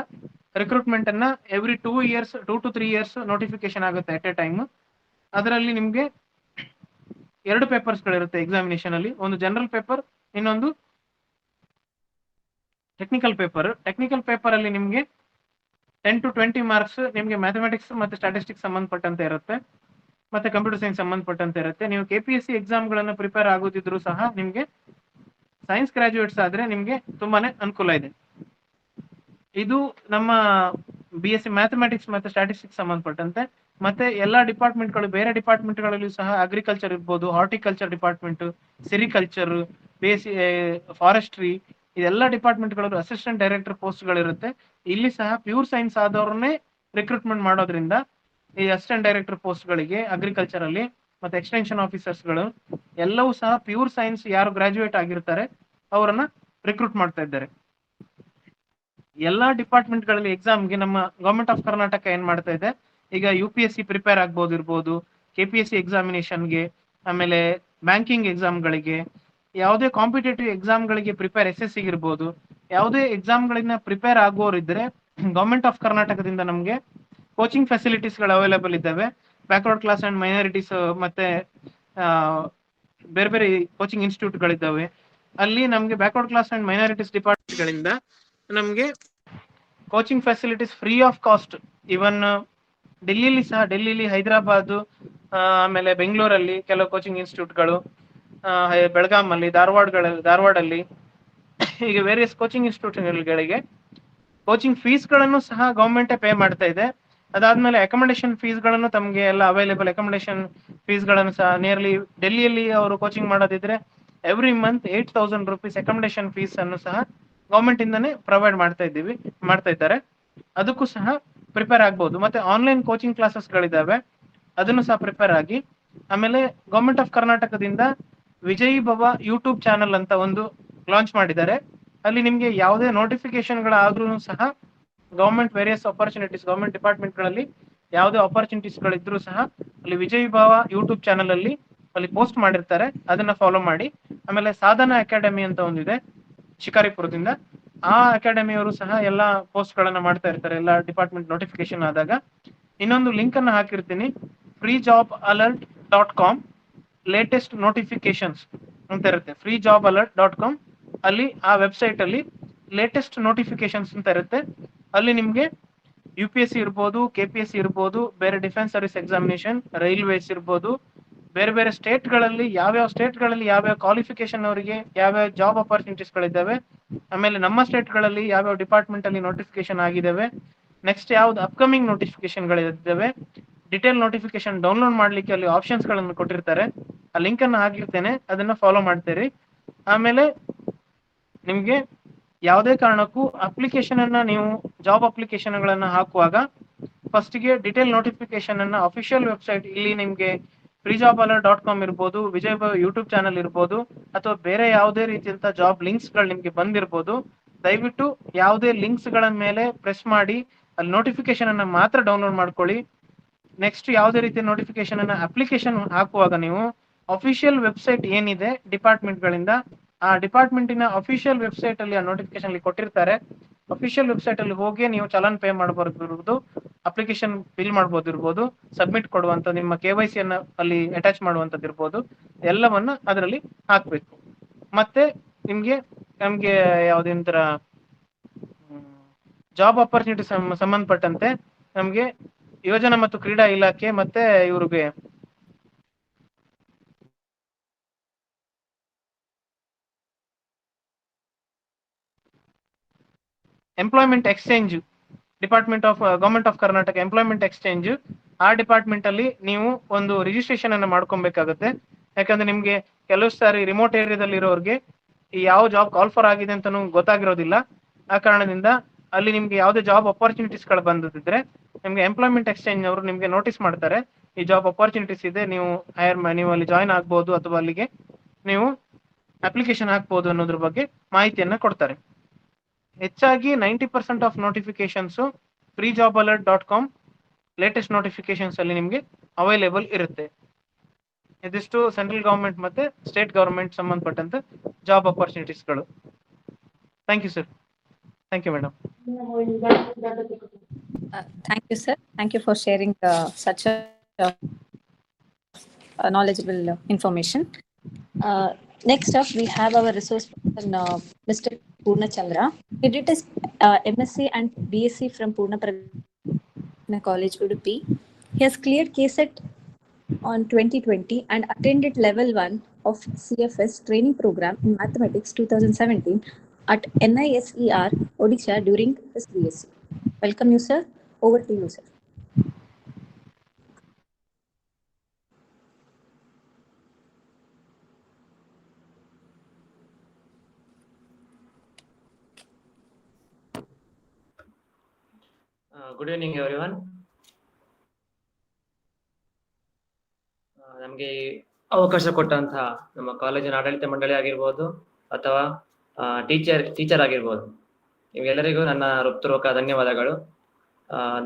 ರಿಕ್ರೂಟ್ಮೆಂಟ್ ಅನ್ನ ಎವ್ರಿ 2 to 3 years ನೋಟಿಫಿಕೇಶನ್ ಆಗುತ್ತೆ ಅಟ್ ಎ ಟೈಮ್. ಅದರಲ್ಲಿ ನಿಮ್ಗೆ 2 ಪೇಪರ್ಸ್ಗಳಿರುತ್ತೆ ಎಕ್ಸಾಮಿನೇಷನ್ ಅಲ್ಲಿ, ಒಂದು ಜನರಲ್ ಪೇಪರ್, ಇನ್ನೊಂದು ಟೆಕ್ನಿಕಲ್ ಪೇಪರ್ ಅಲ್ಲಿ ನಿಮ್ಗೆ 10 to 20 ಮಾರ್ಕ್ಸ್ ನಿಮ್ಗೆ ಮ್ಯಾಥಮೆಟಿಕ್ಸ್ ಮತ್ತೆ ಸ್ಟಾಟಿಸ್ಟಿಕ್ಸ್ ಸಂಬಂಧಪಟ್ಟಂತೆ ಇರುತ್ತೆ, ಮತ್ತೆ ಕಂಪ್ಯೂಟರ್ ಸೈನ್ಸ್ ಸಂಬಂಧಪಟ್ಟಂತೆ ಇರುತ್ತೆ. ನೀವು KPSC ಎಕ್ಸಾಮ್ಗಳನ್ನ ಪ್ರಿಪೇರ್ ಆಗೋದಿದ್ರು ಸಹ ನಿಮ್ಗೆ ಸೈನ್ಸ್ ಗ್ರಾಜುಯೇಟ್ಸ್ ಆದ್ರೆ ನಿಮ್ಗೆ ತುಂಬಾನೇ ಅನುಕೂಲ ಇದೆ. ಇದು ನಮ್ಮ BSc ಮ್ಯಾಥಮೆಟಿಕ್ಸ್ ಮತ್ತೆ ಸ್ಟಾಟಿಸ್ಟಿಕ್ಸ್ ಸಂಬಂಧಪಟ್ಟಂತೆ. ಮತ್ತೆ ಎಲ್ಲಾ ಡಿಪಾರ್ಟ್ಮೆಂಟ್ಗಳು, ಬೇರೆ ಡಿಪಾರ್ಟ್ಮೆಂಟ್ಗಳಲ್ಲೂ ಸಹ ಅಗ್ರಿಕಲ್ಚರ್ ಇರ್ಬೋದು, ಹಾರ್ಟಿಕಲ್ಚರ್ ಡಿಪಾರ್ಟ್ಮೆಂಟ್, ಸಿರಿಕಲ್ಚರ್, ಫಾರೆಸ್ಟ್ರಿ, ಇದೆಲ್ಲ ಡಿಪಾರ್ಟ್ಮೆಂಟ್ಗಳಲ್ಲೂ ಅಸಿಸ್ಟೆಂಟ್ ಡೈರೆಕ್ಟರ್ ಪೋಸ್ಟ್ಗಳಿರುತ್ತೆ. ಇಲ್ಲಿ ಸಹ ಪ್ಯೂರ್ ಸೈನ್ಸ್ ಆದವ್ರನ್ನೇ ರಿಕ್ರೂಟ್ಮೆಂಟ್ ಮಾಡೋದ್ರಿಂದ ಈ ಅಸಿಸ್ಟೆಂಟ್ ಡೈರೆಕ್ಟರ್ ಪೋಸ್ಟ್ಗಳಿಗೆ ಅಗ್ರಿಕಲ್ಚರ್ ಅಲ್ಲಿ ಮತ್ತೆ ಎಕ್ಸ್ಟೆನ್ಷನ್ ಆಫೀಸರ್ಸ್ಗಳು ಎಲ್ಲವೂ ಸಹ ಪ್ಯೂರ್ ಸೈನ್ಸ್ ಯಾರು ಗ್ರಾಜುಯೇಟ್ ಆಗಿರ್ತಾರೆ ಅವರನ್ನ ರಿಕ್ರೂಟ್ ಮಾಡ್ತಾ ಇದ್ದಾರೆ. ಎಲ್ಲಾ ಡಿಪಾರ್ಟ್ಮೆಂಟ್ಗಳಲ್ಲಿ ಎಕ್ಸಾಮ್ಗೆ ನಮ್ಮ ಗವರ್ಮೆಂಟ್ ಆಫ್ ಕರ್ನಾಟಕ ಏನ್ ಮಾಡ್ತಾ ಇದೆ, ಈಗ UPSC ಪ್ರಿಪೇರ್ ಇರ್ಬೋದು, KPSC ಎಕ್ಸಾಮಿನೇಷನ್ಗೆ, ಆಮೇಲೆ ಬ್ಯಾಂಕಿಂಗ್ ಎಕ್ಸಾಮ್ಗಳಿಗೆ, ಯಾವುದೇ ಕಾಂಪಿಟೇಟಿವ್ ಎಕ್ಸಾಮ್ಗಳಿಗೆ ಪ್ರಿಪೇರ್ SSC ಇರ್ಬೋದು, ಯಾವುದೇ ಎಕ್ಸಾಮ್ಗಳಿಂದ ಪ್ರಿಪೇರ್ ಆಗುವವರಿದ್ರೆ ಗೌರ್ಮೆಂಟ್ ಆಫ್ ಕರ್ನಾಟಕದಿಂದ ನಮಗೆ ಕೋಚಿಂಗ್ ಫೆಸಿಲಿಟೀಸ್ಗಳು ಅವೈಲೇಬಲ್ ಇದ್ದಾವೆ. ಬ್ಯಾಕ್ವರ್ಡ್ ಕ್ಲಾಸ್ ಅಂಡ್ ಮೈನಾರಿಟೀಸ್ ಮತ್ತೆ ಬೇರೆ ಬೇರೆ ಕೋಚಿಂಗ್ ಇನ್ಸ್ಟಿಟ್ಯೂಟ್ಗಳಿದ್ದಾವೆ. ಅಲ್ಲಿ ನಮಗೆ ಬ್ಯಾಕ್ವರ್ಡ್ ಕ್ಲಾಸ್ ಅಂಡ್ ಮೈನಾರಿಟೀಸ್ ಡಿಪಾರ್ಟ್ಮೆಂಟ್ಗಳಿಂದ ನಮಗೆ coaching facilities free of cost. Even ಡೆಲ್ಲಿಲಿ ಸಹ, ಡೆಲ್ಲಿಲಿ, ಹೈದರಾಬಾದ್, ಆಮೇಲೆ ಬೆಂಗಳೂರಲ್ಲಿ ಕೆಲವು ಕೋಚಿಂಗ್ ಇನ್ಸ್ಟಿಟ್ಯೂಟ್ಗಳು, ಬೆಳಗಾಮಲ್ಲಿ, ಧಾರವಾಡಲ್ಲಿ ಹೀಗೆ ವೇರಿಯಸ್ ಕೋಚಿಂಗ್ ಇನ್ಸ್ಟಿಟ್ಯೂಟ್ಗಳಿಗೆ ಕೋಚಿಂಗ್ ಫೀಸ್ಗಳನ್ನು ಸಹ ಗೌರ್ಮೆಂಟೇ ಪೇ ಮಾಡ್ತಾ ಇದೆ. ಅದಾದ್ಮೇಲೆ ಅಕಾಮಿಡೇಷನ್ ಫೀಸ್ಗಳನ್ನು ತಮಗೆ ಎಲ್ಲ ಅವೈಲೇಬಲ್. ಅಕಾಮಿಡೇಷನ್ ಫೀಸ್ಗಳನ್ನು ಸಹ ನಿಯರ್ಲಿ ಡೆಲ್ಲಿಯಲ್ಲಿ ಅವರು ಕೋಚಿಂಗ್ ಮಾಡೋದಿದ್ರೆ every month 8,000 rupees accommodation fees ಅನ್ನು ಸಹ ಗೌರ್ಮೆಂಟ್ ಇಂದಾನೆ ಪ್ರೊವೈಡ್ ಮಾಡ್ತಾ ಇದ್ದಾರೆ. ಅದಕ್ಕೂ ಸಹ ಪ್ರಿಪೇರ್ ಆಗ್ಬಹುದು. ಮತ್ತೆ ಆನ್ಲೈನ್ ಕೋಚಿಂಗ್ ಕ್ಲಾಸಸ್ಗಳಿದ್ದಾವೆ, ಅದನ್ನು ಸಹ ಪ್ರಿಪೇರ್ ಆಗಿ. ಆಮೇಲೆ ಗೌರ್ಮೆಂಟ್ ಆಫ್ ಕರ್ನಾಟಕದಿಂದ ವಿಜಯ್ ಭವ ಯೂಟ್ಯೂಬ್ ಚಾನಲ್ ಅಂತ ಒಂದು ಲಾಂಚ್ ಮಾಡಿದ್ದಾರೆ. ಅಲ್ಲಿ ನಿಮ್ಗೆ ಯಾವುದೇ ನೋಟಿಫಿಕೇಶನ್ಗಳಾದ್ರೂ ಸಹ ಗೌರ್ಮೆಂಟ್ ವೇರಿಯಸ್ ಆಪರ್ಚುನಿಟೀಸ್, ಗೌರ್ಮೆಂಟ್ ಡಿಪಾರ್ಟ್ಮೆಂಟ್ಗಳಲ್ಲಿ ಯಾವುದೇ ಆಪರ್ಚುನಿಟೀಸ್ಗಳಿದ್ರೂ ಸಹ ಅಲ್ಲಿ ವಿಜಯ್ ಭವ ಯೂಟ್ಯೂಬ್ ಚಾನಲ್ ಅಲ್ಲಿ ಪೋಸ್ಟ್ ಮಾಡಿರ್ತಾರೆ, ಅದನ್ನ ಫಾಲೋ ಮಾಡಿ. ಆಮೇಲೆ ಸಾಧನಾ ಅಕಾಡೆಮಿ ಅಂತ ಒಂದಿದೆ ಶಿಕಾರಿಪುರದಿಂದ, ಆ ಅಕಾಡೆಮಿಯವರು ಸಹ ಎಲ್ಲ ಪೋಸ್ಟ್ಗಳನ್ನ ಮಾಡ್ತಾ ಇರ್ತಾರೆ ಎಲ್ಲ ಡಿಪಾರ್ಟ್ಮೆಂಟ್ ನೋಟಿಫಿಕೇಶನ್ ಆದಾಗ. ಇನ್ನೊಂದು ಲಿಂಕ್ ಅನ್ನು ಹಾಕಿರ್ತೀನಿ, freejobalert.com ಲೇಟೆಸ್ಟ್ ನೋಟಿಫಿಕೇಶನ್ಸ್ ಅಂತ ಇರುತ್ತೆ. freejobalert.com ಅಲ್ಲಿ ಆ ವೆಬ್ಸೈಟ್ ಅಲ್ಲಿ ಲೇಟೆಸ್ಟ್ ನೋಟಿಫಿಕೇಶನ್ಸ್ ಅಂತ ಇರುತ್ತೆ. ಅಲ್ಲಿ ನಿಮ್ಗೆ UPSC ಇರ್ಬೋದು, KPSC ಇರ್ಬೋದು, ಬೇರೆ ಡಿಫೆನ್ಸ್ ಸರ್ವಿಸ್ ಎಕ್ಸಾಮಿನೇಷನ್, ರೈಲ್ವೇಸ್ ಇರ್ಬೋದು, ಬೇರೆ ಬೇರೆ ಸ್ಟೇಟ್ಗಳಲ್ಲಿ ಯಾವ್ಯಾವ ಕ್ವಾಲಿಫಿಕೇಶನ್ ಅವರಿಗೆ ಯಾವ್ಯಾವ ಜಾಬ್ ಆಪರ್ಚುನಿಟೀಸ್ಗಳಿದ್ದಾವೆ, ಆಮೇಲೆ ನಮ್ಮ ಸ್ಟೇಟ್ಗಳಲ್ಲಿ ಯಾವ್ಯಾವ ಡಿಪಾರ್ಟ್ಮೆಂಟ್ ಅಲ್ಲಿ ನೋಟಿಫಿಕೇಶನ್ ಆಗಿದ್ದಾವೆ, ನೆಕ್ಸ್ಟ್ ಯಾವ್ದು ಅಪ್ಕಮಿಂಗ್ ನೋಟಿಫಿಕೇಶನ್ಗಳಿದ್ದಾವೆ, ಡಿಟೇಲ್ ನೋಟಿಫಿಕೇಶನ್ ಡೌನ್ಲೋಡ್ ಮಾಡ್ಲಿಕ್ಕೆ ಅಲ್ಲಿ ಆಪ್ಷನ್ಸ್ ಗಳನ್ನು ಕೊಟ್ಟಿರ್ತಾರೆ. ಆ ಲಿಂಕ್ ಅನ್ನು ಹಾಕಿರ್ತೇನೆ, ಅದನ್ನ ಫಾಲೋ ಮಾಡ್ತೀರಿ. ಆಮೇಲೆ ನಿಮ್ಗೆ ಯಾವುದೇ ಕಾರಣಕ್ಕೂ ಅಪ್ಲಿಕೇಶನ್ ಅನ್ನ ನೀವು ಜಾಬ್ ಅಪ್ಲಿಕೇಶನ್ ಗಳನ್ನ ಹಾಕುವಾಗ ಫಸ್ಟ್ಗೆ ಡಿಟೇಲ್ ನೋಟಿಫಿಕೇಶನ್ ಅನ್ನ ಅಫಿಷಿಯಲ್ ವೆಬ್ಸೈಟ್, ಇಲ್ಲಿ ನಿಮ್ಗೆ freejobalert.com ಇರ್ಬೋದು, ವಿಜಯ್ ಭವ ಯೂಟ್ಯೂಬ್ ಚಾನಲ್ ಇರ್ಬೋದು, ಅಥವಾ ಬೇರೆ ಯಾವುದೇ ರೀತಿಯಂತ ಜಾಬ್ ಲಿಂಕ್ಸ್ ಗಳು ನಿಮ್ಗೆ ಬಂದಿರ್ಬೋದು, ದಯವಿಟ್ಟು ಯಾವುದೇ ಲಿಂಕ್ಸ್ ಗಳ ಮೇಲೆ ಪ್ರೆಸ್ ಮಾಡಿ ಅಲ್ಲಿ ನೋಟಿಫಿಕೇಶನ್ ಅನ್ನ ಮಾತ್ರ ಡೌನ್ಲೋಡ್ ಮಾಡ್ಕೊಳ್ಳಿ. ನೆಕ್ಸ್ಟ್ ಯಾವುದೇ ರೀತಿಯ ನೋಟಿಫಿಕೇಶನ್ ಅನ್ನ ಅಪ್ಲಿಕೇಶನ್ ಹಾಕುವಾಗ ನೀವು ಅಫಿಷಿಯಲ್ ವೆಬ್ಸೈಟ್ ಏನಿದೆ ಡಿಪಾರ್ಟ್ಮೆಂಟ್ ಗಳಿಂದ, ಆ ಡಿಪಾರ್ಟ್ಮೆಂಟಿನ ಅಫಿಷಿಯಲ್ ವೆಬ್ಸೈಟ್ ಅಲ್ಲಿ ಆ ನೋಟಿಫಿಕೇಶನ್ ಅಲ್ಲಿ ಕೊಟ್ಟಿರ್ತಾರೆ. ಅಫಿಷಿಯಲ್ ವೆಬ್ಸೈಟ್ ಅಲ್ಲಿ ಹೋಗಿ ನೀವು ಚಲನ್ ಪೇ ಮಾಡಬಹುದು, ಅಪ್ಲಿಕೇಶನ್ ಫಿಲ್ ಮಾಡಬಹುದಿರ್ಬೋದು, ಸಬ್ಮಿಟ್ ಕೊಡುವಂತ ನಿಮ್ಮ KYC ಅನ್ನ ಅಲ್ಲಿ ಅಟ್ಯಾಚ್ ಮಾಡುವಂತದ್ದು ಇರ್ಬೋದು, ಎಲ್ಲವನ್ನ ಅದರಲ್ಲಿ ಹಾಕ್ಬೇಕು. ಮತ್ತೆ ನಮ್ಗೆ ಯಾವ್ದೇಂತರ ಜಾಬ್ ಆಪರ್ಚುನಿಟಿ ಸಂಬಂಧಪಟ್ಟಂತೆ ನಮ್ಗೆ ಯೋಜನಾ ಮತ್ತು ಕ್ರೀಡಾ ಇಲಾಖೆ ಮತ್ತೆ ಇವ್ರಿಗೆ employment exchange department of government of Karnataka employment exchange, ಆ ಡಿಪಾರ್ಟ್ಮೆಂಟ್ ಅಲ್ಲಿ ನೀವು ಒಂದು ರಿಜಿಸ್ಟ್ರೇಷನ್ ಅನ್ನ ಮಾಡ್ಕೊಬೇಕಾಗುತ್ತೆ. ಯಾಕಂದ್ರೆ ನಿಮ್ಗೆ ಕೆಲವು ಸಾರಿ ರಿಮೋಟ್ ಏರಿಯಾದಲ್ಲಿ ಇರೋರಿಗೆ ಯಾವ ಜಾಬ್ ಕಾಲ್ ಫಾರ್ ಆಗಿದೆ ಅಂತ ಗೊತ್ತಾಗಿರೋದಿಲ್ಲ. ಆ ಕಾರಣದಿಂದ ಅಲ್ಲಿ ನಿಮ್ಗೆ ಯಾವುದೇ ಜಾಬ್ ಅಪರ್ಚುನಿಟೀಸ್ ಗಳು ಬಂದಿದ್ರೆ ನಿಮ್ಗೆ ಎಂಪ್ಲಾಯ್ಮೆಂಟ್ ಎಕ್ಸ್ಚೇಂಜ್ ಅವರು ನಿಮ್ಗೆ ನೋಟಿಸ್ ಮಾಡ್ತಾರೆ, ಈ ಜಾಬ್ ಅಪರ್ಚುನಿಟೀಸ್ ಇದೆ, ನೀವು ಅಲ್ಲಿ ಜಾಯ್ನ್ ಆಗ್ಬಹುದು ಅಥವಾ ಅಲ್ಲಿಗೆ ನೀವು ಅಪ್ಲಿಕೇಶನ್ ಹಾಕ್ಬಹುದು ಅನ್ನೋದ್ರ ಬಗ್ಗೆ ಮಾಹಿತಿಯನ್ನ ಕೊಡ್ತಾರೆ. ಹೆಚ್ಚಾಗಿ 90% of notifications freejobalert.com latest notifications ಅಲ್ಲಿ ನಿಮ್ಗೆ ಅವೈಲೇಬಲ್ ಇರುತ್ತೆ. ಇದಿಷ್ಟು ಸೆಂಟ್ರಲ್ ಗವರ್ಮೆಂಟ್ ಮತ್ತೆ ಸ್ಟೇಟ್ ಗವರ್ಮೆಂಟ್ ಸಂಬಂಧಪಟ್ಟಂತ ಜಾಬ್ ಅಪರ್ಚುನಿಟೀಸ್ಗಳು. Thank you sir. Thank you madam. Thank you, sir. Thank you for sharing such a knowledgeable information. Next up, we have our resource person, Mr. Purna Chandra. He did his MSc and BSc from Purna Prajnanam College, Udupi. He has cleared KSET on 2020 and attended level 1 of CFS training program in mathematics 2017 at NISER, Odisha during his BSc. Welcome you, sir. Over to you, sir. Good evening everyone. ನಮಗೆ ಅವಕಾಶ ಕೊಟ್ಟಂತಹ ನಮ್ಮ ಕಾಲೇಜಿನ ಆಡಳಿತ ಮಂಡಳಿ ಆಗಿರ್ಬೋದು ಅಥವಾ teacher ಆಗಿರ್ಬೋದು, ನಿಮ್ಗೆಲ್ಲರಿಗೂ ನನ್ನ ಹೃತ್ಪೂರ್ವಕ ಧನ್ಯವಾದಗಳು.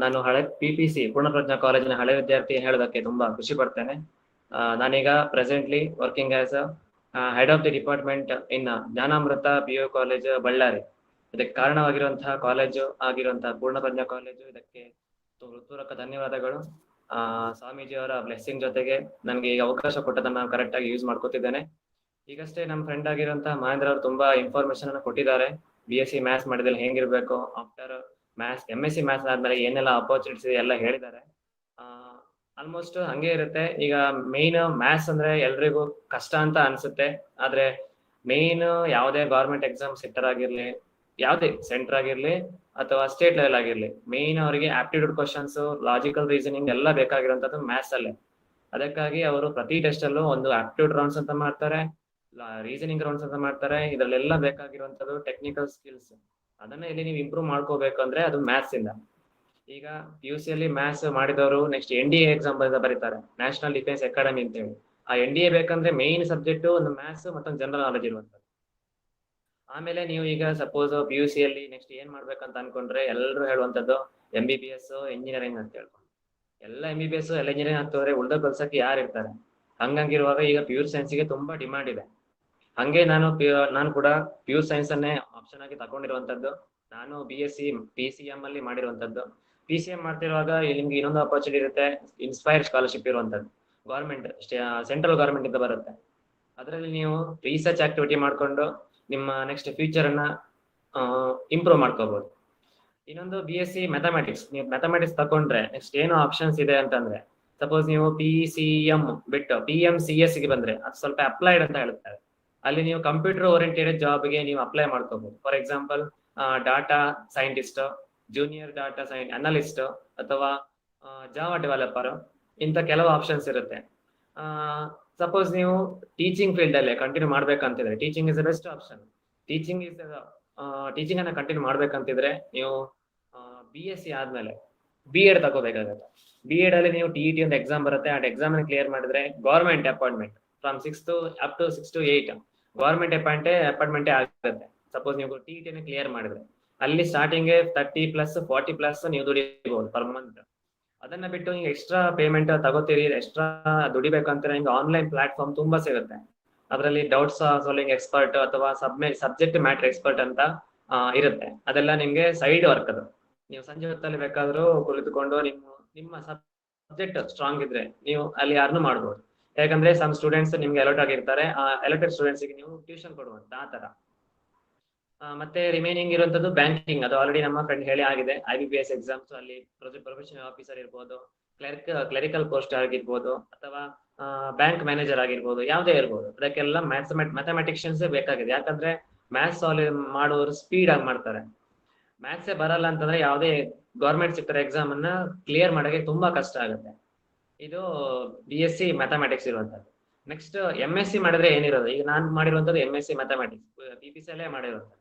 ನಾನು PPC ಪೂರ್ಣಪ್ರಜ್ಞಾ ಕಾಲೇಜಿನ ಹಳೆ ವಿದ್ಯಾರ್ಥಿ ಹೇಳೋದಕ್ಕೆ ತುಂಬಾ ಖುಷಿ ಪಡ್ತೇನೆ. ನಾನೀಗ presently working as head of the department in Jnanamrutha PU college Ballari. ಇದಕ್ಕೆ ಕಾರಣವಾಗಿರುವಂತಹ ಕಾಲೇಜು ಆಗಿರುವಂತಹ ಪೂರ್ಣಪ್ರಜ್ಞಾ ಕಾಲೇಜು ಇದಕ್ಕೆ ಹೃತ್ಪೂರ್ವಕ ಧನ್ಯವಾದಗಳು. ಸ್ವಾಮೀಜಿಯವರ ಬ್ಲೆಸ್ಸಿಂಗ್ ಜೊತೆಗೆ ನನಗೆ ಈ ಅವಕಾಶ ಕೊಟ್ಟದನ್ನ ನಾನು ಕರೆಕ್ಟ್ ಆಗಿ ಯೂಸ್ ಮಾಡ್ಕೋತಿದ್ದೇನೆ. ಈಗಷ್ಟೇ ನಮ್ಮ ಫ್ರೆಂಡ್ ಆಗಿರುವಂತಹ ಮಹೇಂದ್ರ ಅವರು ತುಂಬಾ ಇನ್ಫಾರ್ಮೇಶನ್ ಅನ್ನು ಕೊಟ್ಟಿದ್ದಾರೆ. BSc ಮ್ಯಾಥ್ಸ್ ಮಾಡಿದಲ್ಲಿ ಹೆಂಗಿರ್ಬೇಕು, ಆಫ್ಟರ್ ಮ್ಯಾಥ್ಸ್ MSc ಮ್ಯಾಥ್ಸ್ ಆದ್ಮೇಲೆ ಏನೆಲ್ಲ ಅಪರ್ಚುನಿಟೀಸ್ ಇದೆ ಎಲ್ಲ ಹೇಳಿದ್ದಾರೆ. ಆಲ್ಮೋಸ್ಟ್ ಹಂಗೆ ಇರುತ್ತೆ. ಈಗ ಮೇನ್ ಮ್ಯಾಥ್ಸ್ ಅಂದ್ರೆ ಎಲ್ರಿಗೂ ಕಷ್ಟ ಅಂತ ಅನ್ಸುತ್ತೆ. ಆದ್ರೆ ಮೇನ್ ಯಾವುದೇ ಗೌರ್ಮೆಂಟ್ ಎಕ್ಸಾಮ್ ಸೆಕ್ಟರ್ ಆಗಿರ್ಲಿ, ಯಾವುದೇ ಸೆಂಟರ್ ಆಗಿರ್ಲಿ ಅಥವಾ ಸ್ಟೇಟ್ ಲೆವೆಲ್ ಆಗಿರ್ಲಿ, ಮೇನ್ ಅವರಿಗೆ ಆಪ್ಟಿಟ್ಯೂಡ್ ಕ್ವಶನ್ಸ್, ಲಾಜಿಕಲ್ ರೀಸನಿಂಗ್ ಎಲ್ಲ ಬೇಕಾಗಿರುವಂತದ್ದು ಮ್ಯಾಥ್ಸ್ ಅಲ್ಲೇ. ಅದಕ್ಕಾಗಿ ಅವರು ಪ್ರತಿ ಟೆಸ್ಟ್ ಅಲ್ಲೂ ಒಂದು ಆಪ್ಟಿಟ್ಯೂಡ್ ರೌಂಡ್ಸ್ ಅಂತ ಮಾಡ್ತಾರೆ, ರೀಸನಿಂಗ್ ರೌಂಡ್ಸ್ ಅಂತ ಮಾಡ್ತಾರೆ. ಇದರಲ್ಲೆಲ್ಲ ಬೇಕಾಗಿರುವಂತದ್ದು ಟೆಕ್ನಿಕಲ್ ಸ್ಕಿಲ್ಸ್. ಅದನ್ನ ಇಲ್ಲಿ ನೀವು ಇಂಪ್ರೂವ್ ಮಾಡ್ಕೋಬೇಕು ಅಂದ್ರೆ ಅದು ಮ್ಯಾಥ್ಸ್ ಇಂದ. ಈಗ PUC ಅಲ್ಲಿ ಮ್ಯಾಥ್ಸ್ ಮಾಡಿದವರು ನೆಕ್ಸ್ಟ್ NDA ಎಕ್ಸಾಮ್ ಬರೀತಾರೆ, ನ್ಯಾಷನಲ್ ಡಿಫೆನ್ಸ್ ಅಕಾಡೆಮಿ ಅಂತ ಹೇಳಿ. ಆ NDA ಬೇಕಂದ್ರೆ ಮೇನ್ ಸಬ್ಜೆಕ್ಟ್ ಒಂದು ಮ್ಯಾಥ್ಸ್ ಮತ್ತೊಂದು ಜನರಲ್ ನಾಲೆಜ್ ಇರುವಂತದ್ದು. ಆಮೇಲೆ ನೀವು ಈಗ ಸಪೋಸ್ PUC ಅಲ್ಲಿ ನೆಕ್ಸ್ಟ್ ಏನ್ ಮಾಡ್ಬೇಕಂತ ಅನ್ಕೊಂಡ್ರೆ ಎಲ್ಲರೂ ಹೇಳುವಂತದ್ದು MBBS ಇಂಜಿನಿಯರಿಂಗ್ ಅಂತ ಹೇಳ್ಕೊಂಡು. ಎಲ್ಲ MBBS ಎಲ್ಲ ಇಂಜಿನಿಯರಿಂಗ್ ಆಗ್ತವ್ರೆ, ಉಳ್ದ ಕಲ್ಸಕ್ಕೆ ಯಾರು ಇರ್ತಾರೆ? ಹಂಗಂಗಿರುವಾಗ ಈಗ ಪ್ಯೂರ್ ಸೈನ್ಸ್ಗೆ ತುಂಬಾ ಡಿಮಾಂಡ್ ಇದೆ. ಹಂಗೆ ನಾನು ಕೂಡ ಪ್ಯೂರ್ ಸೈನ್ಸ್ ಅನ್ನೇ ಆಪ್ಷನ್ ಆಗಿ ತಗೊಂಡಿರುವಂತದ್ದು. ನಾನು BSc PCM ಅಲ್ಲಿ ಮಾಡಿರುವಂತದ್ದು. PCM ಮಾಡ್ತಿರುವಾಗ ನಿಮ್ಗೆ ಇನ್ನೊಂದು ಅಪರ್ಚುನಿಟಿ ಇರುತ್ತೆ, ಇನ್ಸ್ಪೈರ್ ಸ್ಕಾಲರ್ಶಿಪ್ ಇರುವಂತದ್ದು. ಗೌರ್ಮೆಂಟ್ ಸೆಂಟ್ರಲ್ ಗೌರ್ಮೆಂಟ್ ಇಂದ ಬರುತ್ತೆ. ಅದರಲ್ಲಿ ನೀವು ರಿಸರ್ಚ್ ಆಕ್ಟಿವಿಟಿ ಮಾಡ್ಕೊಂಡು ನಿಮ್ಮ ನೆಕ್ಸ್ಟ್ ಫ್ಯೂಚರ್ ಅನ್ನ ಇಂಪ್ರೂವ್ ಮಾಡ್ಕೋಬಹುದು. ಇನ್ನೊಂದು BSc ಮ್ಯಾಥಮೆಟಿಕ್ಸ್, ನೀವು ಮ್ಯಾಥಮೆಟಿಕ್ಸ್ ತಗೊಂಡ್ರೆ ನೆಕ್ಸ್ಟ್ ಏನು ಆಪ್ಷನ್ಸ್ ಇದೆ ಅಂತಂದ್ರೆ, ಸಪೋಸ್ ನೀವು PCM ಬಿಟ್ಟು PMCS ಗೆ ಬಂದ್ರೆ ಅದು ಸ್ವಲ್ಪ ಅಪ್ಲೈಡ್ ಅಂತ ಹೇಳ್ತಾರೆ. ಅಲ್ಲಿ ನೀವು ಕಂಪ್ಯೂಟರ್ ಓರಿಯೆಂಟೆಡ್ ಜಾಬ್ಗೆ ನೀವು ಅಪ್ಲೈ ಮಾಡ್ಕೋಬಹುದು. For example data scientist, junior data analyst ಅಥವಾ ಜಾವಾ ಡೆವಲಪರ್, ಇಂಥ ಕೆಲವು ಆಪ್ಷನ್ಸ್ ಇರುತ್ತೆ. ಸಪೋಸ್ ನೀವು ಟೀಚಿಂಗ್ ಫೀಲ್ಡ್ ಅಲ್ಲೇ ಕಂಟಿನ್ಯೂ ಮಾಡ್ಬೇಕಂತಿದ್ರೆ teaching is the best option. Teaching ಅನ್ನ ಕಂಟಿನ್ಯೂ ಮಾಡ್ಬೇಕಂತಿದ್ರೆ ನೀವು BSc ಆದ್ಮೇಲೆ B.Ed ತಗೋಬೇಕಾಗತ್ತೆ. B.Ed ಅಲ್ಲಿ ನೀವು TET ಒಂದು ಎಕ್ಸಾಮ್ ಬರುತ್ತೆ. ಆ ಎಕ್ಸಾಮ್ ಅನ್ನು ಕ್ಲಿಯರ್ ಮಾಡಿದ್ರೆ government appointment from 6 up to 6 to 8 government appointment ಆಗುತ್ತೆ. ಸಪೋಸ್ ನೀವು TET ಅನ್ನು ಕ್ಲಿಯರ್ ಮಾಡಿದ್ರೆ ಅಲ್ಲಿ ಸ್ಟಾರ್ಟಿಂಗ್ 30+ 40+ ನೀವು ದುಡಿಬಹುದು ಪರ್ ಮಂತ್. ಅದನ್ನ ಬಿಟ್ಟು ನೀವು ಎಕ್ಸ್ಟ್ರಾ ಪೇಮೆಂಟ್ ತಗೋತೀರಿ, ಎಕ್ಸ್ಟ್ರಾ ದುಡಿಬೇಕಂತ ನಿಮ್ಗೆ ಆನ್ಲೈನ್ ಪ್ಲಾಟ್ಫಾರ್ಮ್ ತುಂಬಾ ಸಿಗುತ್ತೆ. ಅದರಲ್ಲಿ ಡೌಟ್ಸ್ ಸಾಲ್ವಿಂಗ್ ಎಕ್ಸ್ಪರ್ಟ್ ಅಥವಾ ಸಬ್ಜೆಕ್ಟ್ ಮ್ಯಾಟರ್ ಎಕ್ಸ್ಪರ್ಟ್ ಅಂತ ಇರುತ್ತೆ. ಅದೆಲ್ಲ ನಿಮ್ಗೆ ಸೈಡ್ ವರ್ಕ್. ಅದು ನೀವು ಸಂಜೆ ಹೊತ್ತಲ್ಲಿ ಬೇಕಾದ್ರೂ ಕುಳಿತುಕೊಂಡು ನಿಮ್ಮ ಸಬ್ಜೆಕ್ಟ್ ಸ್ಟ್ರಾಂಗ್ ಇದ್ರೆ ನೀವು ಅಲ್ಲಿ ಅರ್ನ್ ಮಾಡ್ಬೋದು. ಯಾಕಂದ್ರೆ ಸಮ್ ಸ್ಟೂಡೆಂಟ್ಸ್ ನಿಮ್ಗೆ ಅಲರ್ಟ್ ಆಗಿರ್ತಾರೆ, ಆ ಅಲರ್ಟೆಡ್ ಸ್ಟೂಡೆಂಟ್ಸ್ ಗೆ ನೀವು ಟ್ಯೂಷನ್ ಕೊಡುವಂತ ಆ ತರ. ಮತ್ತೆ ರಿಮೈನಿಂಗ್ ಇರುವಂತದ್ದು ಬ್ಯಾಂಕಿಂಗ್. ಅದು ಆಲ್ರೆಡಿ ನಮ್ಮ ಫ್ರೆಂಡ್ ಹೇಳಿ ಆಗಿದೆ. IBPS ಎಕ್ಸಾಮ್ಸ್ ಅಲ್ಲಿ ಪ್ರೊಫೆಷನಲ್ ಆಫೀಸರ್ ಇರ್ಬೋದು, ಕ್ಲರಿಕಲ್ ಪೋಸ್ಟ್ ಆಗಿರ್ಬೋದು, ಅಥವಾ ಬ್ಯಾಂಕ್ ಮ್ಯಾನೇಜರ್ ಆಗಿರ್ಬೋದು, ಯಾವುದೇ ಇರ್ಬೋದು. ಅದಕ್ಕೆಲ್ಲ ಮ್ಯಾಥಮೆಟಿಷಿಯನ್ಸ್ ಬೇಕಾಗಿದೆ. ಯಾಕಂದ್ರೆ ಮ್ಯಾಥ್ಸ್ ಸಾಲ್ವ್ ಮಾಡೋರು ಸ್ಪೀಡ್ ಆಗಿ ಮಾಡ್ತಾರೆ. ಮ್ಯಾಥ್ಸೇ ಬರಲ್ಲ ಅಂತಂದ್ರೆ ಯಾವುದೇ ಗೌರ್ಮೆಂಟ್ ಸೆಕ್ಟರ್ ಎಕ್ಸಾಮ್ ಅನ್ನ ಕ್ಲಿಯರ್ ಮಾಡೋಕೆ ತುಂಬಾ ಕಷ್ಟ ಆಗುತ್ತೆ. ಇದು BSc ಮ್ಯಾಥಮೆಟಿಕ್ಸ್ ಇರುವಂತದ್ದು. ನೆಕ್ಸ್ಟ್ MSc ಮಾಡಿದ್ರೆ ಏನಿರೋದು, ಈಗ ನಾನು ಮಾಡಿರುವಂತದ್ದು MSc ಮ್ಯಾಥಮೆಟಿಕ್ಸ್ PPC ಅಲ್ಲೇ ಮಾಡಿರುವಂತದ್ದು.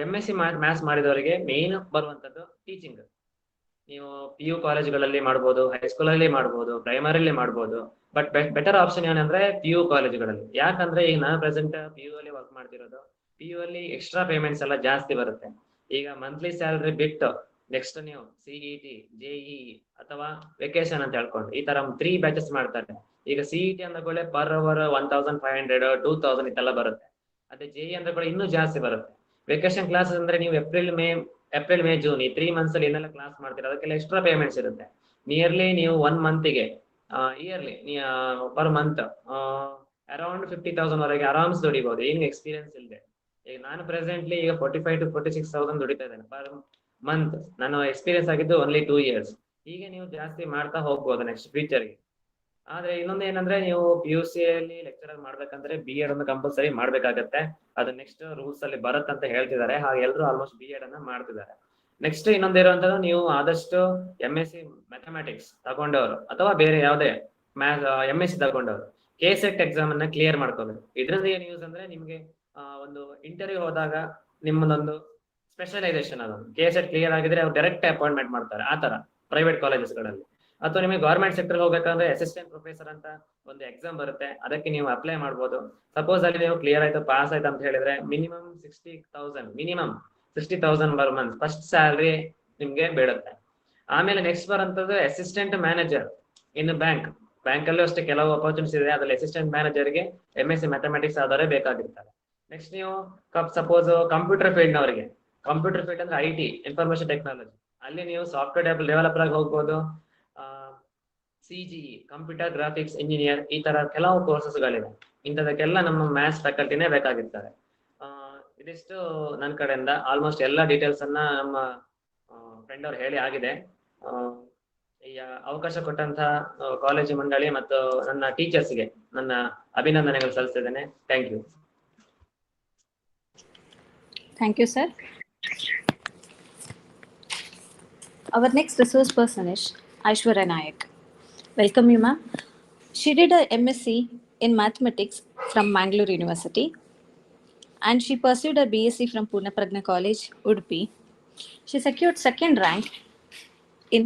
MSc ಮ್ಯಾಥ್ಸ್ ಮಾಡಿದವರಿಗೆ ಮೇನ್ ಬರುವಂತದ್ದು ಟೀಚಿಂಗ್. ನೀವು PU ಕಾಲೇಜ್ಗಳಲ್ಲಿ ಮಾಡ್ಬೋದು, ಹೈಸ್ಕೂಲ್ ಅಲ್ಲಿ ಮಾಡ್ಬೋದು, ಪ್ರೈಮರಿಲಿ ಮಾಡ್ಬೋದು. ಬಟ್ ಬೆಟರ್ ಆಪ್ಷನ್ ಏನಂದ್ರೆ PU ಕಾಲೇಜ್ಗಳಲ್ಲಿ. ಯಾಕಂದ್ರೆ ಈಗ ನಾನು ಪ್ರೆಸೆಂಟ್ PU ಅಲ್ಲಿ ವರ್ಕ್ ಮಾಡ್ತಿರೋದು. PU ಅಲ್ಲಿ ಎಕ್ಸ್ಟ್ರಾ ಪೇಮೆಂಟ್ಸ್ ಎಲ್ಲ ಜಾಸ್ತಿ ಬರುತ್ತೆ. ಈಗ ಮಂತ್ಲಿ ಸ್ಯಾಲರಿ ಬಿಟ್ಟು ನೆಕ್ಸ್ಟ್ ನೀವು CET, JEE ಅಥವಾ ವೆಕೇಶನ್ ಅಂತ ಹೇಳ್ಕೊಂಡು ಈ ತರ 3 ಬ್ಯಾಚಸ್ ಮಾಡ್ತಾರೆ. ಈಗ CET ಅಂದ್ಕೊಳ್ಳೆ ಪರ್ ಅವರ್ 1500 2000 ಇದೆಲ್ಲ ಬರುತ್ತೆ. ಅದೇ JEE ಅಂದ್ಕೊಳ್ಳೆ ಇನ್ನೂ ಜಾಸ್ತಿ ಬರುತ್ತೆ. ವೆಕೇಶನ್ ಕ್ಲಾಸಸ್ ಅಂದ್ರೆ ನೀವು ಏಪ್ರಿಲ್ ಮೇ ಜೂನ್ ಈ 3 ಮಂತ್ಸ್ ಅಲ್ಲಿ ಏನೆಲ್ಲ ಕ್ಲಾಸ್ ಮಾಡ್ತೀರಾ ಅದಕ್ಕೆಲ್ಲ ಎಕ್ಸ್ಟ್ರಾ ಪೇಮೆಂಟ್ಸ್ ಇರುತ್ತೆ. ನಿಯರ್ಲಿ ನೀವು 1 ಮಂತ್ಗೆ ಇಯರ್ಲಿ ಪರ್ ಮಂತ್ ಅರೌಂಡ್ 50,000 ವರೆಗೆ ಆರಾಮ್ಸ್ ದುಡಿಬಹುದು, ಏನು ಎಕ್ಸ್ಪೀರಿಯನ್ಸ್ ಇಲ್ಲದೆ. ಈಗ ನಾನು ಪ್ರೆಸೆಂಟ್ಲಿ ಈಗ 45,000 to 46,000 ದುಡಿತಾ ಇದ್ದೇನೆ ಪರ್ ಮಂತ್. ನಾನು ಎಕ್ಸ್ಪೀರಿಯನ್ಸ್ ಆಗಿದ್ದು ಓನ್ಲಿ 2 years. ಹೀಗೆ ನೀವು ಜಾಸ್ತಿ ಮಾಡ್ತಾ ಹೋಗ್ಬೋದು ನೆಕ್ಸ್ಟ್ ಫ್ಯೂಚರ್ಗೆ. ಆದ್ರೆ ಇನ್ನೊಂದು ಏನಂದ್ರೆ ನೀವು PUC ಅಲ್ಲಿ ಲೆಕ್ಚರರ್ ಮಾಡ್ಬೇಕಂದ್ರೆ B.Ed ಒಂದು ಕಂಪಲ್ಸರಿ ಮಾಡ್ಬೇಕಾಗತ್ತೆ. ಅದು ನೆಕ್ಸ್ಟ್ ರೂಲ್ಸ್ ಅಲ್ಲಿ ಬರುತ್ತಂತ ಹೇಳ್ತಿದ್ದಾರೆ. ಹಾಗೆ ಎಲ್ಲರೂ ಆಲ್ಮೋಸ್ಟ್ B.Ed ಅನ್ನ ಮಾಡ್ತಿದ್ದಾರೆ. ನೆಕ್ಸ್ಟ್ ಇನ್ನೊಂದಿರುವಂತದ್ದು, ನೀವು ಆದಷ್ಟು MSc ಮ್ಯಾಥಮೆಟಿಕ್ಸ್ ತಗೊಂಡವರು ಅಥವಾ ಬೇರೆ ಯಾವುದೇ MSc ತಗೊಂಡವರು KSET ಎಕ್ಸಾಮ್ ಅನ್ನ ಕ್ಲಿಯರ್ ಮಾಡ್ಕೋಬೇಕು. ಇದರಿಂದ ಏನ್ ಯೂಸ್ ಅಂದ್ರೆ ನಿಮ್ಗೆ ಒಂದು ಇಂಟರ್ವ್ಯೂ ಹೋದಾಗ ನಿಮ್ಮದೊಂದು ಸ್ಪೆಷಲೈಸೇಷನ್ ಅದೊಂದು KSET ಕ್ಲಿಯರ್ ಆಗಿದ್ರೆ ಅವ್ರು ಡೈರೆಕ್ಟ್ ಅಪಾಯಿಂಟ್ಮೆಂಟ್ ಮಾಡ್ತಾರೆ ಆ ತರ ಪ್ರೈವೇಟ್ ಕಾಲೇಜಸ್ಗಳಲ್ಲಿ. ಅಥವಾ ನಿಮಗೆ ಗೌರ್ಮೆಂಟ್ ಸೆಕ್ಟರ್ ಹೋಗ್ಬೇಕಂದ್ರೆ ಅಸಿಸ್ಟೆಂಟ್ ಪ್ರೊಫೆಸರ್ ಅಂತ ಒಂದು ಎಕ್ಸಾಮ್ ಬರುತ್ತೆ, ಅದಕ್ಕೆ ನೀವು ಅಪ್ಲೈ ಮಾಡ್ಬೋದು. ಸಪೋಸ್ ಅಲ್ಲಿ ನೀವು ಕ್ಲಿಯರ್ ಆಯ್ತು, ಪಾಸ್ ಆಯ್ತು ಅಂತ ಹೇಳಿದ್ರೆ minimum 60,000 per month first salary ನಿಮ್ಗೆ ಬೀಳುತ್ತೆ. ಆಮೇಲೆ ನೆಕ್ಸ್ಟ್ ಬರೋಂಥದ್ದು ಅಸಿಸ್ಟೆಂಟ್ ಮ್ಯಾನೇಜರ್ ಇನ್ನು ಬ್ಯಾಂಕಲ್ಲೂ ಅಷ್ಟೇ ಕೆಲವು ಅಪರ್ಚುನಿಟೀಸ್ ಇದೆ. ಅದ್ರಲ್ಲಿ ಅಸಿಸ್ಟೆಂಟ್ ಮ್ಯಾನೇಜರ್ಗೆ MSc ಮ್ಯಾಥಮೆಟಿಕ್ಸ್ ಆದವರೇ ಬೇಕಾಗಿರ್ತಾರೆ. ನೆಕ್ಸ್ಟ್ ನೀವು ಸಪೋಸ್ ಕಂಪ್ಯೂಟರ್ ಫೀಲ್ಡ್ ನವರಿಗೆ ಕಂಪ್ಯೂಟರ್ ಫೀಲ್ಡ್ ಅಂದ್ರೆ IT, ಇನ್ಫಾರ್ಮೇಶನ್ ಟೆಕ್ನಾಲಜಿ. ಅಲ್ಲಿ ನೀವು ಸಾಫ್ಟ್ವೇರ್ ಡೆವಲಪರ್ ಆಗಿ ಹೋಗ್ಬೋದು. CGE, ಕಂಪ್ಯೂಟರ್ ಗ್ರಾಫಿಕ್ಸ್ ಇಂಜಿನಿಯರ್, ಈ ತರ ಕೆಲವು ಕೋರ್ಸಸ್ಗಳಿವೆ. ಇಂಥದಕ್ಕೆಲ್ಲ ನಮ್ಮ ಮ್ಯಾಥ್ಸ್ ಫ್ಯಾಕಲ್ಟಿನೇ ಬೇಕಾಗಿರ್ತಾರೆ. ಇದಿಷ್ಟು ನನ್ನ ಕಡೆಯಿಂದ. ಆಲ್ಮೋಸ್ಟ್ ಎಲ್ಲ ಡೀಟೇಲ್ಸ್ ಅನ್ನ ನಮ್ಮ ಫ್ರೆಂಡ್ ಅವ್ರು ಹೇಳಿ ಆಗಿದೆ. ಈ ಅವಕಾಶ ಕೊಟ್ಟಂತ ಕಾಲೇಜು ಮಂಡಳಿ ಮತ್ತು ನನ್ನ ಟೀಚರ್ಸ್ಗೆ ನನ್ನ ಅಭಿನಂದನೆಗಳು ಸಲ್ಲಿಸ್ತಿದ್ದೇನೆ. Thank you. Thank you, sir. Our next resource person is Aishwarya Nayak. Welcome you, ma'am. She did a MSc in mathematics from Mangalore University, and she pursued her BSc from Prajnanam College, Udupi. She secured second rank in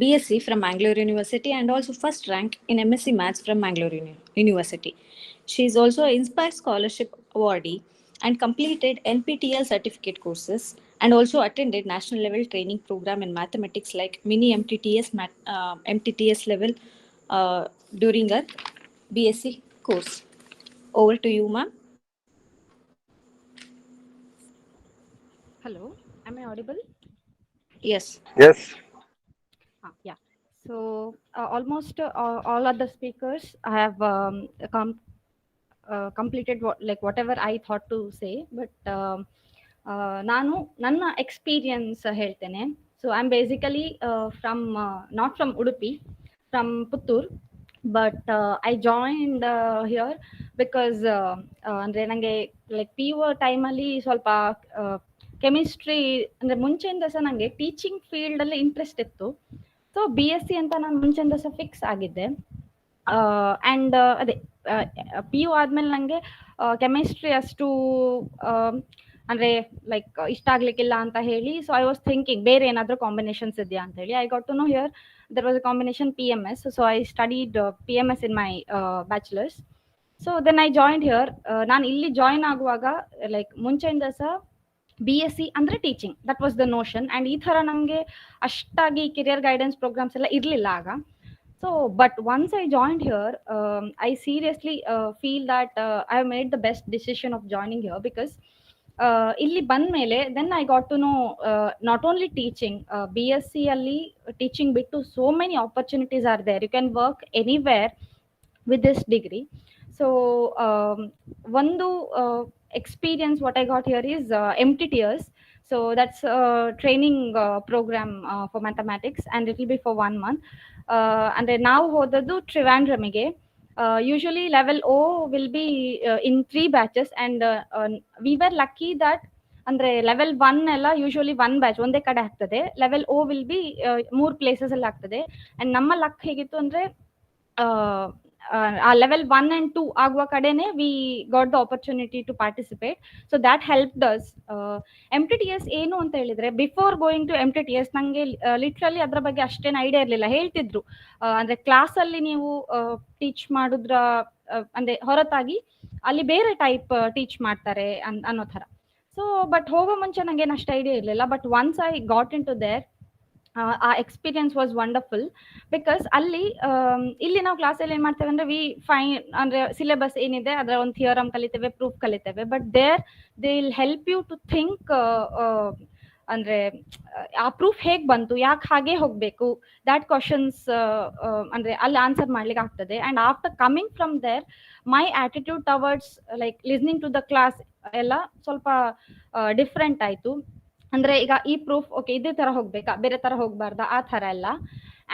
BSc from Mangalore University and also first rank in MSc Maths from Mangalore University. She is also an Inspire Scholarship awardee and completed NPTEL certificate courses and also attended national level training program in mathematics like mini MTTS level during her BSc course. Over to you, ma'am. Hello, am I audible? Yes. Yes. Yeah. So almost all other speakers have completed whatever I thought to say, but ನಾನು ನನ್ನ experience ಹೇಳ್ತೇನೆ. So I am basically from not from Udupi, from Puttur, but I joined here because ಅಂದರೆ ನನಗೆ like PU ಟೈಮಲ್ಲಿ ಸ್ವಲ್ಪ chemistry ಅಂದರೆ ಮುಂಚೆಯಿಂದ ಸಹ ನನಗೆ ಟೀಚಿಂಗ್ ಫೀಲ್ಡಲ್ಲಿ ಇಂಟ್ರೆಸ್ಟ್ ಇತ್ತು. ಸೊ BSc ಅಂತ ನಾನು ಮುಂಚೆಯಿಂದ ಸಹ ಫಿಕ್ಸ್ ಆಗಿದ್ದೆ. ಆ್ಯಂಡ್ ಅದೇ PU ಆದಮೇಲೆ ನನಗೆ ಕೆಮಿಸ್ಟ್ರಿ ಅಷ್ಟು ಅಂದರೆ ಲೈಕ್ ಇಷ್ಟ ಆಗ್ಲಿಕ್ಕಿಲ್ಲ ಅಂತ ಹೇಳಿ, ಸೊ ಐ ವಾಸ್ ಥಿಂಕಿಂಗ್ ಬೇರೆ ಏನಾದರೂ ಕಾಂಬಿನೇಷನ್ಸ್ ಇದೆಯಾ ಅಂತ ಹೇಳಿ. I got to know here there was a combination PMS, so I studied PMS in my bachelors. So then I joined here. ನಾನು ಇಲ್ಲಿ ಜಾಯಿನ್ ಆಗುವಾಗ ಲೈಕ್ ಮುಂಚೆಯಿಂದ ಸಹ BSc ಅಂದರೆ teaching, that was the notion. And ಈ ಥರ ನಮಗೆ ಅಷ್ಟಾಗಿ ಕೆರಿಯರ್ ಗೈಡೆನ್ಸ್ ಪ್ರೋಗ್ರಾಮ್ಸ್ ಎಲ್ಲ ಇರಲಿಲ್ಲ ಆಗ. So but once I joined here, I seriously feel that I have made the best decision of joining here because ಇಲ್ಲಿ ಬಂದ ಮೇಲೆ then I got to know not only teaching, BSc ಅಲ್ಲಿ teaching ಬಿಟ್ಟು so many opportunities are there. You can work anywhere with this degree. So ಒಂದು experience what I got here is MTTS. So that's a training program for mathematics, and it will be for 1 month. And now hodadu Trivandramige. Usually level O will be in 3 batches, and we were lucky that ಅಂದ್ರೆ level 1 ಎಲ್ಲ usually 1 batch ಒಂದೇ ಕಡೆ ಆಗ್ತದೆ. Level O will be 3 places ಅಲ್ಲಿ ಆಗ್ತದೆ. And ನಮ್ಮ luck ಹೇಗಿತ್ತು ಅಂದ್ರೆ ಆ ಲೆವೆಲ್ 1 and 2 ಆಗುವ ಕಡೆನೆ we got the opportunity to participate. So that help does. MTTS ಏನು ಅಂತ ಹೇಳಿದ್ರೆ, ಬಿಫೋರ್ ಗೋಯಿಂಗ್ ಟು MTTS ನಂಗೆ ಲಿಟ್ರಲಿ ಅದ್ರ ಬಗ್ಗೆ ಅಷ್ಟೇನು ಐಡಿಯಾ ಇರಲಿಲ್ಲ. ಹೇಳ್ತಿದ್ರು ಅಂದ್ರೆ ಕ್ಲಾಸಲ್ಲಿ ನೀವು ಟೀಚ್ ಮಾಡಿದ್ರ ಅಂದ್ರೆ ಹೊರತಾಗಿ ಅಲ್ಲಿ ಬೇರೆ ಟೈಪ್ ಟೀಚ್ ಮಾಡ್ತಾರೆ ಅನ್ನೋ ಥರ. ಸೊ ಬಟ್ ಹೋಗೋ ಮುಂಚೆ ನಂಗೆ ಏನು ಅಷ್ಟು ಐಡಿಯಾ ಇರಲಿಲ್ಲ. But once I got into there, ಆ ಎಕ್ಸ್ಪೀರಿಯನ್ಸ್ ವಾಸ್ ವಂಡರ್ಫುಲ್. ಬಿಕಾಸ್ ಅಲ್ಲಿ ಇಲ್ಲಿ ನಾವು ಕ್ಲಾಸಲ್ಲಿ ಏನು ಮಾಡ್ತೇವೆ ಅಂದರೆ ಅಂದರೆ ಸಿಲೆಬಸ್ ಏನಿದೆ ಅದರ ಒಂದು ಥಿಯರಮ್ ಕಲಿತೇವೆ, ಪ್ರೂಫ್ ಕಲಿತೇವೆ. But they will help you to think, ಅಂದರೆ ಆ ಪ್ರೂಫ್ ಹೇಗೆ ಬಂತು, ಯಾಕೆ ಹಾಗೆ ಹೋಗಬೇಕು, ದ್ಯಾಟ್ ಕ್ವಶನ್ಸ್ ಅಂದರೆ ಅಲ್ಲಿ ಆನ್ಸರ್ ಮಾಡ್ಲಿಕ್ಕೆ ಆಗ್ತದೆ. And after coming from there, my attitude towards like listening to the class ಎಲ್ಲ ಸ್ವಲ್ಪ ಡಿಫ್ರೆಂಟ್ ಆಯಿತು. ಅಂದರೆ ಈಗ ಈ ಪ್ರೂಫ್ ಓಕೆ ಇದೇ ಥರ ಹೋಗ್ಬೇಕಾ, ಬೇರೆ ಥರ ಹೋಗಬಾರ್ದಾ, ಆ ಥರ ಎಲ್ಲ.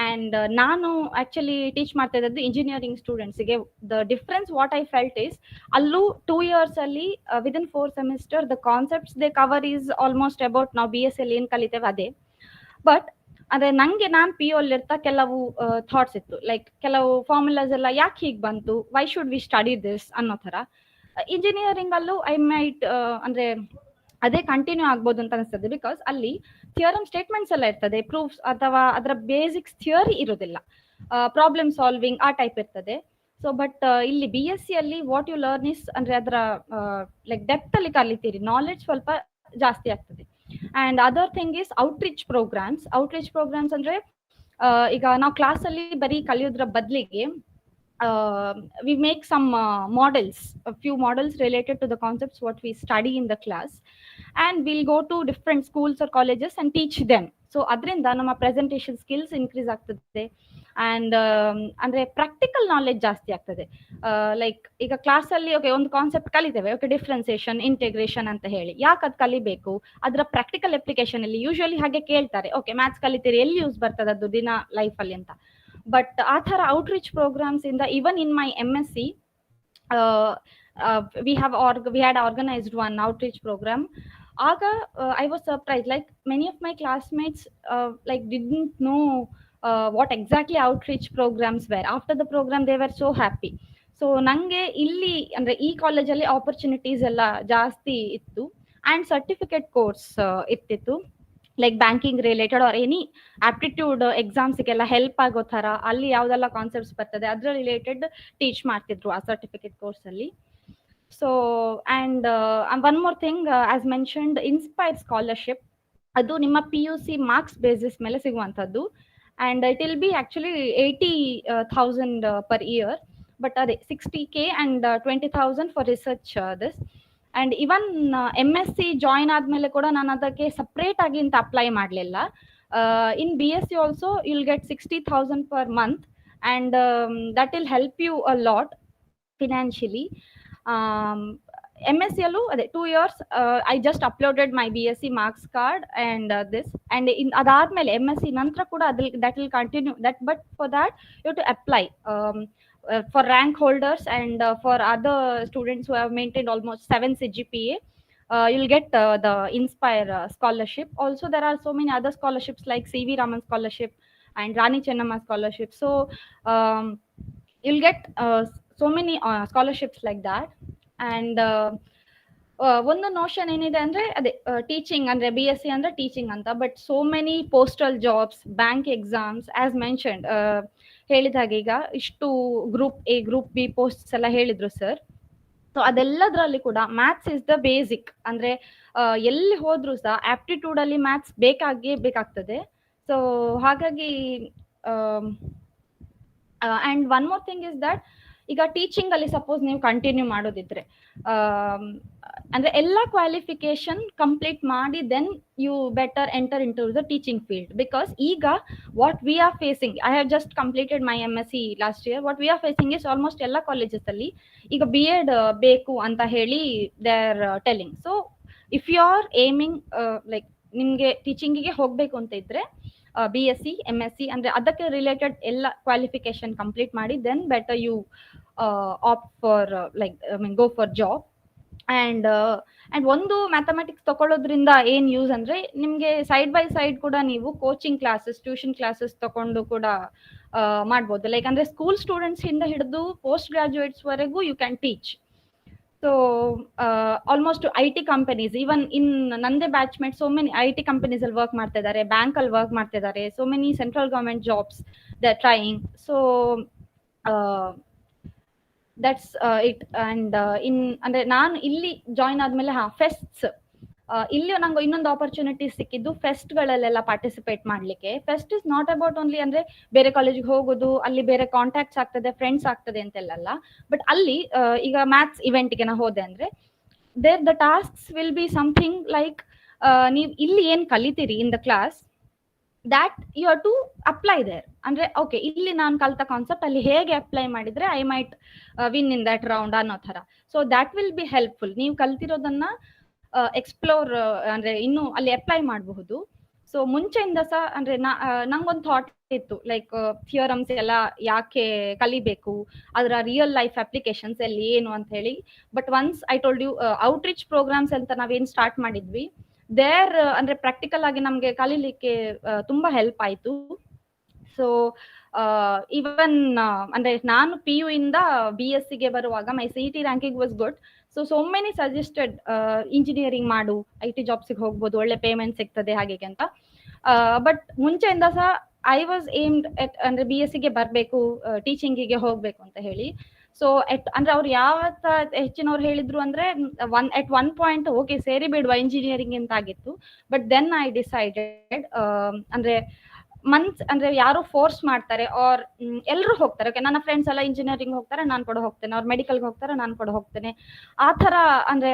ಆ್ಯಂಡ್ ನಾನು ಆ್ಯಕ್ಚುಲಿ ಟೀಚ್ ಮಾಡ್ತಾ ಇದ್ದದ್ದು ಇಂಜಿನಿಯರಿಂಗ್ ಸ್ಟೂಡೆಂಟ್ಸಿಗೆ. The difference what I felt is, ಅಲ್ಲೂ 2 years ಅಲ್ಲಿ within 4 semesters the concepts they cover is almost about ನಾವು BSc ಅಲ್ಲಿ ಏನು ಕಲಿತೇವೆ ಅದೇ. ಬಟ್ ಅದೇ ನನಗೆ ನಾನು PU ಅಲ್ಲಿರ್ತಾ ಕೆಲವು ಥಾಟ್ಸ್ ಇತ್ತು, ಲೈಕ್ ಕೆಲವು ಫಾರ್ಮುಲಾಸ್ ಎಲ್ಲ ಯಾಕೆ ಹೀಗೆ ಬಂತು, why should we study this ಅನ್ನೋ ಥರ. ಇಂಜಿನಿಯರಿಂಗ್ ಅಲ್ಲೂ ಐ ಮೈಟ್ ಅಂದರೆ ಅದೇ ಕಂಟಿನ್ಯೂ ಆಗ್ಬೋದು ಅಂತ ಅನಿಸ್ತದೆ. ಬಿಕಾಸ್ ಅಲ್ಲಿ ಥಿಯರಮ್ ಸ್ಟೇಟ್ಮೆಂಟ್ಸ್ ಎಲ್ಲ ಇರ್ತದೆ, ಪ್ರೂಫ್ಸ್ ಅಥವಾ ಅದರ ಬೇಸಿಕ್ಸ್ ಥಿಯರಿ ಇರೋದಿಲ್ಲ, ಪ್ರಾಬ್ಲಮ್ ಸಾಲ್ವಿಂಗ್ ಆ ಟೈಪ್ ಇರ್ತದೆ. ಸೊ ಬಟ್ ಇಲ್ಲಿ BSc ಅಲ್ಲಿ ವಾಟ್ ಯು ಲರ್ನ್ ಇಸ್ ಅಂದರೆ ಅದರ ಲೈಕ್ ಡೆಪ್ತ್ ಅಲ್ಲಿ ಕಲಿತೀರಿ, ನಾಲೆಡ್ಜ್ ಸ್ವಲ್ಪ ಜಾಸ್ತಿ ಆಗ್ತದೆ. And other thing is outreach programs ಅಂದರೆ ಈಗ ನಾವು ಕ್ಲಾಸಲ್ಲಿ ಬರೀ ಕಲಿಯೋದ್ರ ಬದಲಿಗೆ we make some models, a few models related to the concepts what we study in the class. and we'll go to different schools or colleges and teach them. So ಅದರಿಂದ ನಮ್ಮ presentation skills increase ಆಗ್ತದೆ and ಅಂದ್ರೆ practical knowledge ಜಾಸ್ತಿ ಆಗ್ತದೆ. Like ಈಗ ಕ್ಲಾಸಲ್ಲಿ okay ಒಂದು concept ಕಲಿತೇವೆ, okay differentiation integration ಅಂತ ಹೇಳಿ, ಯಾಕೆ ಅದು ಕಲಿಬೇಕು, ಅದರ ಪ್ರಾಕ್ಟಿಕಲ್ ಅಪ್ಲಿಕೇಶನ್ ಅಲ್ಲಿ ಯೂಶುವಲಿ ಹಾಗೆ ಕೇಳ್ತಾರೆ, ಓಕೆ ಮ್ಯಾಥ್ಸ್ ಕಲಿತೀರಿ ಎಲ್ಲಿ ಯೂಸ್ ಬರ್ತದೆ ಅದು ದಿನ ಲೈಫಲ್ಲಿ ಅಂತ. ಬಟ್ ಆ ಥರ ಔಟ್ರೀಚ್ ಪ್ರೋಗ್ರಾಮ್ಸ್ ಇಂದ ಇವನ್ ಇನ್ ಮೈ MSc we had organized one outreach program. Aga I was surprised, like many of my classmates like didn't know what exactly outreach programs were. After the program they were so happy. So nange illi andre ee college alli opportunities ella jaasti ittu and certificate course ittitu, like banking related or any aptitude exams ಗೆಲ್ಲ help ಆಗೋ ಥರ ಅಲ್ಲಿ ಯಾವ್ದೆಲ್ಲ concepts ಬರ್ತದೆ ಅದ್ರ related teach ಮಾಡ್ತಿದ್ರು ಆ certificate course ಅಲ್ಲಿ. So and one more thing, as mentioned inspire scholarship, ಅದು ನಿಮ್ಮ PUC ಮಾರ್ಕ್ಸ್ ಬೇಸಿಸ್ ಮೇಲೆ ಸಿಗುವಂಥದ್ದು and it will be actually 80,000 per year, but ಅದೇ 60K and 20,000 for research this. And even MSc join ಆದ್ಮೇಲೆ ಕೂಡ ನಾನು ಅದಕ್ಕೆ ಸಪ್ರೇಟ್ ಆಗಿ ಅಂತ ಅಪ್ಲೈ ಮಾಡಲಿಲ್ಲ. In BSc also you will get 60,000 per month and that will help you a lot financially. MSc ಅಲ್ಲೂ ಅದೇ 2 years I just uploaded my BSc marks card and this, and ಅದಾದ್ಮೇಲೆ MSc ನಂತರ ಕೂಡ that will continue that, but for that you have to apply for rank holders and for other students who have maintained almost 7 CGPA. You'll get the Inspire scholarship. Also there are so many other scholarships like CV Raman scholarship and Rani Chennamma scholarship. So you'll get so many scholarships like that. And ಒಂದು notion ಏನಿದೆ ಅಂದ್ರೆ ಅದೇ teaching ಅಂದ್ರೆ BSc ಅಂದ್ರೆ teaching ಅಂತ, but so many postal jobs, bank exams, as mentioned ಹೇಳಿದ ಹಾಗೆ ಈಗ ಇಷ್ಟು group A group B posts ಎಲ್ಲ ಹೇಳಿದ್ರು ಸರ್. ಸೊ ಅದೆಲ್ಲದ್ರಲ್ಲಿ ಕೂಡ ಮ್ಯಾಥ್ಸ್ ಇಸ್ ದ ಬೇಸಿಕ್. ಅಂದ್ರೆ ಎಲ್ಲಿ ಹೋದ್ರು ಸಹ ಆಪ್ಟಿಟ್ಯೂಡ್ ಅಲ್ಲಿ ಮ್ಯಾಥ್ಸ್ ಬೇಕಾಗ್ತದೆ. ಸೊ ಹಾಗಾಗಿ and one more thing is that ಈಗ ಟೀಚಿಂಗ್ ಅಲ್ಲಿ ಸಪೋಸ್ ನೀವು ಕಂಟಿನ್ಯೂ ಮಾಡೋದಿದ್ರೆ ಅಂದ್ರೆ ಎಲ್ಲ ಕ್ವಾಲಿಫಿಕೇಶನ್ ಕಂಪ್ಲೀಟ್ ಮಾಡಿ then you better enter in to the teaching field. Because ಈಗ what we are facing, I have just completed my MSc last year, what we are facing is almost ಎಲ್ಲ colleges ಅಲ್ಲಿ ಈಗ B.Ed ಬೇಕು ಅಂತ ಹೇಳಿ they are telling. So if you are aiming like ನಿಮ್ಗೆ ಟೀಚಿಂಗಿಗೆ ಹೋಗ್ಬೇಕು ಅಂತ ಇದ್ರೆ BSc MSc ಅಂದ್ರೆ ಅದಕ್ಕೆ ರಿಲೇಟೆಡ್ ಎಲ್ಲ ಕ್ವಾಲಿಫಿಕೇಶನ್ ಕಂಪ್ಲೀಟ್ ಮಾಡಿ then better you opt for like go for job. And ಒಂದು ಮ್ಯಾಥಮೆಟಿಕ್ಸ್ ತಗೊಳ್ಳೋದ್ರಿಂದ ಏನ್ ಯೂಸ್ ಅಂದ್ರೆ ನಿಮ್ಗೆ ಸೈಡ್ ಬೈ ಸೈಡ್ ಕೂಡ ನೀವು ಕೋಚಿಂಗ್ ಕ್ಲಾಸಸ್, ಟ್ಯೂಷನ್ ಕ್ಲಾಸಸ್ ತಗೊಂಡು ಕೂಡ ಮಾಡ್ಬೋದು. ಲೈಕ್ ಅಂದ್ರೆ ಸ್ಕೂಲ್ ಸ್ಟೂಡೆಂಟ್ಸ್ ಇಂದ ಹಿಡಿದು ಪೋಸ್ಟ್ ಗ್ರಾಜುಯೇಟ್ಸ್ ವರೆಗೂ you can teach. So almost IT companies, even in ನಂದೇ batchmate so many IT companies ಅಲ್ಲಿ ವರ್ಕ್ ಮಾಡ್ತಾ ಇದ್ದಾರೆ, ಬ್ಯಾಂಕ್ ಅಲ್ಲಿ ವರ್ಕ್ ಮಾಡ್ತಾ ಇದ್ದಾರೆ, so many central government jobs they are trying. So that's it. And ಅಂದ್ರೆ ನಾನು ಇಲ್ಲಿ ಜಾಯಿನ್ ಆದ್ಮೇಲೆ ಫೆಸ್ಟ್ಸ್, ಇಲ್ಲಿ ನಂಗೆ ಇನ್ನೊಂದು ಆಪರ್ಚುನಿಟಿ ಸಿಕ್ಕಿದ್ದು ಫೆಸ್ಟ್ ಗಳಲ್ಲೆಲ್ಲ ಪಾರ್ಟಿಸಿಪೇಟ್ ಮಾಡ್ಲಿಕ್ಕೆ. Fest is not about only ಅಂದ್ರೆ ಬೇರೆ ಕಾಲೇಜಿಗೆ ಹೋಗೋದು, ಅಲ್ಲಿ ಬೇರೆ ಕಾಂಟ್ಯಾಕ್ಟ್ಸ್ ಆಗ್ತದೆ, ಫ್ರೆಂಡ್ಸ್ ಆಗ್ತದೆ ಅಂತೆಲ್ಲ, ಬಟ್ ಅಲ್ಲಿ ಈಗ ಮ್ಯಾಥ್ಸ್ ಇವೆಂಟ್ಗೆ ನಾ ಹೋದೆ ಅಂದ್ರೆ there the tasks will be something like ನೀವು ಇಲ್ಲಿ ಏನ್ ಕಲಿತೀರಿ in the class that you have to apply there. ಅಂದ್ರೆ ಓಕೆ ಇಲ್ಲಿ ನಾನು ಕಲ್ತ ಕಾನ್ಸೆಪ್ಟ್ ಅಲ್ಲಿ ಹೇಗೆ ಅಪ್ಲೈ ಮಾಡಿದ್ರೆ I might win in that round ಅನ್ನೋ ತರ. So that will be helpful. ನೀವು ಕಲ್ತಿರೋದನ್ನ ಎಕ್ಸ್ಪ್ಲೋರ್ ಅಂದ್ರೆ ಇನ್ನು ಅಲ್ಲಿ ಅಪ್ಲೈ ಮಾಡಬಹುದು. ಸೊ ಮುಂಚೆಯಿಂದ ಸಹ ಅಂದ್ರೆ ನಂಗೊಂದು ಥಾಟ್ ಇತ್ತು, ಲೈಕ್ ಥಿಯರಮ್ಸ್ ಎಲ್ಲ ಯಾಕೆ ಕಲಿಬೇಕು, ಅದರ ರಿಯಲ್ ಲೈಫ್ ಅಪ್ಲಿಕೇಶನ್ಸ್ ಎಲ್ಲಿ ಏನು ಅಂತ ಹೇಳಿ. But once I told you outreach programs ಅಂತ ನಾವೇನ್ ಸ್ಟಾರ್ಟ್ ಮಾಡಿದ್ವಿ, ದೇರ್ ಅಂದ್ರೆ ಪ್ರಾಕ್ಟಿಕಲ್ ಆಗಿ ನಮ್ಗೆ ಕಲೀಲಿಕ್ಕೆ ತುಂಬಾ ಹೆಲ್ಪ್ ಆಯ್ತು. ಸೊ ಈವನ್ ಅಂದ್ರೆ ನಾನು PU ಇಂದ BSc ಗೆ ಬರುವಾಗ ಮೈ CET ranking was good. So many suggested engineering ಮಾಡು, IT ಜಾಬ್ಸಿಗೆ ಹೋಗ್ಬೋದು, ಒಳ್ಳೆ ಪೇಮೆಂಟ್ ಸಿಗ್ತದೆ ಹಾಗೆ ಅಂತ. ಬಟ್ ಮುಂಚೆಯಿಂದ ಸಹ ಐ ವಾಸ್ ಏಮ್ಡ್ ಎಟ್ ಅಂದ್ರೆ BSc ಗೆ ಬರ್ಬೇಕು, ಟೀಚಿಂಗಿಗೆ ಹೋಗ್ಬೇಕು ಅಂತ ಹೇಳಿ. ಸೊ ಅಂದ್ರೆ ಅವ್ರು ಯಾವತ್ತ ಹೆಚ್ಚಿನವ್ರು ಹೇಳಿದ್ರು ಅಂದ್ರೆ at one point ಓಕೆ ಸೇರಿ ಬಿಡುವ ಇಂಜಿನಿಯರಿಂಗ್ ಅಂತ ಆಗಿತ್ತು. ಬಟ್ ದೆನ್ ಐ ಡಿಸೈಡೆಡ್ ಅಂದ್ರೆ ಅಂದ್ರೆ ಯಾರು ಫೋರ್ಸ್ ಮಾಡ್ತಾರೆ ಆರ್ ಎಲ್ಲರೂ ಹೋಗ್ತಾರೆ, ಓಕೆ ನನ್ನ ಫ್ರೆಂಡ್ಸ್ ಎಲ್ಲ ಇಂಜಿನಿಯರಿಂಗ್ ಹೋಗ್ತಾರೆ ನಾನು ಕೂಡ ಹೋಗ್ತೇನೆ, ಅವ್ರು ಮೆಡಿಕಲ್ಗೆ ಹೋಗ್ತಾರೆ ನಾನು ಕೂಡ ಹೋಗ್ತೇನೆ, ಆ ತರ ಅಂದ್ರೆ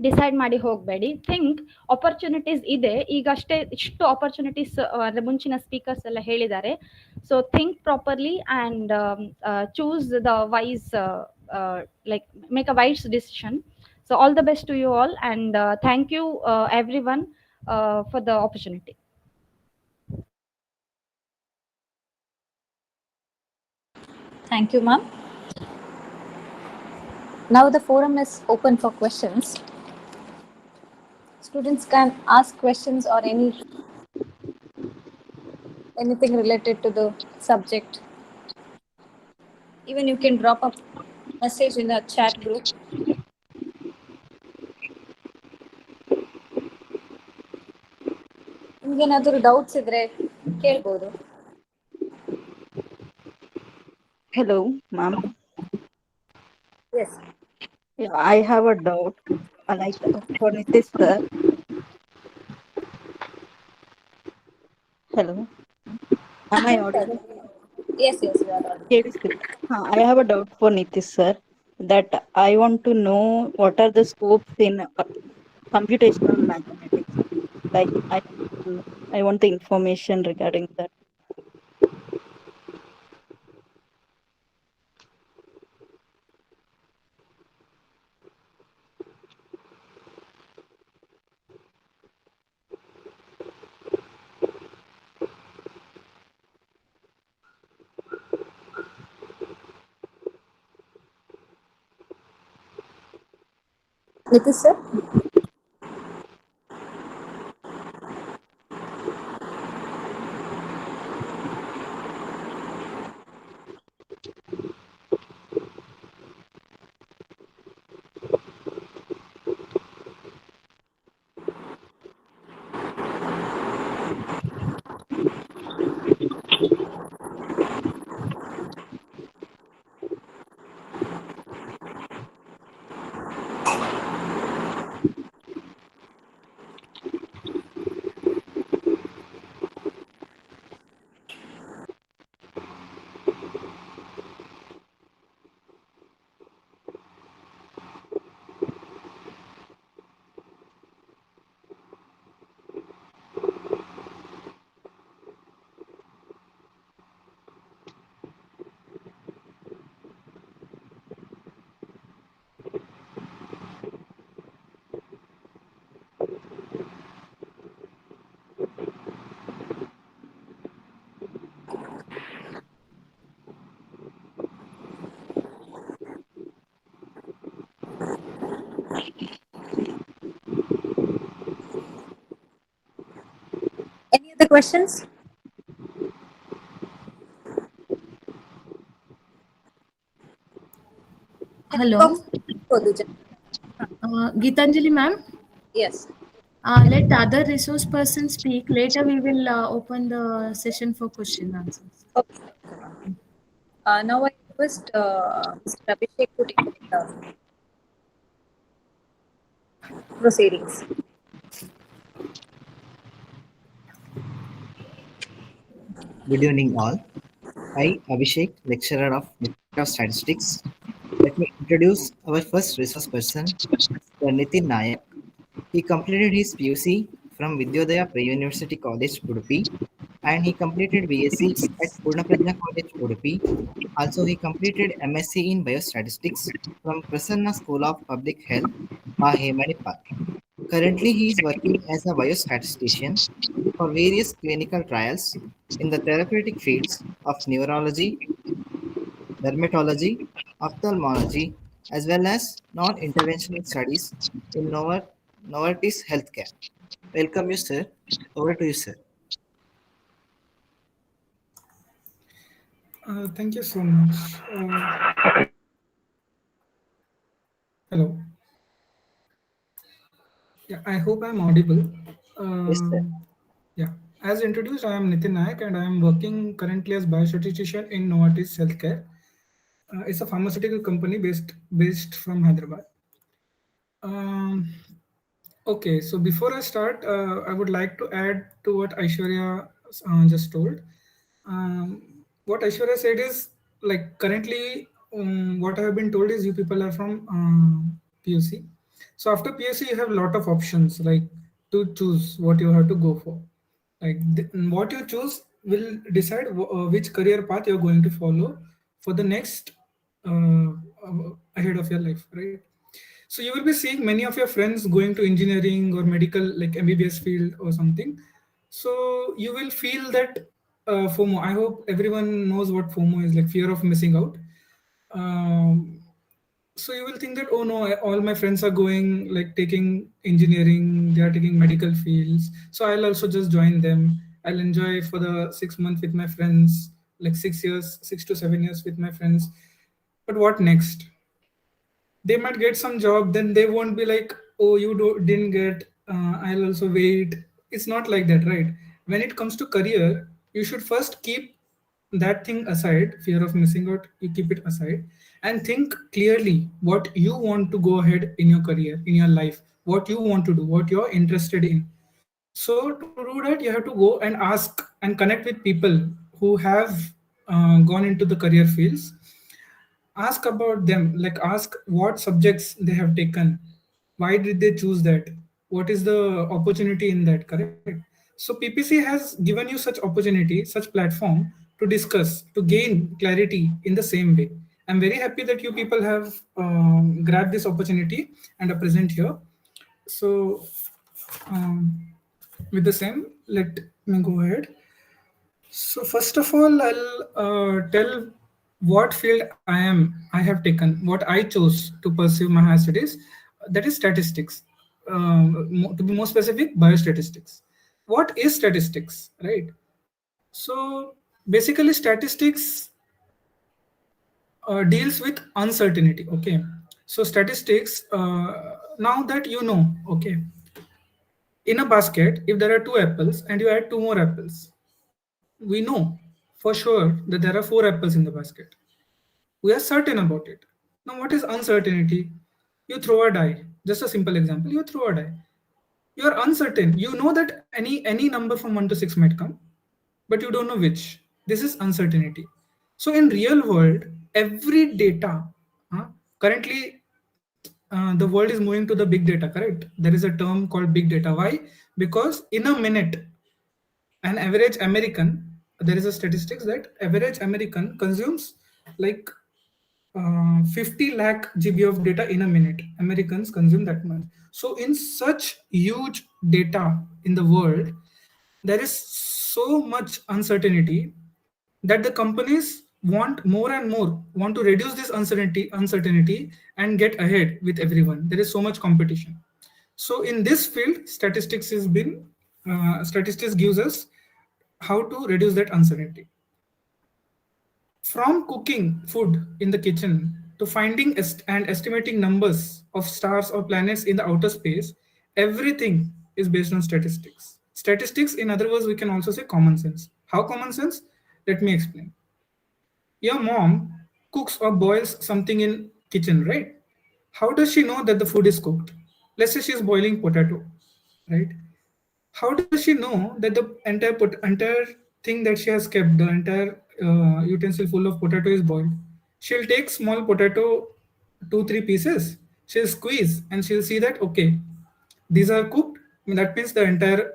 ಡಿಸೈಡ್ ಮಾಡಿ ಹೋಗಬೇಡಿ. ಥಿಂಕ್ ಆಪರ್ಚುನಿಟೀಸ್ ಇದೆ, ಈಗ ಅಷ್ಟೇ ಇಷ್ಟು ಆಪರ್ಚುನಿಟೀಸ್ ಅಂದರೆ ಮುಂಚಿನ ಸ್ಪೀಕರ್ಸ್ ಎಲ್ಲ ಹೇಳಿದ್ದಾರೆ. So think properly and choose the wise, like make a wise decision. So all the best to you all and thank you everyone for the opportunity. Thank you, ma'am. Now the forum is open for questions. Students can ask questions or anything related to the subject. Even you can drop a message in the chat group. ನಿಮ್ಗೇನಾದರೂ doubts ಇದ್ರೆ ಕೇಳ್ಬೋದು. Hello, ma'am. Yes. Yeah, I have a doubt. Like for Nitish sir. Hello. Am I audible? Yes, you are audible. I have a doubt for Nitish sir, that I want to know what are the scopes in computational mathematics. Like I want the information regarding that. Nitish sir. Any other questions? Hello. Geetanjali ma'am. Yes. Let other resource persons speak. Later we will open the session for question answers. Okay. Now I request Mr. Abhishek to take the proceedings. Good evening all. I, Abhishek, lecturer of Statistics. Let me introduce our first resource person, Mr. Nitin Nayak. He completed his PUC from Vidyodaya Pre-University College, Udupi, and he completed BSc at Prajnanam College, Udupi. Also, he completed MSc in Biostatistics from Prasanna School of Public Health, Manipal. Currently, he is working as a biostatistician for various clinical trials in the therapeutic fields of neurology, dermatology, ophthalmology, as well as non-interventional studies in Novartis Healthcare. Welcome you, sir. Over to you, sir. Thank you so much. Hello. Yeah, I hope I'm audible. Yes, sir. Yeah, as introduced, I am Nitin Nayak and I am working currently as biostatistician in Novartis Healthcare. It's a pharmaceutical company based from Hyderabad. Okay, so before I start, I would like to add to what Aishwarya just told. What Aishwarya said is, like, currently what I have been told is you people are from PUC. So after PSC, you have a lot of options like to choose what you have to go for. Like what you choose will decide which career path you're going to follow for the next ahead of your life, right? So you will be seeing many of your friends going to engineering or medical, like MBBS field or something. So you will feel that FOMO. I hope everyone knows what FOMO is, like fear of missing out. Um, so you will think that, oh no, all my friends are going like taking engineering, they are taking medical fields, so I'll also just join them. I'll enjoy for the 6 months with my friends, like 6 years, 6 to 7 years with my friends. But what next? They might get some job, then they won't be like, oh, didn't get, I'll also wait. It's not like that, right? When it comes to career, you should first keep that thing aside, fear of missing out, you keep it aside, and think clearly what you want to go ahead in your career, in your life, what you want to do, what you're interested in. So to do that, you have to go and ask and connect with people who have gone into the career fields. Ask about them, like ask what subjects they have taken, why did they choose that, what is the opportunity in that, correct? So PPC has given you such opportunity, such platform to discuss, to gain clarity in the same way. I'm very happy that you people have grabbed this opportunity and are present here. So with the same, let me go ahead. So first of all, I'll tell what field I have taken, what I chose to pursue my higher studies. That is statistics. To be more specific, biostatistics. What is statistics, right? So basically, statistics deals with uncertainty. Okay, so statistics. Now that you know, okay, in a basket, if there are two apples and you add two more apples, we know for sure that there are four apples in the basket. We are certain about it. Now, what is uncertainty? You throw a die. Just a simple example. You throw a die. You are uncertain. You know that any number from 1 to 6 might come, but you don't know which. This is uncertainty. So in real world, every data, currently the world is moving to the big data, correct? There is a term called big data. Why? Because in a minute, an average American, there is a statistics that average American consumes like 50 lakh GB of data in a minute. Americans consume that much. So in such huge data in the world, there is so much uncertainty that the companies want more and more, want to reduce this uncertainty and get ahead with everyone. There is so much competition. So in this field, statistics gives us how to reduce that uncertainty. From cooking food in the kitchen to finding and estimating numbers of stars or planets in the outer space, everything is based on statistics. Statistics, in other words, we can also say common sense. How common sense? Let me explain. Your mom cooks or boils something in kitchen, right? How does she know that the food is cooked? Let's say she's boiling potato, right? How does she know that the entire thing that she has kept, the entire utensil full of potato is boiled? She'll take small potato, 2 3 pieces, she'll squeeze and she'll see that, okay, these are cooked, that means the entire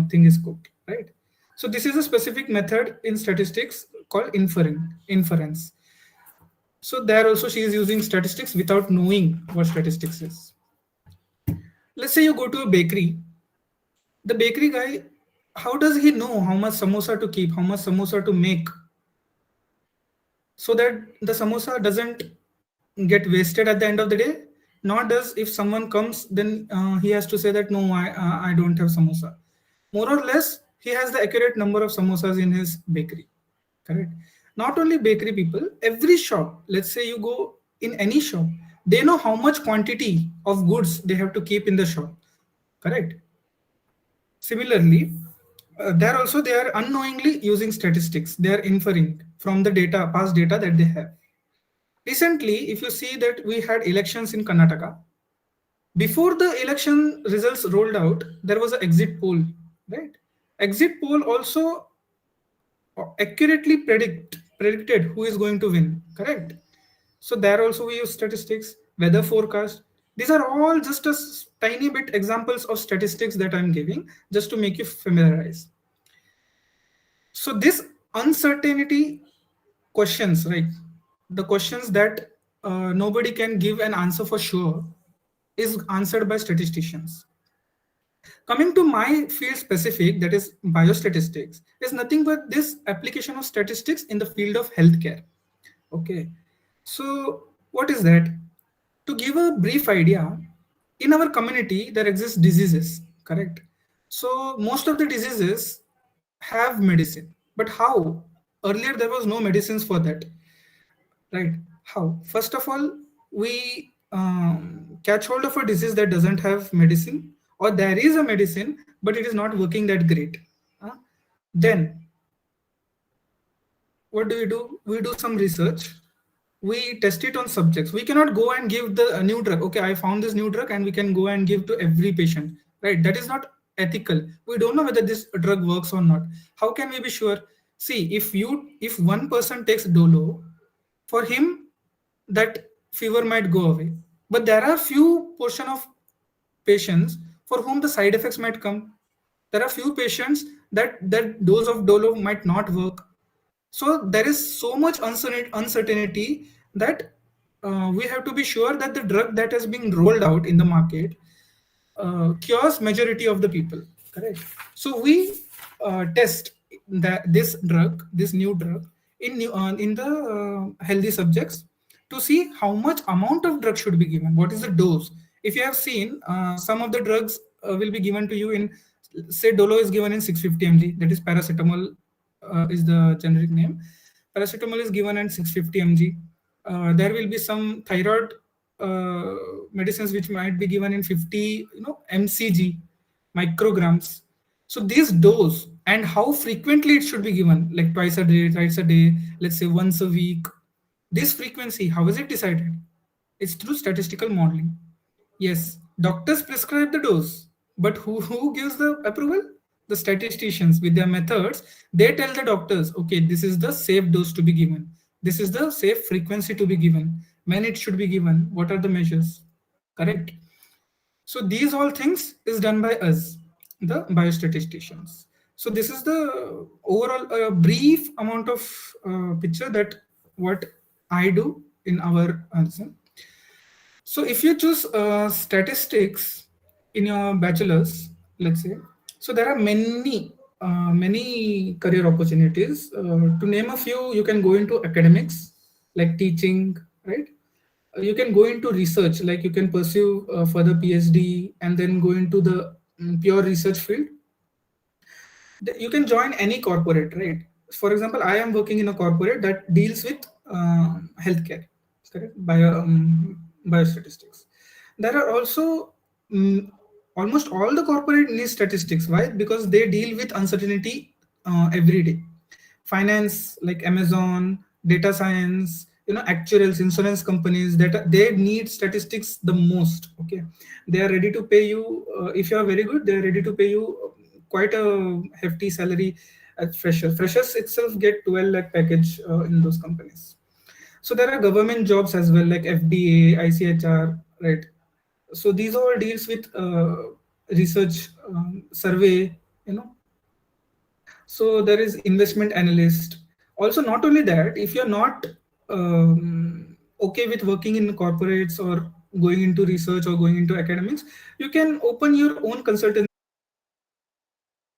thing is cooked, right? So this is a specific method in statistics called inference. So there also she is using statistics without knowing what statistics is. Let's say you go to a bakery. The bakery guy, how does he know how much samosa to keep, how much samosa to make, so that the samosa doesn't get wasted at the end of the day? Nor does, if someone comes, then he has to say that no, I don't have samosa. More or less, he has the accurate number of samosas in his bakery, correct? Not only bakery people, every shop, let's say you go in any shop, they know how much quantity of goods they have to keep in the shop, correct? Similarly, there also they are unknowingly using statistics. They are inferring from the data, past data that they have. Recently, if you see that we had elections in Karnataka, before the election results rolled out, there was an exit poll, right? Exit poll also accurately predicted who is going to win, correct? So there also we use statistics, weather forecast. These are all just a tiny bit examples of statistics that I'm giving just to make you familiarize. So this uncertainty questions, right? The questions that nobody can give an answer for sure is answered by statisticians. Coming to my field specific, that is biostatistics, is nothing but this application of statistics in the field of healthcare. Okay, so what is that? To give a brief idea, in our community there exist diseases, correct? So most of the diseases have medicine, but how? Earlier there was no medicines for that, right? How? First of all, we catch hold of a disease that doesn't have medicine, or there is a medicine but it is not working that great. Then what do? We do some research. We test it on subjects. We cannot go and give the new drug. Okay, I found this new drug and we can go and give to every patient, right? That is not ethical. We don't know whether this drug works or not. How can we be sure? See, if one person takes Dolo, for him that fever might go away, but there are few portion of patients for whom the side effects might come. There are few patients that dose of Dolo might not work. So there is so much uncertainty that we have to be sure that the drug that has been rolled out in the market cures majority of the people, correct? So we test this new drug in the healthy subjects to see how much amount of drug should be given, what is the dose. If you have seen, some of the drugs will be given to you in, say Dolo is given in 650 mg, that is paracetamol, is the generic name. Paracetamol is given at 650 mg. There will be some thyroid medicines which might be given in 50 mcg, micrograms. So this dose and how frequently it should be given, like twice a day, thrice a day, let's say once a week, this frequency, how is it decided? It's through statistical modeling. Yes, doctors prescribe the dose, but who gives the approval? The statisticians with their methods. They tell the doctors, okay, this is the safe dose to be given. This is the safe frequency to be given. When it should be given, what are the measures? Correct. So these all things is done by us, the biostatisticians. So this is the overall brief amount of picture that what I do in our answer. So if you choose statistics in your bachelor's, let's say, so there are many career opportunities. To name a few, you can go into academics, like teaching, right? You can go into research, like you can pursue further PhD and then go into the pure research field. You can join any corporate, right? For example, I am working in a corporate that deals with healthcare, correct? Biostatistics. There are also almost all the corporate need statistics. Why? Because they deal with uncertainty every day. Finance, like Amazon, data science, actuarials, insurance companies, that they need statistics the most. Okay, they are ready to pay you if you are very good. They are ready to pay you quite a hefty salary at freshers. Freshers itself get 12 lakh package in those companies. So there are government jobs as well, like FDA, ICHR, right? So these all deals with research, survey, So there is investment analyst. Also, not only that, if you're not okay with working in corporates or going into research or going into academics, you can open your own consultancy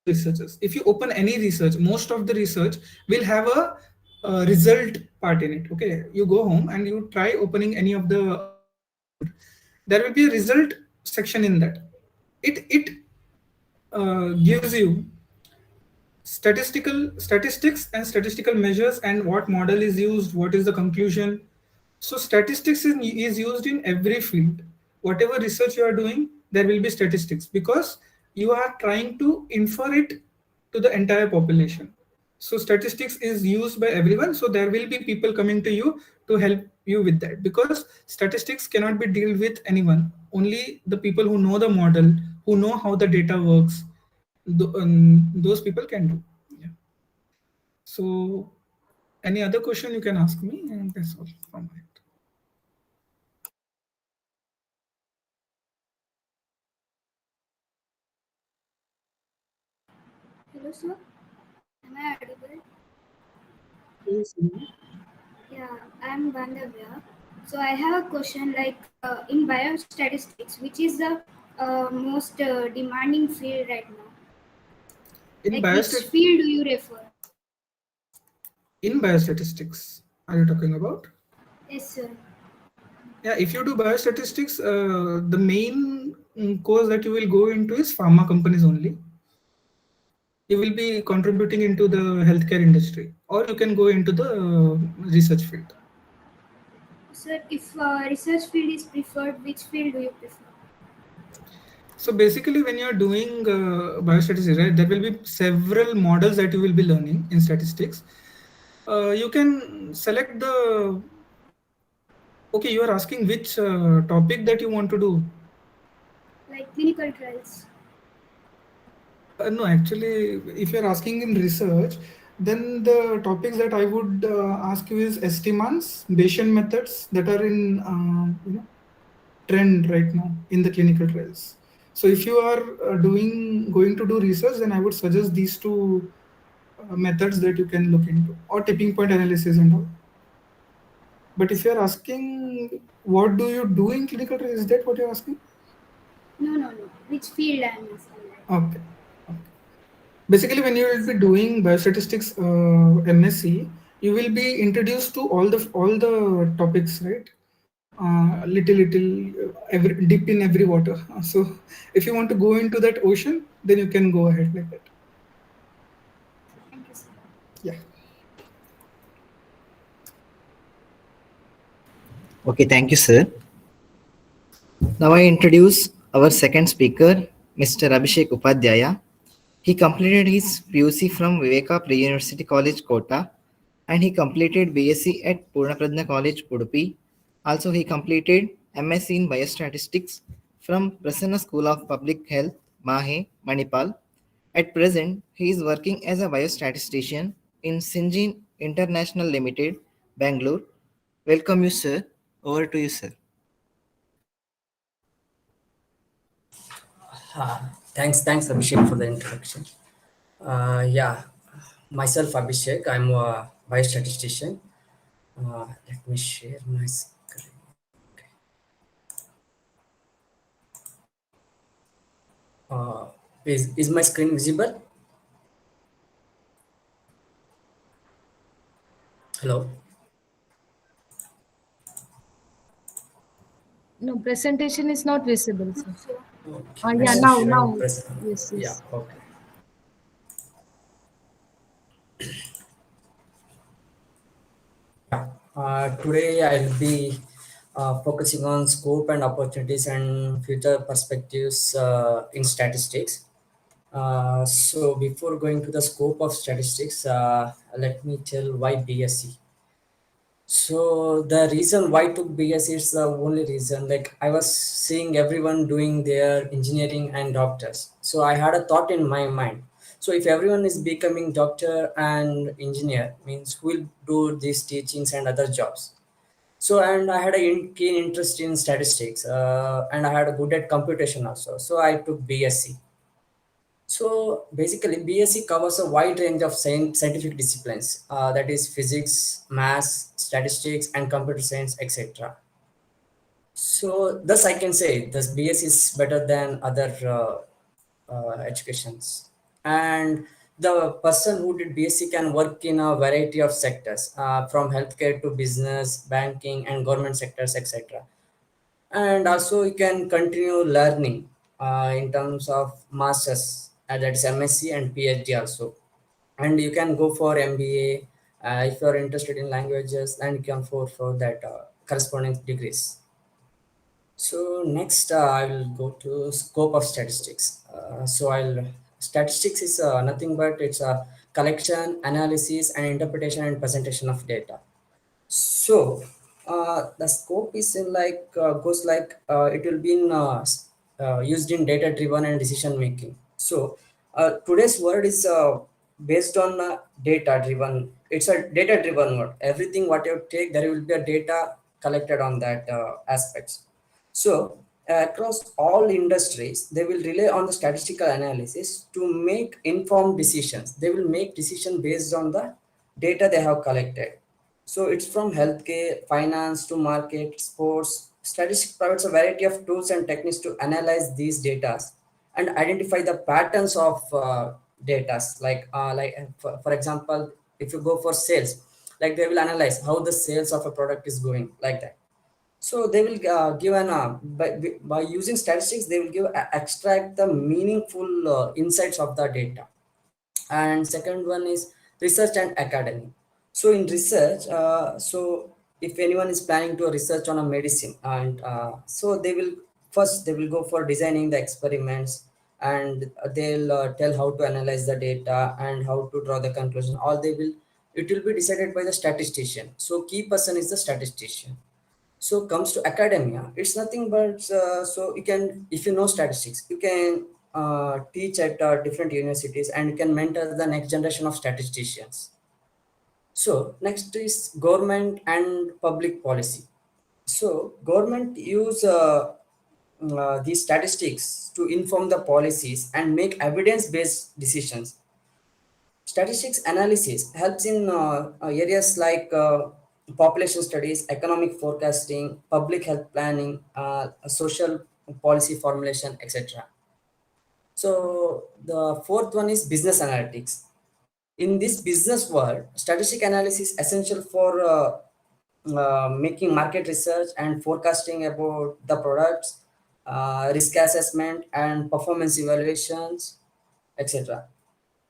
researchers. If you open any research, most of the research will have a result part in it. Okay, you go home and you try opening any of the institute. There will be a result section in that. It gives you statistics and statistical measures and what model is used, what is the conclusion. So statistics is used in every field. Whatever research you are doing, there will be statistics because you are trying to infer it to the entire population. So statistics is used by everyone. So there will be people coming to you to help you with that, because statistics cannot be dealt with anyone. Only the people who know the model, who know how the data works, those people can do. Yeah. So any other question you can ask me, and that's all from my end. Hello, sir. Am I audible? Yes, ma'am. Yeah, I'm Bandhavya. So I have a question like in biostatistics, which is the most demanding field right now? In Like which biostat field do you refer? in biostatistics, are you talking about? Yes, sir. Yeah, if you do biostatistics, the main course that you will go into is pharma companies only. You will be contributing into the healthcare industry, or you can go into the research field. Sir, if research field is preferred, which field do you prefer? So basically, when you are doing biostatistics, right, there will be several models that you will be learning in statistics. You can select the. Okay, you are asking which topic that you want to do. Like clinical trials. No, actually, if you're asking in research, then the topics that I would ask you is estimands, Bayesian methods that are in trend right now in the clinical trials. So if you are going to do research, then I would suggest these two methods that you can look into, or tipping point analysis and all. But if you're asking what do you do in clinical trials, is that what you're asking? No. Which field I'm asking? Okay. Basically, when you will be doing biostatistics MSc, you will be introduced to all the topics, right? Little every dip in every water. So if you want to go into that ocean, then you can go ahead like that. Thank you, sir. Yeah. Okay, thank you, sir. Now I introduce our second speaker, Mr. Abhishek Upadhyaya. He completed his PUC from Viveka Pre-University College, Kota, and he completed BSc at Purnaprajna College, Udupi. Also, he completed MSc in Biostatistics from Prasanna School of Public Health, Mahe, Manipal. At present, he is working as a biostatistician in Syngene International Limited, Bangalore. Welcome you, sir. Over to you, sir. Thanks, Abhishek, for the introduction. Yeah, myself, Abhishek, I'm a biostatistician. Let me share my screen. Uh, is my screen visible? Hello? No, presentation is not visible, sir. Okay, Yeah, let's now, share now. and press. Yes, Yeah, yes. okay. Today I'll be focusing on scope and opportunities and future perspectives in statistics. So before going to the scope of statistics, let me tell why BSc. So the reason why I took BSc is the only reason. Like I was seeing everyone doing their engineering and doctors. So I had a thought in my mind. So if everyone is becoming doctor and engineer, means who will do these teachings and other jobs. So and I had a keen interest in statistics, and I had a good at computation also. So I took BSc. So basically, BSc covers a wide range of scientific disciplines, that is physics, maths, statistics, and computer science, etc. So thus I can say this BSc is better than other educations. And the person who did BSc can work in a variety of sectors, from healthcare to business, banking, and government sectors, etc. And also you can continue learning in terms of masters, that is MSc and PhD also. And you can go for MBA if you're interested in languages, and you can for that corresponding degrees. So next I will go to scope of statistics. Statistics is nothing but it's a collection, analysis, and interpretation and presentation of data. So the scope is in like goes like it will be in, used in data driven and decision making. So today's world is based on data driven. It's a data driven world. Everything what you take, there will be a data collected on that aspects. So across all industries, they will rely on the statistical analysis to make informed decisions. They will make decisions based on the data they have collected. So it's from healthcare, finance to market, sports. Statistics provides a variety of tools and techniques to analyze these data and identify the patterns of data. For example, if you go for sales, like they will analyze how the sales of a product is going, like that. So they will give by using statistics, they will extract the meaningful insights of the data. And second one is research and academy. So in research, so if anyone is planning to research on a medicine, and so they will go for designing the experiments, and they'll tell how to analyze the data and how to draw the conclusion. All they will It will be decided by the statistician. So key person is the statistician. So comes to academia, it's nothing but so you can, if you know statistics, you can teach at different universities and you can mentor the next generation of statisticians. So next is government and public policy. So government use these statistics to inform the policies and make evidence-based decisions. Statistics analysis helps in areas like population studies, economic forecasting, public health planning, social policy formulation, etc. So the fourth one is business analytics. In this business world, statistic analysis is essential for making market research and forecasting about the products, risk assessment and performance evaluations, etc.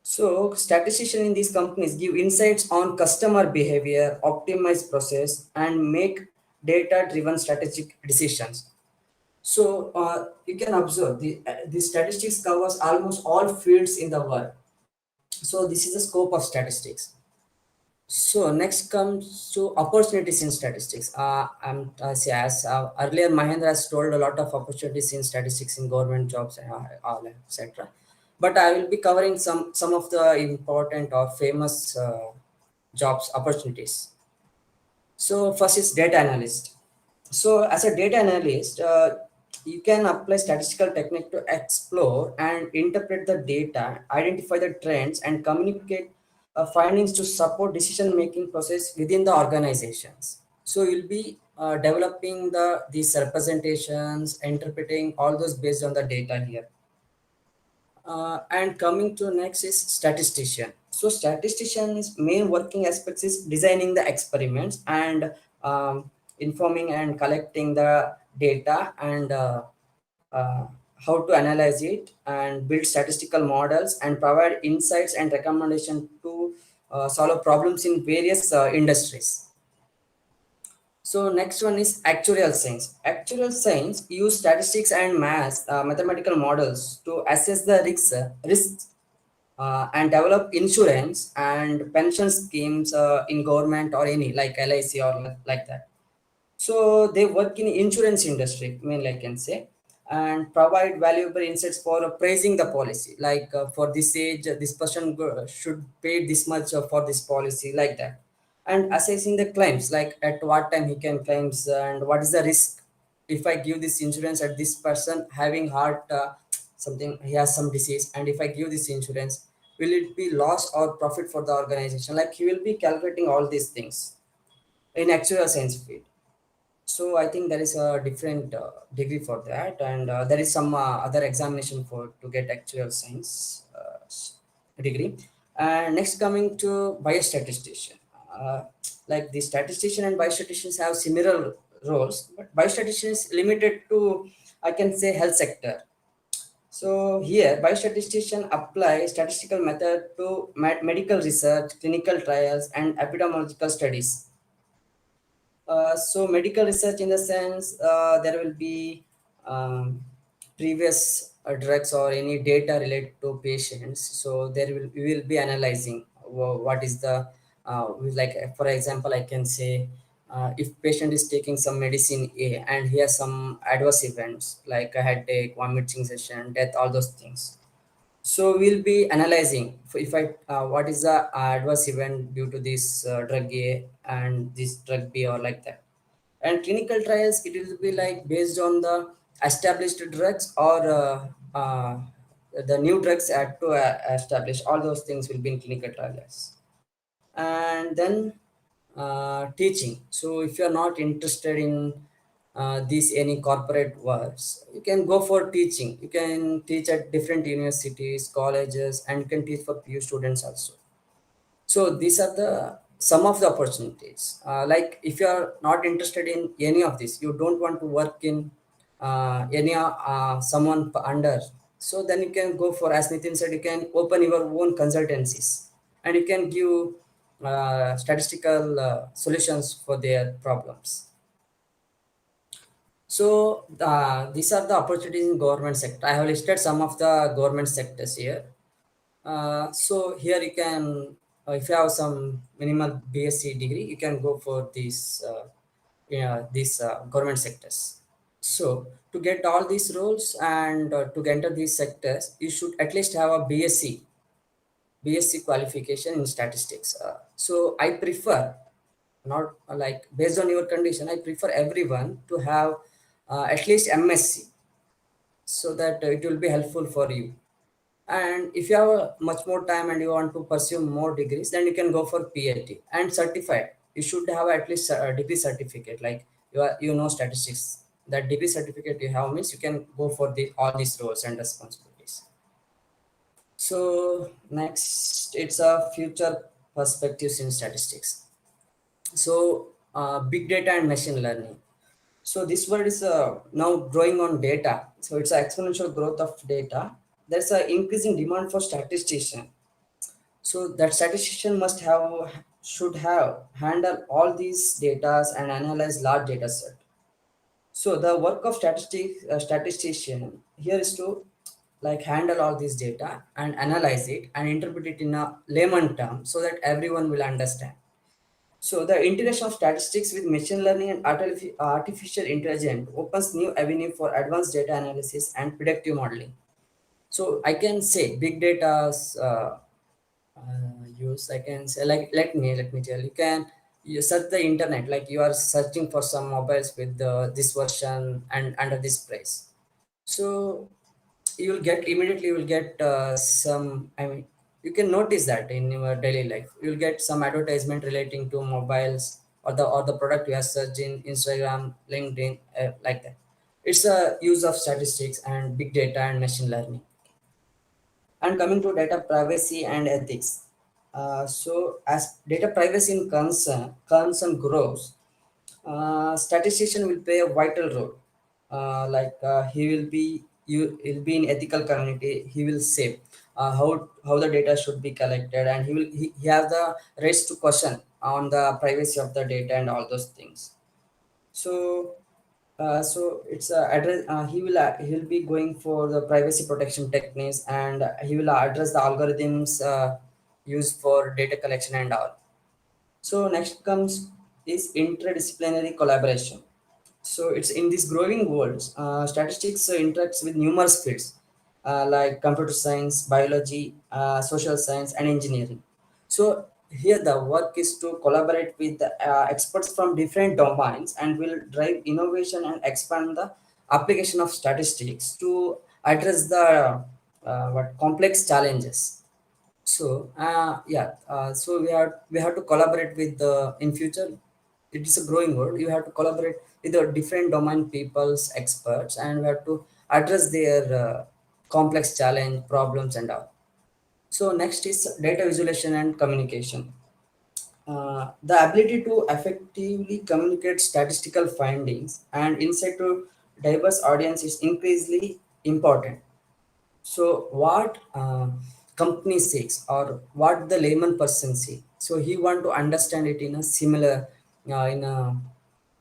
So statisticians in these companies give insights on customer behavior, optimize process, and make data-driven strategic decisions. So you can observe the statistics covers almost all fields in the world. So this is the scope of statistics. So next comes to opportunities in statistics. Earlier Mahendra has told a lot of opportunities in statistics in government jobs and all, etc. But I will be covering some of the important or famous jobs opportunities. So first is data analyst. So as a data analyst, you can apply statistical technique to explore and interpret the data, identify the trends, and communicate findings to support decision-making process within the organizations. So you'll be developing these representations, interpreting all those based on the data here. And coming to next is statistician. So statistician's main working aspects is designing the experiments and informing and collecting the data and how to analyze it and build statistical models and provide insights and recommendation to solve problems in various industries. So next one is actuarial science. Actuarial science use statistics and mathematical models to assess the risks and develop insurance and pension schemes in government or any like LIC or like that. So they work in insurance industry, mainly I can say, and provide valuable insights for pricing the policy. Like for this age, this person should pay this much for this policy, like that. And assessing the claims, like at what time he can claims and what is the risk if I give this insurance at this person having heart something, he has some disease, and if I give this insurance, will it be loss or profit for the organization? Like he will be calculating all these things in actual science field. So I think there is a different degree for that, and there is some other examination for to get actual science degree. And next coming to biostatistician, like the statistician and biostatisticians have similar roles, but biostatistician is limited to, I can say, health sector. So here, biostatistician apply statistical method to medical research, clinical trials, and epidemiological studies. So medical research in the sense there will be previous drugs or any data related to patients. So we will be analyzing what is the like for example, I can say if patient is taking some medicine A and he has some adverse events like a headache, vomiting session, death, all those things. So we'll be analyzing if I what is the adverse event due to this drug A and this drug B or like that. And clinical trials, it will be like based on the established drugs or the new drugs had to establish. All those things will be in clinical trials. And then teaching. So if you are not interested in these any corporate works, you can go for teaching. You can teach at different universities, colleges, and you can teach for PU students also. So these are the some of the opportunities. Like if you are not interested in any of this, you don't want to work in any someone under. So then you can go for, as Nitin said, you can open your own consultancies and you can give statistical solutions for their problems. So these are the opportunities in government sector. I have listed some of the government sectors here. So here you can, if you have some minimal BSc degree, you can go for these government sectors. So to get all these roles and to enter these sectors, you should at least have a BSc qualification in statistics. So I prefer, not like based on your condition, I prefer everyone to have at least MSc, so that it will be helpful for you. And if you have much more time and you want to pursue more degrees, then you can go for PhD and certified. You should have at least a degree certificate, like you know statistics. That degree certificate you have means you can go for all these roles and responsibilities. So next, it's a future perspectives in statistics. So big data and machine learning. So this word is now growing on data. So it's an exponential growth of data. There's an increasing demand for statistician. So that statistician should have handle all these data and analyze large data set. So the work of statistician here is to like handle all this data and analyze it and interpret it in a layman term so that everyone will understand. So the integration of statistics with machine learning and artificial intelligence opens new avenue for advanced data analysis and predictive modeling. So I can say big data's use. I can say, like, let me tell you, can you search the internet, like you are searching for some mobiles with this version and under this price. So you will get some, I mean, you can notice that in your daily life you'll get some advertisement relating to mobiles or the product you are searching, Instagram, LinkedIn, like that. It's a use of statistics and big data and machine learning. And coming to data privacy and ethics, so as data privacy in concern grows, statistician will play a vital role. He'll be in ethical community. He will say how the data should be collected, and he has the rights to question on the privacy of the data and all those things. So so it's address. He'll be going for the privacy protection techniques, and he will address the algorithms used for data collection and all. So next comes is interdisciplinary collaboration. So it's in this growing world, statistics interacts with numerous fields like computer science, biology, social science, and engineering. So here the work is to collaborate with experts from different domains and will drive innovation and expand the application of statistics to address the what complex challenges. So so we have to collaborate with the in future. It is a growing world. You have to collaborate with the different domain people's experts, and we have to address their complex challenge problems and all. So next is data visualization and communication. The ability to effectively communicate statistical findings and insight to diverse audience is increasingly important. So what company seeks or what the layman person see, so he want to understand it in a similar in a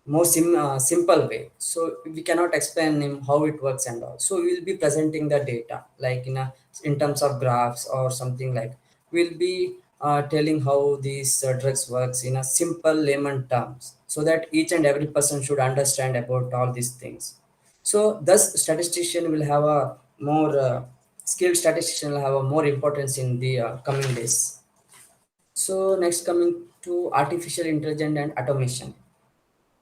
more simple way. So we cannot explain him how it works and all. So we will be presenting the data like in terms of graphs or something, like we'll be telling how these drugs works in a simple layman terms so that each and every person should understand about all these things. So thus statistician will have a more skilled statistician will have a more importance in the coming days. So next, coming to artificial intelligence and automation.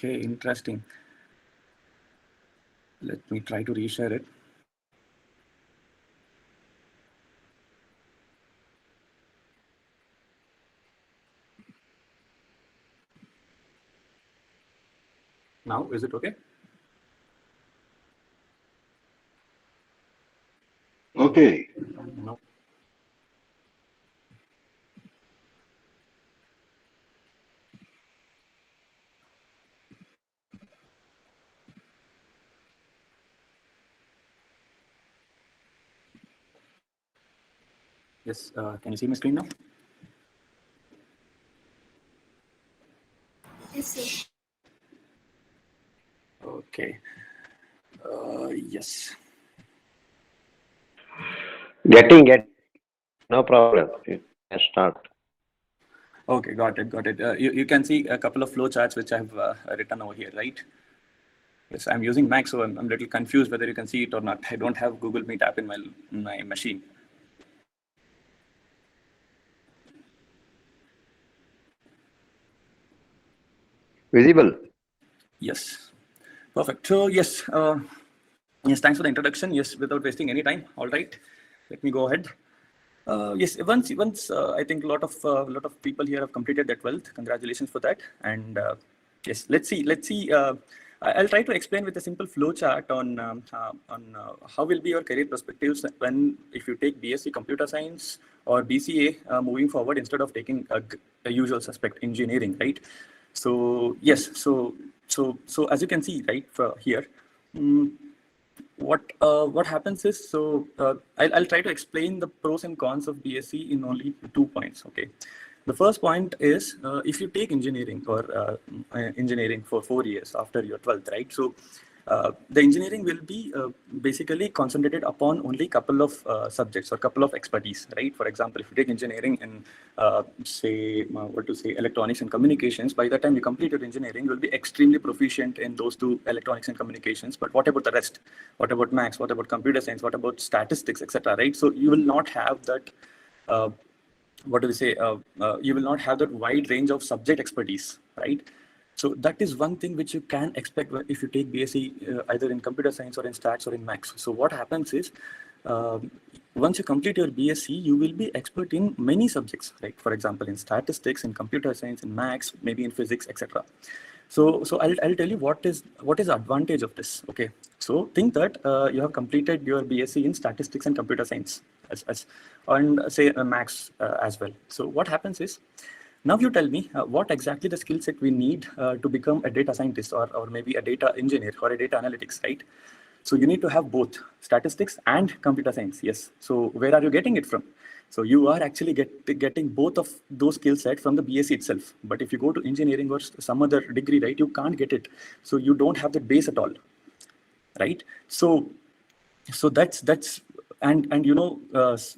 Okay, interesting. Let me try to reshare it. Now, is it okay? Okay. No. Yes, can you see my screen now? Yes, sir. Okay. Yes. Get. No problem. You can start. Okay, got it. You can see a couple of flow charts which I've written over here, right? Yes, I'm using Mac, so I'm a little confused whether you can see it or not. I don't have Google Meet app in my machine. Visible. Yes, perfect. So yes, yes. Thanks for the introduction. Yes, without wasting any time. All right, let me go ahead. Yes, once I think a lot of people here have completed their 12th. Congratulations for that. And yes, let's see. I'll try to explain with a simple flow chart on how will be your career perspectives if you take BSc Computer Science or BCA moving forward instead of taking a usual suspect engineering, right? So yes, so as you can see right here. What happens is, so I'll try to explain the pros and cons of BSc in only 2 points. Okay, the first point is if you take engineering or engineering for 4 years after your 12th, right? So the engineering will be basically concentrated upon only couple of subjects or couple of expertise, right? For example, if you take engineering in say electronics and communications, by the time you complete your engineering, you will be extremely proficient in those two, electronics and communications. But what about the rest? What about maths? What about computer science? What about statistics, etc., right? So you will not have that you will not have that wide range of subject expertise, right? So that is one thing which you can expect if you take BSc either in computer science or in stats or in maths. So what happens is, once you complete your BSc, you will be expert in many subjects, right? For example, in statistics, in computer science, in maths, maybe in physics, etc. So I'll tell you what is the advantage of this. Okay, so think that you have completed your BSc in statistics and computer science and say maths as well. So what happens is, now you tell me what exactly the skill set we need to become a data scientist or maybe a data engineer or a data analytics, right? So you need to have both statistics and computer science. Yes. So where are you getting it from? So you are actually getting both of those skill sets from the BSc itself. But if you go to engineering or some other degree, right, you can't get it. So you don't have that base at all, right? So that's and you know,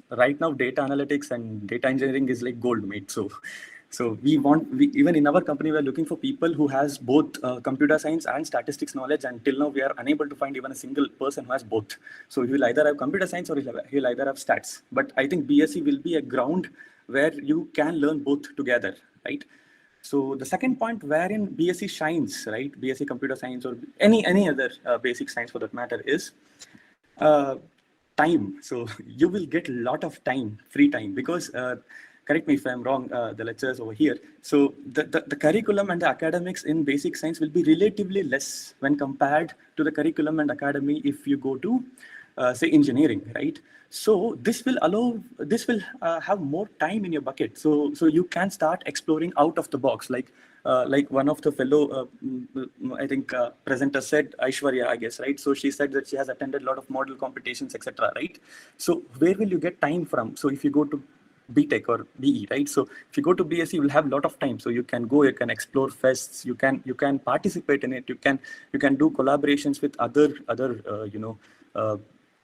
right now data analytics and data engineering is like gold, mate. So we even in our company, we're looking for people who has both computer science and statistics knowledge, and till now we are unable to find even a single person who has both. So he'll either have computer science or he'll either have stats. But I think BSc will be a ground where you can learn both together, right? So the second point wherein BSc shines, right, BSc computer science or any other basic science for that matter, is time. So you will get a lot of time, free time, because correct me if I'm wrong, the lecturers over here. So the curriculum and the academics in basic science will be relatively less when compared to the curriculum and academy if you go to say engineering, right? So this will have more time in your bucket. So you can start exploring out of the box, like one of the fellow, I think presenter said, Aishwarya, I guess, right? So she said that she has attended a lot of model competitions, etc., right? So where will you get time from? So if you go to BTech or BE, right? So if you go to BSc, you will have a lot of time. So you can go, you can explore fests, you can participate in it, you can do collaborations with other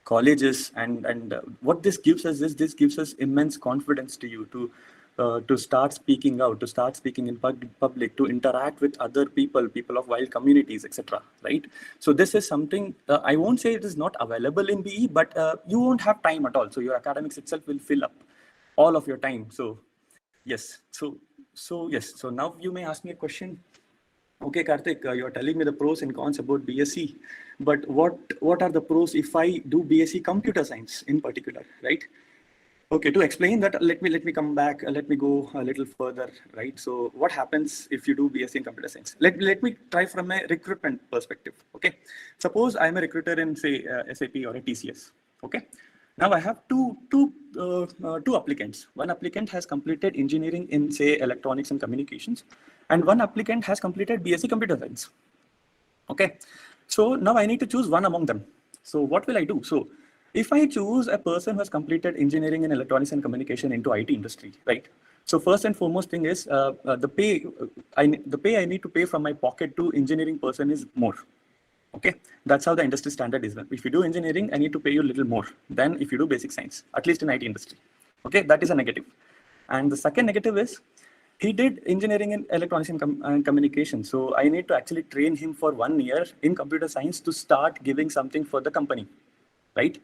colleges, and what this gives us is, this gives us immense confidence to you to start speaking out, to start speaking in public, to interact with other people of wild communities, etc., right? So this is something, I won't say it is not available in BE, but you won't have time at all. So your academics itself will fill up all of your time. So yes, so yes, so now you may ask me a question. Okay, Karthik, you're telling me the pros and cons about BSc, but what are the pros if I do BSc Computer Science in particular, right? Okay, to explain that, let me come back. Let me go a little further, right? So, what happens if you do BSc in Computer Science? Let me try from a recruitment perspective. Okay, suppose I'm a recruiter in say SAP or a TCS. Okay, now I have two applicants. One applicant has completed engineering in say electronics and communications, and one applicant has completed BSc Computer Science. Okay, so now I need to choose one among them. So what will I do? So if I choose a person who has completed engineering in electronics and communication into IT industry, right? So first and foremost thing is the pay I need to pay from my pocket to engineering person is more. Okay, that's how the industry standard is. If you do engineering, I need to pay you a little more than if you do basic science, at least in IT industry. Okay, that is a negative. And the second negative is he did engineering in electronics and communication. So I need to actually train him for 1 year in computer science to start giving something for the company, right?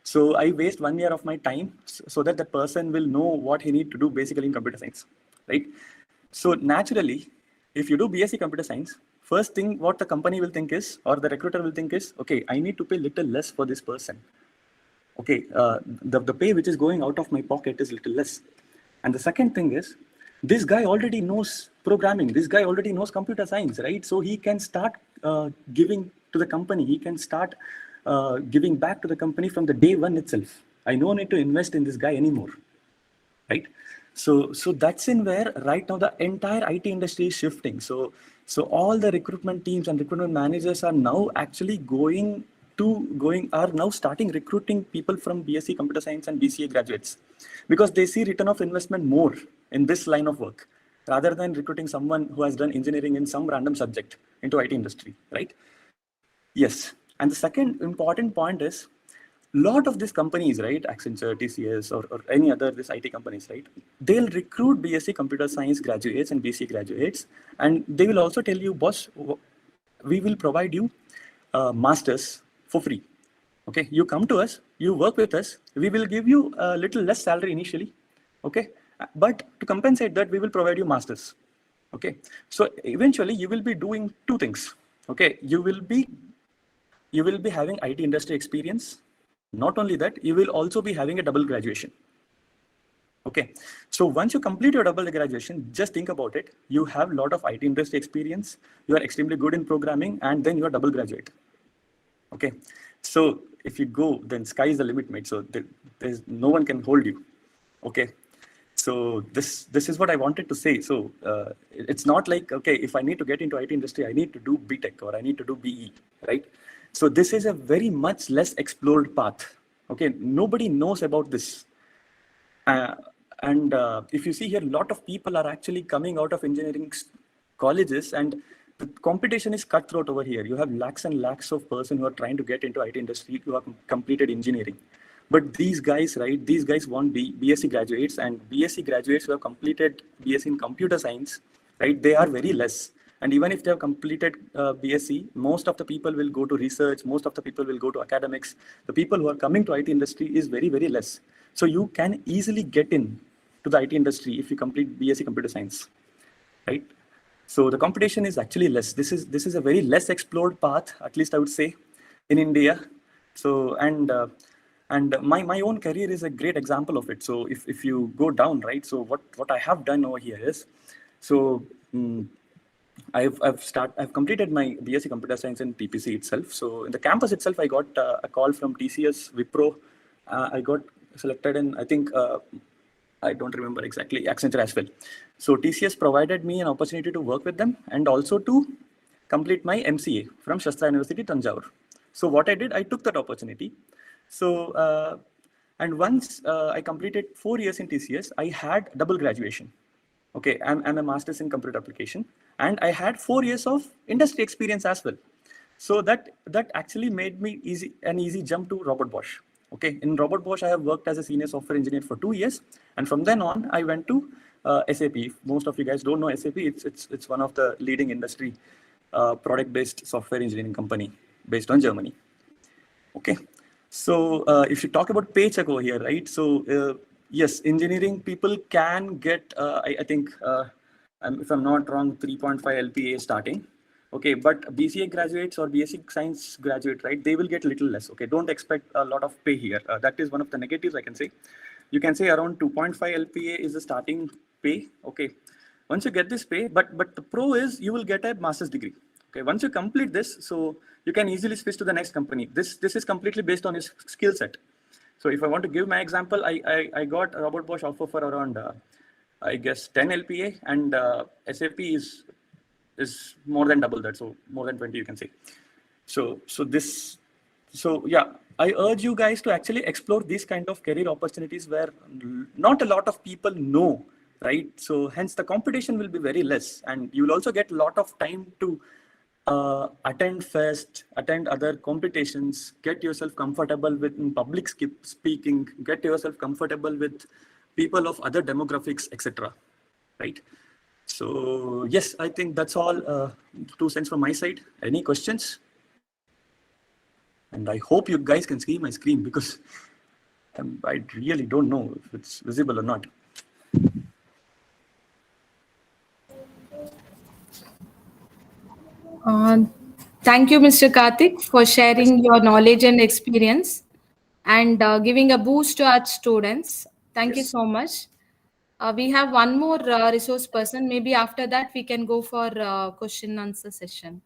So I waste 1 year of my time so that the person will know what he need to do basically in computer science, right? So naturally, if you do BSc computer science, first thing what the company will think is, or the recruiter will think is, okay, I need to pay little less for this person. Okay, the pay which is going out of my pocket is little less. And the second thing is, this guy already knows programming. This guy already knows computer science, right? So he can start giving to the company. He can start giving back to the company from the day one itself. I no need to invest in this guy anymore, right? So that's in where right now the entire IT industry is shifting. So all the recruitment teams and recruitment managers are now actually are now starting recruiting people from BSc Computer Science and BCA graduates, because they see return of investment more in this line of work rather than recruiting someone who has done engineering in some random subject into IT industry, right? Yes. And the second important point is, lot of these companies, right, Accenture, TCS, or any other this IT companies, right, they'll recruit BSc Computer Science graduates and BCA graduates, and they will also tell you, boss, we will provide you masters for free. Okay, you come to us, you work with us, we will give you a little less salary initially. Okay, but to compensate that, we will provide you masters. Okay, so eventually you will be doing two things. Okay, you will be having IT industry experience. Not only that, you will also be having a double graduation. Okay, so once you complete your double graduation, just think about it. You have a lot of IT industry experience, you are extremely good in programming, and then you are double graduate. Okay, so if you go, then sky is the limit, mate. So there's no one can hold you. Okay, so this is what I wanted to say. So it's not like, okay, if I need to get into IT industry, I need to do BTech or I need to do BE, right? So this is a very much less explored path. Okay, nobody knows about this. And if you see here, a lot of people are actually coming out of engineering colleges, and the competition is cutthroat over here. You have lakhs and lakhs of person who are trying to get into IT industry who have completed engineering. But these guys, right, these guys want BSc graduates, and BSc graduates who have completed BSc in computer science, right, they are very less. And even if they have completed BSc, most of the people will go to research, most of the people will go to academics. The people who are coming to IT industry is very, very less. So you can easily get in to the IT industry if you complete BSc computer science, right? So the competition is actually less. This is a very less explored path, at least I would say, in India. So and my own career is a great example of it. So if you go down, right, so what I have done over here is, so I've completed my BSc Computer Science in PPC itself. So in the campus itself, I got a call from TCS, Wipro. I got selected in, I think, I don't remember exactly, Accenture as well. So TCS provided me an opportunity to work with them and also to complete my MCA from Shastra University, Tanjore. So what I did, I took that opportunity. So, and once I completed 4 years in TCS, I had double graduation. Okay, I'm a master's in computer application, and I had 4 years of industry experience as well. So that actually made me an easy jump to Robert Bosch. Okay, in Robert Bosch, I have worked as a senior software engineer for 2 years, and from then on, I went to SAP. Most of you guys don't know SAP. It's one of the leading industry product-based software engineering company based on Germany. Okay, so if you talk about paycheck over here, right? So yes, engineering people can get, I think, if I'm not wrong, 3.5 LPA starting. Okay, but BCA graduates or BSc Science graduate, right? They will get little less. Okay, don't expect a lot of pay here. That is one of the negatives I can say. You can say around 2.5 LPA is the starting pay. Okay, once you get this pay, but the pro is you will get a master's degree. Okay, once you complete this, so you can easily switch to the next company. This is completely based on your skill set. So if I want to give my example, I got a Robert Bosch offer for around I guess 10 LPA, and SAP is more than double that, so more than 20 you can say. So yeah, I urge you guys to actually explore these kind of career opportunities where not a lot of people know, right? So hence the competition will be very less, and you will also get a lot of time to attend fest, attend other competitions, get yourself comfortable with public speaking, get yourself comfortable with people of other demographics, etc. Right? So yes, I think that's all 2 cents from my side. Any questions? And I hope you guys can see my screen because I really don't know if it's visible or not. Thank you, Mr. Karthik, for sharing your knowledge and experience and giving a boost to our students. Thank you so much. We have one more resource person. Maybe after that, we can go for question and answer session.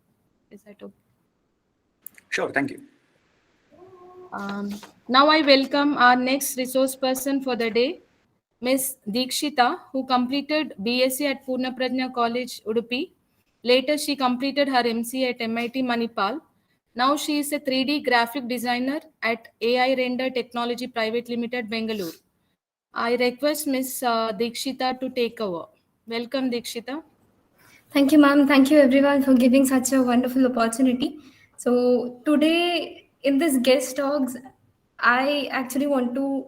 Is that okay? Sure, thank you. Now I welcome our next resource person for the day, Ms. Deekshita, who completed BSc at Purna Prajna College, Udupi. Later, she completed her MCA at MIT Manipal. Now she is a 3D graphic designer at AI Render Technology Private Limited, Bengaluru. I request Ms. Deekshita to take over. Welcome, Deekshita. Thank you, ma'am. Thank you, everyone, for giving such a wonderful opportunity. So today, in this guest talks, I actually want to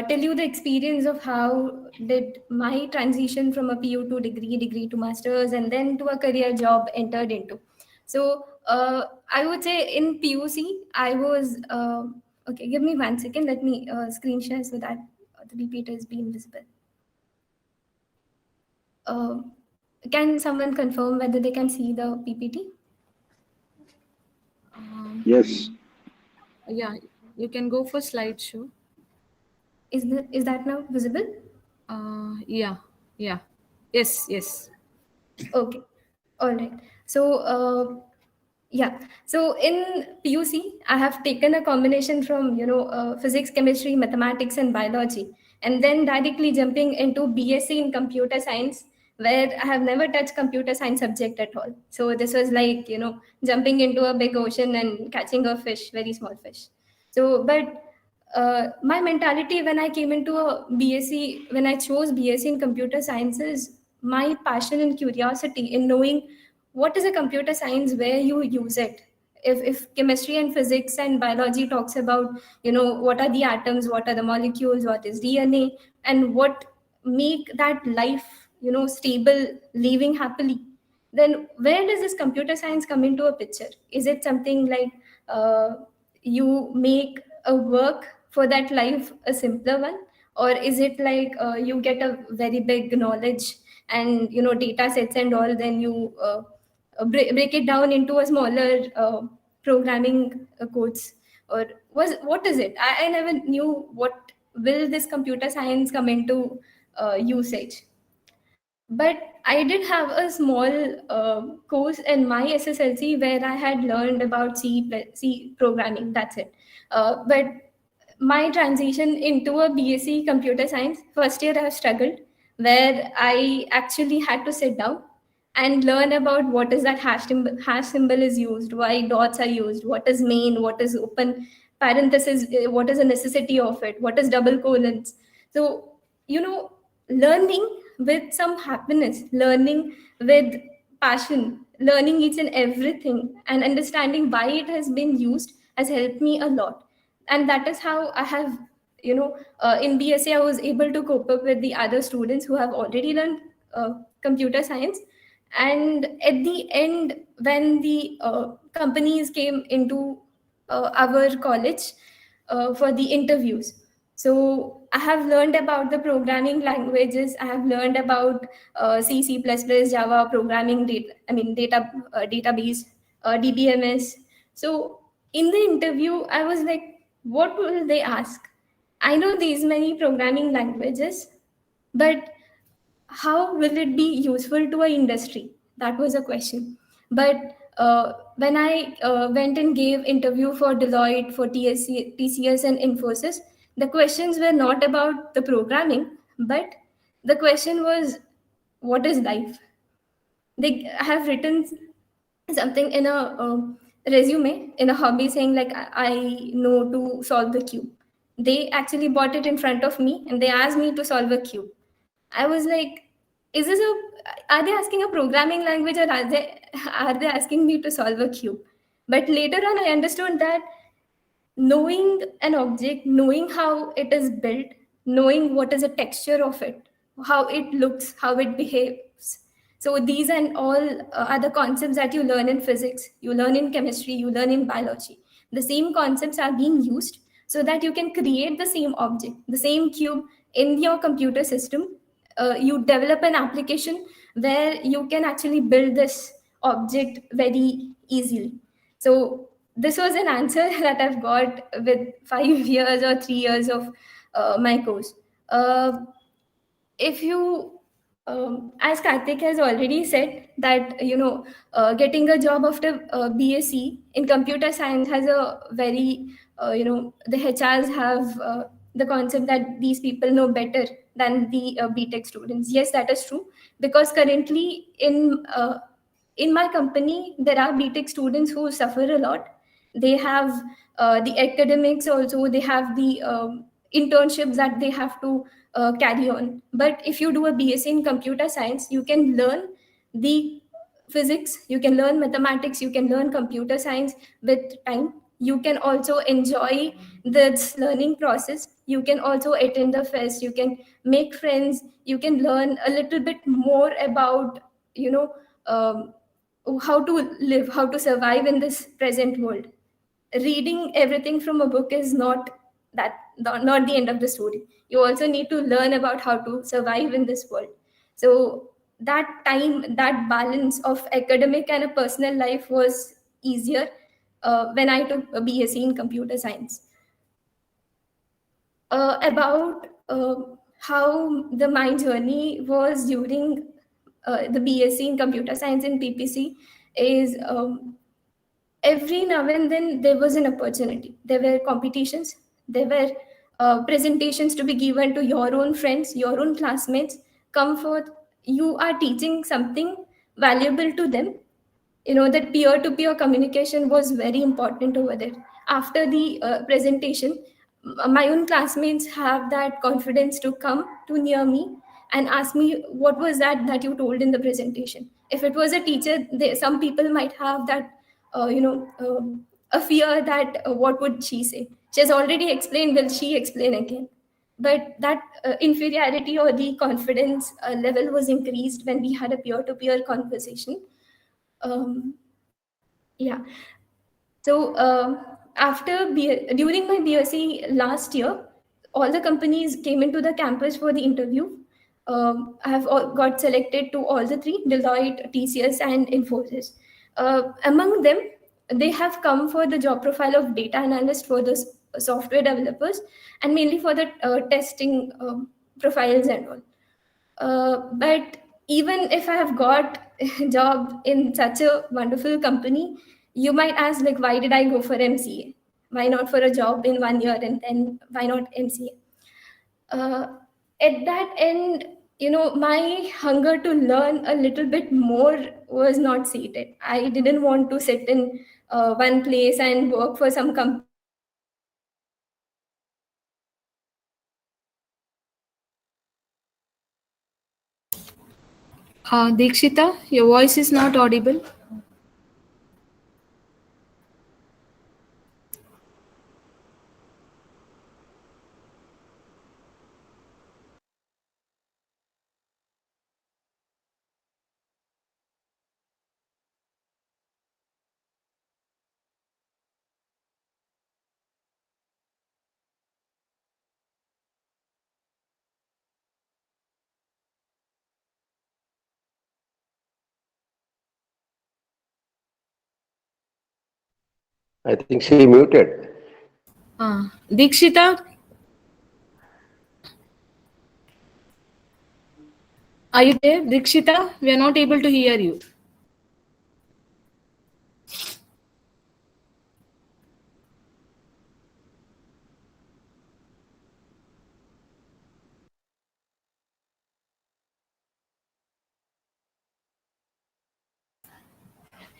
tell you the experience of how did my transition from a PU to degree to masters, and then to a career job entered into. So I would say in PUC, I was okay. Give me 1 second. Let me screen share so that the repeater is being visible. Can someone confirm whether they can see the PPT? Yes. Yeah, you can go for slideshow. Is that now visible? Yeah. Yes. Okay. All right. So yeah. So in PUC, I have taken a combination from physics, chemistry, mathematics, and biology, and then directly jumping into BSc in computer science, where I have never touched computer science subject at all. So this was like jumping into a big ocean and catching a fish, very small fish. So but my mentality when I came into a BSc, when I chose BSc in computer sciences, my passion and curiosity in knowing what is a computer science, where you use it. If chemistry and physics and biology talks about what are the atoms, what are the molecules, what is DNA, and what make that life stable, living happily, then where does this computer science come into a picture? Is it something like you make a work for that life a simpler one, or is it like you get a very big knowledge and data sets and all, then you break it down into a smaller programming codes, or what is it? I never knew what will this computer science come into usage. But I did have a small course in my SSLC where I had learned about C programming. That's it. But my transition into a BSc computer science, first year I struggled, where I actually had to sit down and learn about what is that hash symbol is used, why dots are used, what is main, what is open parenthesis, what is a necessity of it, what is double colons. So learning with some happiness, learning with passion, learning each and everything, and understanding why it has been used has helped me a lot. And that is how I have in BSc I was able to cope up with the other students who have already learned computer science. And at the end, when the companies came into our college for the interviews, So I have learned about the programming languages. I have learned about C, C++, Java programming database, DBMS. So in the interview, I was like, what will they ask? I know these many programming languages, but how will it be useful to a industry? That was a question. But when I went and gave interview for Deloitte, for TCS and Infosys, the questions were not about the programming, but the question was, what is life? They have written something in a resume, in a hobby, saying like, I know to solve the cube. They actually bought it in front of me and they asked me to solve a cube. I was like, are they asking a programming language, or are they asking me to solve a cube? But later on, I understood that knowing an object, knowing how it is built, knowing what is the texture of it, how it looks, how it behaves. So these and all are the concepts that you learn in physics, you learn in chemistry, you learn in biology. The same concepts are being used so that you can create the same object, the same cube in your computer system. You develop an application where you can actually build this object very easily. So this was an answer that I've got with 5 years or 3 years of my course. Uh, if you as Karthik has already said that getting a job after BSc in computer science has a very the HRs have the concept that these people know better than the BTech students. Yes, that is true, because currently in my company there are BTech students who suffer a lot. They have the academics, also they have the internships that they have to carry on. But if you do a BSc in computer science, you can learn the physics, you can learn mathematics, you can learn computer science with time. You can also enjoy this learning process. You can also attend the fest, you can make friends, you can learn a little bit more about um, how to live, how to survive in this present world. Reading everything from a book is not the end of the story. You also need to learn about how to survive in this world. So that time, that balance of academic and a personal life was easier when I took a BSc in computer science. About how my journey was during the BSc in computer science in PPC is, every now and then there was an opportunity. There were competitions, there were presentations to be given to your own friends, your own classmates. Come forth, you are teaching something valuable to them. That peer-to-peer communication was very important over there. After the presentation, my own classmates have that confidence to come to near me and ask me, what was that you told in the presentation? If it was a teacher, some people might have that a fear that what would she say, she has already explained, will she explain again? But that inferiority or the confidence level was increased when we had a peer-to-peer conversation. Yeah. So during my BSc last year, all the companies came into the campus for the interview. I have got selected to all the three: Deloitte, TCS, and Infosys. Among them, they have come for the job profile of data analyst for the software developers, and mainly for the testing profiles and all. But even if I have got a job in such a wonderful company, you might ask, like, why did I go for MCA? Why not for a job in 1 year, and then why not MCA? At that end, my hunger to learn a little bit more was not sated. I didn't want to sit in one place and work for some company. Dikshita, your voice is not audible. I think she muted. Dikshita, are you there? Dikshita, we are not able to hear you.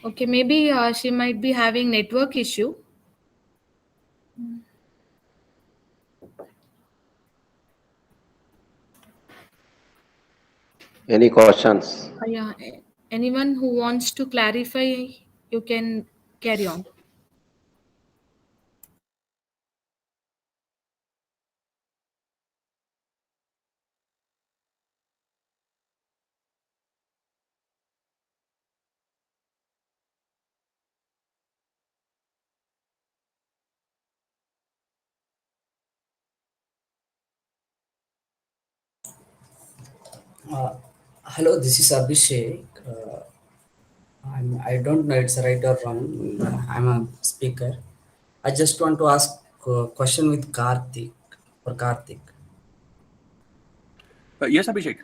Okay, maybe she might be having network issue. Any questions? Yeah, anyone who wants to clarify, you can carry on. Hello, this is Abhishek. I don't know it's right or wrong. I'm a speaker. I just want to ask a question with Karthik. For Karthik. Yes, Abhishek.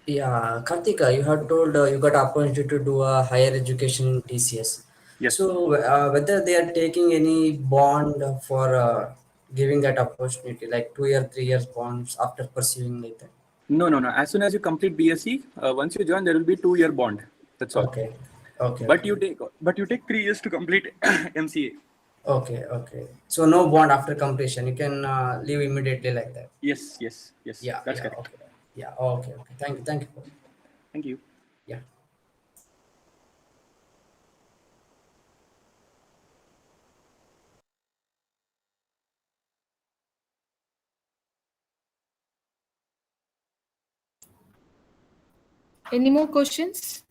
Yeah, Karthika, you have told you got opportunity to do a higher education in TCS. Yes. So whether they are taking any bond for giving that opportunity, like 2 year, 3 years bonds after pursuing like that. No. As soon as you complete BSc, once you join, there will be 2-year bond. That's all. Okay. But you take 3 years to complete MCA. Okay. So no bond after completion. You can leave immediately like that. Yes. Yeah. That's correct. Okay. Yeah. Okay. Thank you. Thank you. Yeah. Any more questions?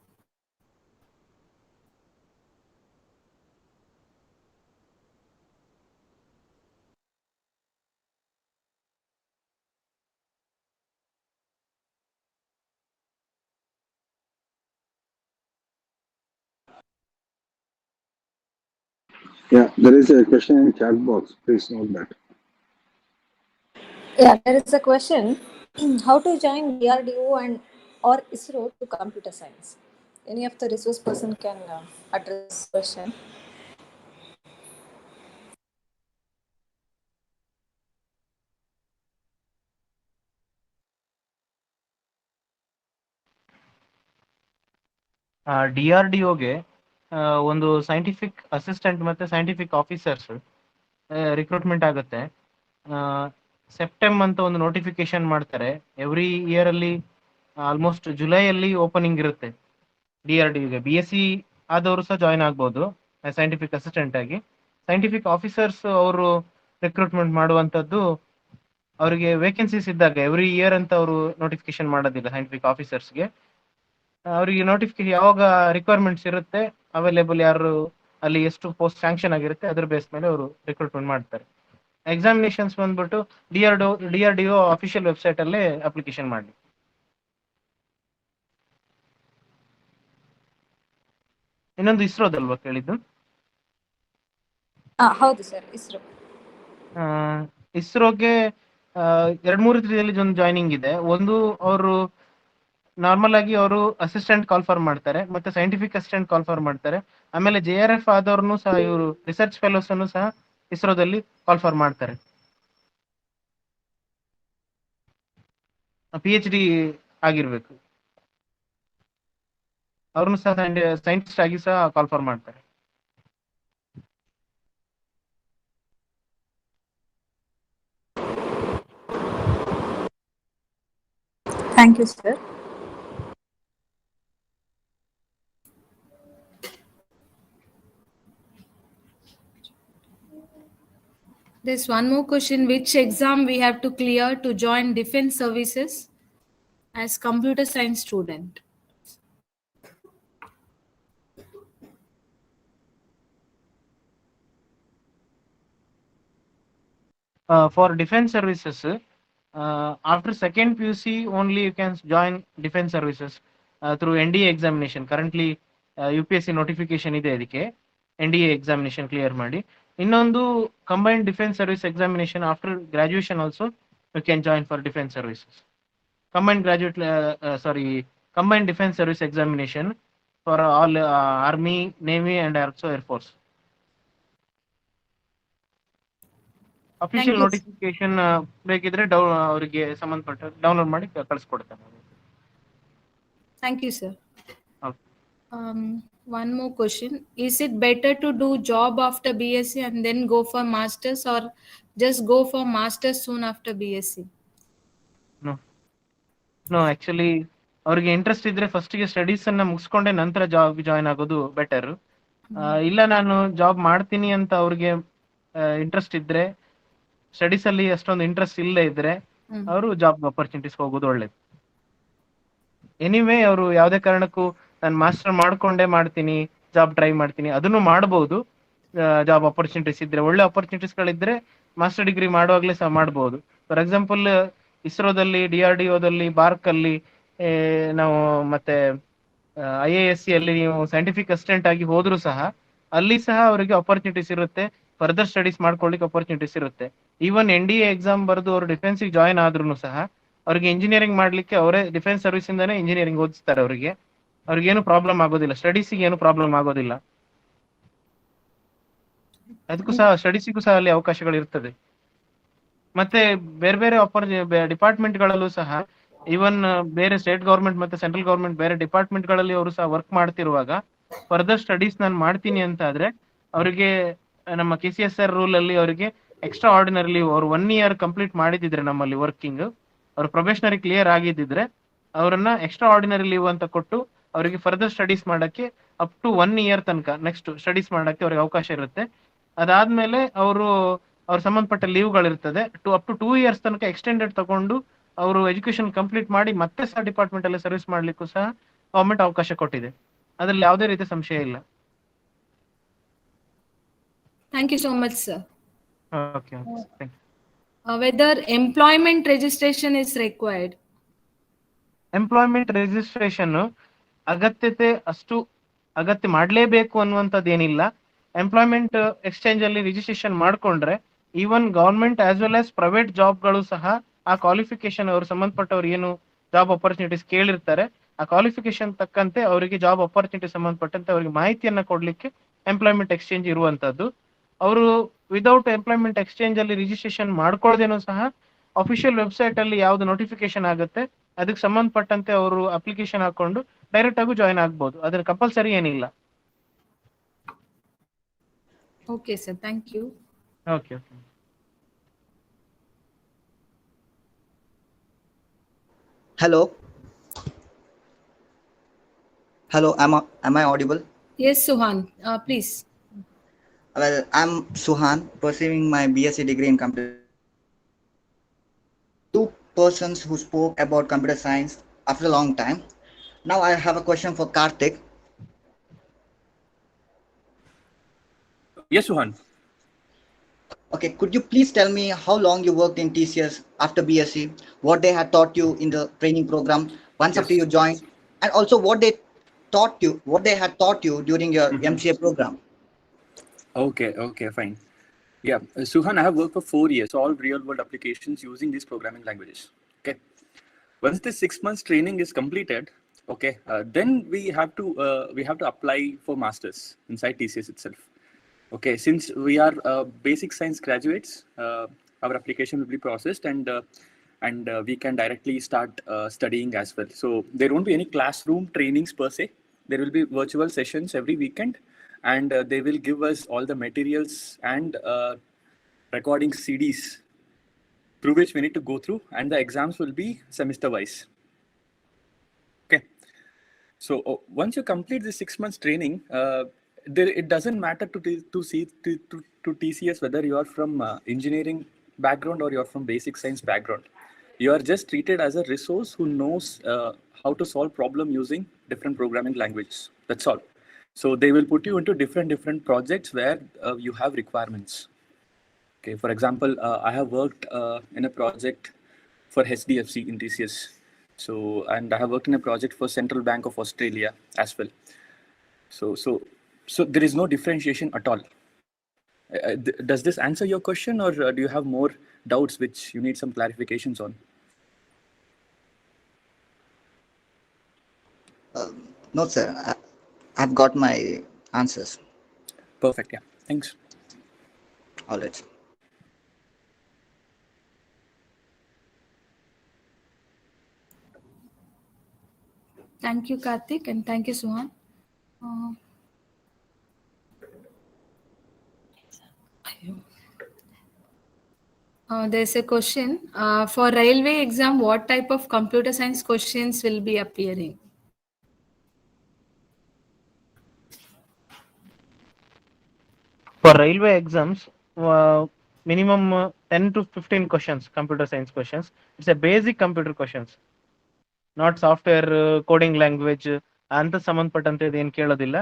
Yeah, there is a question in chat box. Please note that. Yeah, there is a question. How to join DRDO and or ISRO to computer science? Any of the resource person can address this question. DRDOಗೆ ಒಂದು scientific assistant ಮತ್ತು scientific officers recruitment ಆಗುತ್ತೆ. September ಅಂತ ಒಂದು notification ಮಾಡ್ತಾರೆ. Every year ಅಲ್ಲಿ almost ಜುಲೈಯಲ್ಲಿ opening ಇರುತ್ತೆ DRDOಗೆ. BSc ಆದವರು ಸಹ ಜಾಯ್ನ್ ಆಗ್ಬೋದು ಸೈಂಟಿಫಿಕ್ ಅಸಿಸ್ಟೆಂಟ್ ಆಗಿ. ಸೈಂಟಿಫಿಕ್ ಆಫೀಸರ್ಸ್ ಅವರು ರಿಕ್ರೂಟ್ಮೆಂಟ್ ಮಾಡುವಂಥದ್ದು ಅವರಿಗೆ ವೇಕೆನ್ಸೀಸ್ ಇದ್ದಾಗ ಎವ್ರಿ ಇಯರ್ ಅಂತ ಅವರು ನೋಟಿಫಿಕೇಶನ್ ಮಾಡೋದಿಲ್ಲ ಸೈಂಟಿಫಿಕ್ ಆಫೀಸರ್ಸ್ಗೆ. ಅವರಿಗೆ ನೋಟಿಫಿಕೇಶನ್ ಯಾವಾಗ ರಿಕ್ವೈರ್ಮೆಂಟ್ಸ್ ಇರುತ್ತೆ, ಅವೈಲೇಬಲ್ ಯಾರು ಅಲ್ಲಿ ಎಷ್ಟು ಪೋಸ್ಟ್ ಸ್ಯಾಂಕ್ಷನ್ ಆಗಿರುತ್ತೆ ಅದ್ರ ಬೇಸ್ ಮೇಲೆ ಅವರು ರಿಕ್ರೂಟ್ಮೆಂಟ್ ಮಾಡ್ತಾರೆ. ಎಕ್ಸಾಮಿನೇಷನ್ಸ್ ಬಂದ್ಬಿಟ್ಟು DRDO ಅಫಿಷಿಯಲ್ ವೆಬ್ಸೈಟ್ ಅಲ್ಲೇ ಅಪ್ಲಿಕೇಶನ್ ಮಾಡಿ. ಇನ್ನೊಂದು ಇಸ್ರೋದಲ್ವಾ ಕೇಳಿದ್ದು? ಹೌದು ಸರ್, ಇಸ್ರೋ. ಇಸ್ರೋಗೆ 2-3 ರೀತಿಯಲ್ಲಿ ಒಂದು ಜಾಯ್ನಿಂಗ್ ಇದೆ. ಒಂದು, ಅವರು ನಾರ್ಮಲ್ ಆಗಿ ಅವರು ಅಸಿಸ್ಟೆಂಟ್ ಕಾಲ್ಫರ್ ಮಾಡ್ತಾರೆ, ಮತ್ತೆ ಸೈಂಟಿಫಿಕ್ ಅಸಿಸ್ಟೆಂಟ್ ಕಾಲ್ಫರ್ ಮಾಡ್ತಾರೆ. ಆಮೇಲೆ JRF ಆದವ್ರನ್ನು ಸಹ ಇವರು ರಿಸರ್ಚ್ ಫೆಲೋಸ್ ಅನ್ನು ಸಹ ಇಸ್ರೋದಲ್ಲಿ ಕಾಲ್ಫರ್ ಮಾಡ್ತಾರೆ. PhD ಆಗಿರ್ಬೇಕು, ಅವ್ರನ್ನು ಸಹ ಸೈಂಟಿಸ್ಟ್ ಆಗಿ ಸಹ ಕಾಲ್ಫರ್ ಮಾಡ್ತಾರೆ. Thank you, sir. There's one more question. Which exam we have to clear to join defense services as computer science student? For defense services, after second PUC only you can join defense services through NDA examination. Currently UPSC notification ಇದೆ ಅದಕ್ಕೆ NDA examination ಕ್ಲಿಯರ್ ಮಾಡಿ. ಇನ್ನೊಂದು combined defence service examination after graduation also you can join for defence services. Combined defense service examination for all army, navy and also air force. Official notification ಬೇಕಿದ್ರೆ ಅವರಿಗೆ ಸಂಬಂಧಪಟ್ಟ download ಮಾಡಿ ಕಳಿಸ್ಕೊಡ್ತೇನೆ. Thank you, sir. One more question. Is it better to do job after BSc and then go for masters, or just go for masters soon after BSc? No actually ಅವ್ರಿಗೆ interest ಇದ್ರೆ ಫಸ್ಟಿಗೆ studies ಅನ್ನ ಮುಗಿಸ್ಕೊಂಡೆ ನಂತರ job join ಆಗೋದು better. ಇಲ್ಲ ನಾನು job ಮಾಡ್ತೀನಿ ಅಂತ ಅವ್ರಿಗೆ ಇಂಟ್ರೆಸ್ಟ್ ಇದ್ರೆ, ಸ್ಟಡೀಸ್ ಅಲ್ಲಿ ಅಷ್ಟೊಂದು ಇಂಟ್ರೆಸ್ಟ್ ಇಲ್ಲದೆ ಇದ್ರೆ ಅವರು ಜಾಬ್ ಅಪರ್ಚುನಿಟೀಸ್ ಹೋಗೋದು ಒಳ್ಳೇದು. ಎನಿವೇ ಅವರು ಯಾವುದೇ ಕಾರಣಕ್ಕೂ ನಾನು ಮಾಸ್ಟರ್ ಮಾಡ್ಕೊಂಡೇ ಮಾಡ್ತೀನಿ, ಜಾಬ್ ಟ್ರೈ ಮಾಡ್ತೀನಿ, ಅದನ್ನು ಮಾಡಬಹುದು. ಜಾಬ್ ಅಪರ್ಚುನಿಟೀಸ್ ಇದ್ರೆ, ಒಳ್ಳೆ ಅಪರ್ಚುನಿಟೀಸ್ ಗಳಿದ್ರೆ ಮಾಸ್ಟರ್ ಡಿಗ್ರಿ ಮಾಡುವಾಗಲೇ ಸಹ ಮಾಡಬಹುದು. ಫಾರ್ ಎಕ್ಸಾಂಪಲ್ ಇಸ್ರೋದಲ್ಲಿ, DRDOದಲ್ಲಿ, ಬಾರ್ಕ್ ಅಲ್ಲಿ ನಾವು ಮತ್ತೆ IASC ಅಲ್ಲಿ ನೀವು ಸೈಂಟಿಫಿಕ್ ಅಸಿಸ್ಟೆಂಟ್ ಆಗಿ ಹೋದ್ರು ಸಹ ಅಲ್ಲಿ ಸಹ ಅವರಿಗೆ ಅಪರ್ಚುನಿಟೀಸ್ ಇರುತ್ತೆ, ಫರ್ದರ್ ಸ್ಟಡೀಸ್ ಮಾಡ್ಕೊಳ್ಳಿಕ್ಕೆ ಅಪರ್ಚುನಿಟೀಸ್ ಇರುತ್ತೆ. ಈವನ್ NDA ಎಕ್ಸಾಮ್ ಬರೆದು ಅವರು ಡಿಫೆನ್ಸಿಗೆ ಜಾಯ್ನ್ ಆದ್ರೂ ಸಹ ಅವ್ರಿಗೆ ಇಂಜಿನಿಯರಿಂಗ್ ಮಾಡ್ಲಿಕ್ಕೆ ಅವರೇ ಡಿಫೆನ್ಸ್ ಸರ್ವಿಸ್ ಇಂದಾನೆ ಇಂಜಿನಿಯರಿಂಗ್ ಓದಿಸ್ತಾರೆ. ಅವ್ರಿಗೇನು ಪ್ರಾಬ್ಲಮ್ ಆಗೋದಿಲ್ಲ, ಸ್ಟಡೀಸಿಗೆ ಏನು ಪ್ರಾಬ್ಲಮ್ ಆಗೋದಿಲ್ಲ. ಅದಕ್ಕೂ ಸಹ ಸ್ಟಡೀಸಿಗೂ ಸಹ ಅಲ್ಲಿ ಅವಕಾಶಗಳು ಇರ್ತದೆ. ಮತ್ತೆ ಬೇರೆ ಬೇರೆ ಡಿಪಾರ್ಟ್ಮೆಂಟ್ಗಳಲ್ಲೂ ಸಹ, ಈವನ್ ಬೇರೆ ಸ್ಟೇಟ್ ಗೌರ್ಮೆಂಟ್ ಮತ್ತೆ ಸೆಂಟ್ರಲ್ ಗೌರ್ಮೆಂಟ್ ಬೇರೆ ಡಿಪಾರ್ಟ್ಮೆಂಟ್ಗಳಲ್ಲಿ ಅವರು ಸಹ ವರ್ಕ್ ಮಾಡ್ತಿರುವಾಗ ಫರ್ದರ್ ಸ್ಟಡೀಸ್ ನಾನು ಮಾಡ್ತೀನಿ ಅಂತ ಆದ್ರೆ ಅವರಿಗೆ ನಮ್ಮ KCSR ರೂಲ್ ಅಲ್ಲಿ ಅವರಿಗೆ ಎಕ್ಸ್ಟ್ರಾ ಆರ್ಡಿನರಿ ಲೀವ್, ಅವರು 1 year ಕಂಪ್ಲೀಟ್ ಮಾಡಿದಿದ್ರೆ ನಮ್ಮಲ್ಲಿ ವರ್ಕಿಂಗ್, ಅವ್ರ ಪ್ರೊಬೇಷನರಿ ಕ್ಲಿಯರ್ ಆಗಿದ್ದಿದ್ರೆ ಅವರನ್ನ ಎಕ್ಸ್ಟ್ರಾ ಆರ್ಡಿನರಿ ಲೀವ್ ಅಂತ ಕೊಟ್ಟು ಅವರಿಗೆ ಫರ್ದರ್ ಸ್ಟಡೀಸ್ ಮಾಡಕ್ಕೆ ಅಪ್ ಟು 1 year ತನಕ ನೆಕ್ಸ್ಟ್ ಸ್ಟಡೀಸ್ ಮಾಡಕ್ಕೆ ಅವ್ರಿಗೆ ಅವಕಾಶ ಇರುತ್ತೆ. ಅದಾದ್ಮೇಲೆ ಅವ್ರ ಸಂಬಂಧಪಟ್ಟ ಲೀವ್ಗಳಿರ್ತದೆ, ಅಪ್ ಟು 2 years ತನಕ ಎಕ್ಸ್ಟೆಂಡೆಡ್ ತಗೊಂಡು ಅವರು ಎಜುಕೇಶನ್ ಕಂಪ್ಲೀಟ್ ಮಾಡಿ ಮತ್ತೆ ಸಹ ಡಿಪಾರ್ಟ್ಮೆಂಟ್ ಅಲ್ಲಿ ಸರ್ವಿಸ್ ಮಾಡ್ಲಿಕ್ಕೂ ಸಹ ಗವರ್ಮೆಂಟ್ ಅವಕಾಶ ಕೊಟ್ಟಿದೆ. ಅದ್ರಲ್ಲಿ ಯಾವುದೇ ರೀತಿ ಸಂಶಯ ಇಲ್ಲ. Thank you so much, sir. Okay. Thank you. Whether employment registration is required? Employment registration ಅಷ್ಟು ಅಗತ್ಯ ಮಾಡಲೇಬೇಕು ಅನ್ನುವಂಥದ್ದು ಏನಿಲ್ಲ. ಎಂಪ್ಲಾಯ್ಮೆಂಟ್ ಎಕ್ಸ್ಚೇಂಜ್ ಅಲ್ಲಿ ರಿಜಿಸ್ಟ್ರೇಷನ್ ಮಾಡ್ಕೊಂಡ್ರೆ even government as well as private ಜಾಬ್ಗಳು ಸಹ ಆ ಕ್ವಾಲಿಫಿಕೇಶನ್ ಅವರು ಸಂಬಂಧಪಟ್ಟವ್ರು ಏನು ಜಾಬ್ ಅಪರ್ಚುನಿಟೀಸ್ ಕೇಳಿರ್ತಾರೆ ಆ ಕ್ವಾಲಿಫಿಕೇಶನ್ ತಕ್ಕಂತೆ ಅವರಿಗೆ ಜಾಬ್ ಅಪರ್ಚುನಿಟಿ ಸಂಬಂಧಪಟ್ಟಂತೆ ಅವರಿಗೆ ಮಾಹಿತಿಯನ್ನ ಕೊಡ್ಲಿಕ್ಕೆ ಎಂಪ್ಲಾಯ್ಮೆಂಟ್ ಎಕ್ಸ್ಚೇಂಜ್ ಇರುವಂತದ್ದು. ಅವರು ವಿದೌಟ್ ಎಂಪ್ಲಾಯ್ಮೆಂಟ್ ಎಕ್ಸ್ಚೇಂಜ್ ಅಲ್ಲಿ ರಿಜಿಸ್ಟ್ರೇಷನ್ ಮಾಡ್ಕೊಳ್ದೇನೂ ಸಹ ಅಫಿಷಿಯಲ್ ವೆಬ್ಸೈಟ್ ಅಲ್ಲಿ ಯಾವ್ದು ನೋಟಿಫಿಕೇಶನ್ ಆಗುತ್ತೆ ಅದಕ್ಕೆ ಸಂಬಂಧಪಟ್ಟಂತೆ ಅವರು ಅಪ್ಲಿಕೇಶನ್ ಹಾಕೊಂಡು ಡೈರೆಕ್ಟ್ ಆಗಿ ಜಾಯ್ನ್ ಆಗ್ಬಹುದು. ಅದ್ರ ಕಂಪಲ್ಸರಿ ಏನಿಲ್ಲ. Okay, sir. Thank you. Okay. Hello. Am I audible? Yes, Suhan. Please. Well, I'm Suhan, pursuing my BSc degree in computer. Two persons who spoke about computer science after a long time. Now I have a question for Karthik. Yes, Suhan. Okay, could you please tell me how long you worked in TCS after BSc, what they had taught you in the training program once after you joined, and also what they had taught you during your MCA program? Okay, fine. Yeah, Suhan, I have worked for 4 years, all real-world applications using these programming languages. Okay, once the 6 months training is completed, okay, then we have to apply for masters inside TCS itself. Okay, since we are basic science graduates, our application will be processed and we can directly start studying as well. So there won't be any classroom trainings per se. There will be virtual sessions every weekend, and they will give us all the materials and recording CDs through which we need to go through, and the exams will be semester wise. Okay, so once you complete the 6 months training, it doesn't matter to TCS whether you are from engineering background or you are from basic science background. You are just treated as a resource who knows how to solve problem using different programming languages. That's all. So they will put you into different projects where you have requirements. Okay, for example, I have worked in a project for HDFC in TCS. So, and I have worked in a project for Central Bank of Australia as well. So there is no differentiation at all. Does this answer your question, or do you have more doubts which you need some clarifications on? No, sir. I've got my answers. Perfect. Yeah. Thanks. All right. Thank you, Karthik, and thank you, Suhan. There's a question. For railway exam, what type of computer science questions will be appearing? For railway exams, minimum 10 to 15 questions, computer science questions. It's a basic computer questions, not software coding language ಅಂತ ಸಂಬಂಧಪಟ್ಟಂತೆ ಏನು ಕೇಳೋದಿಲ್ಲ.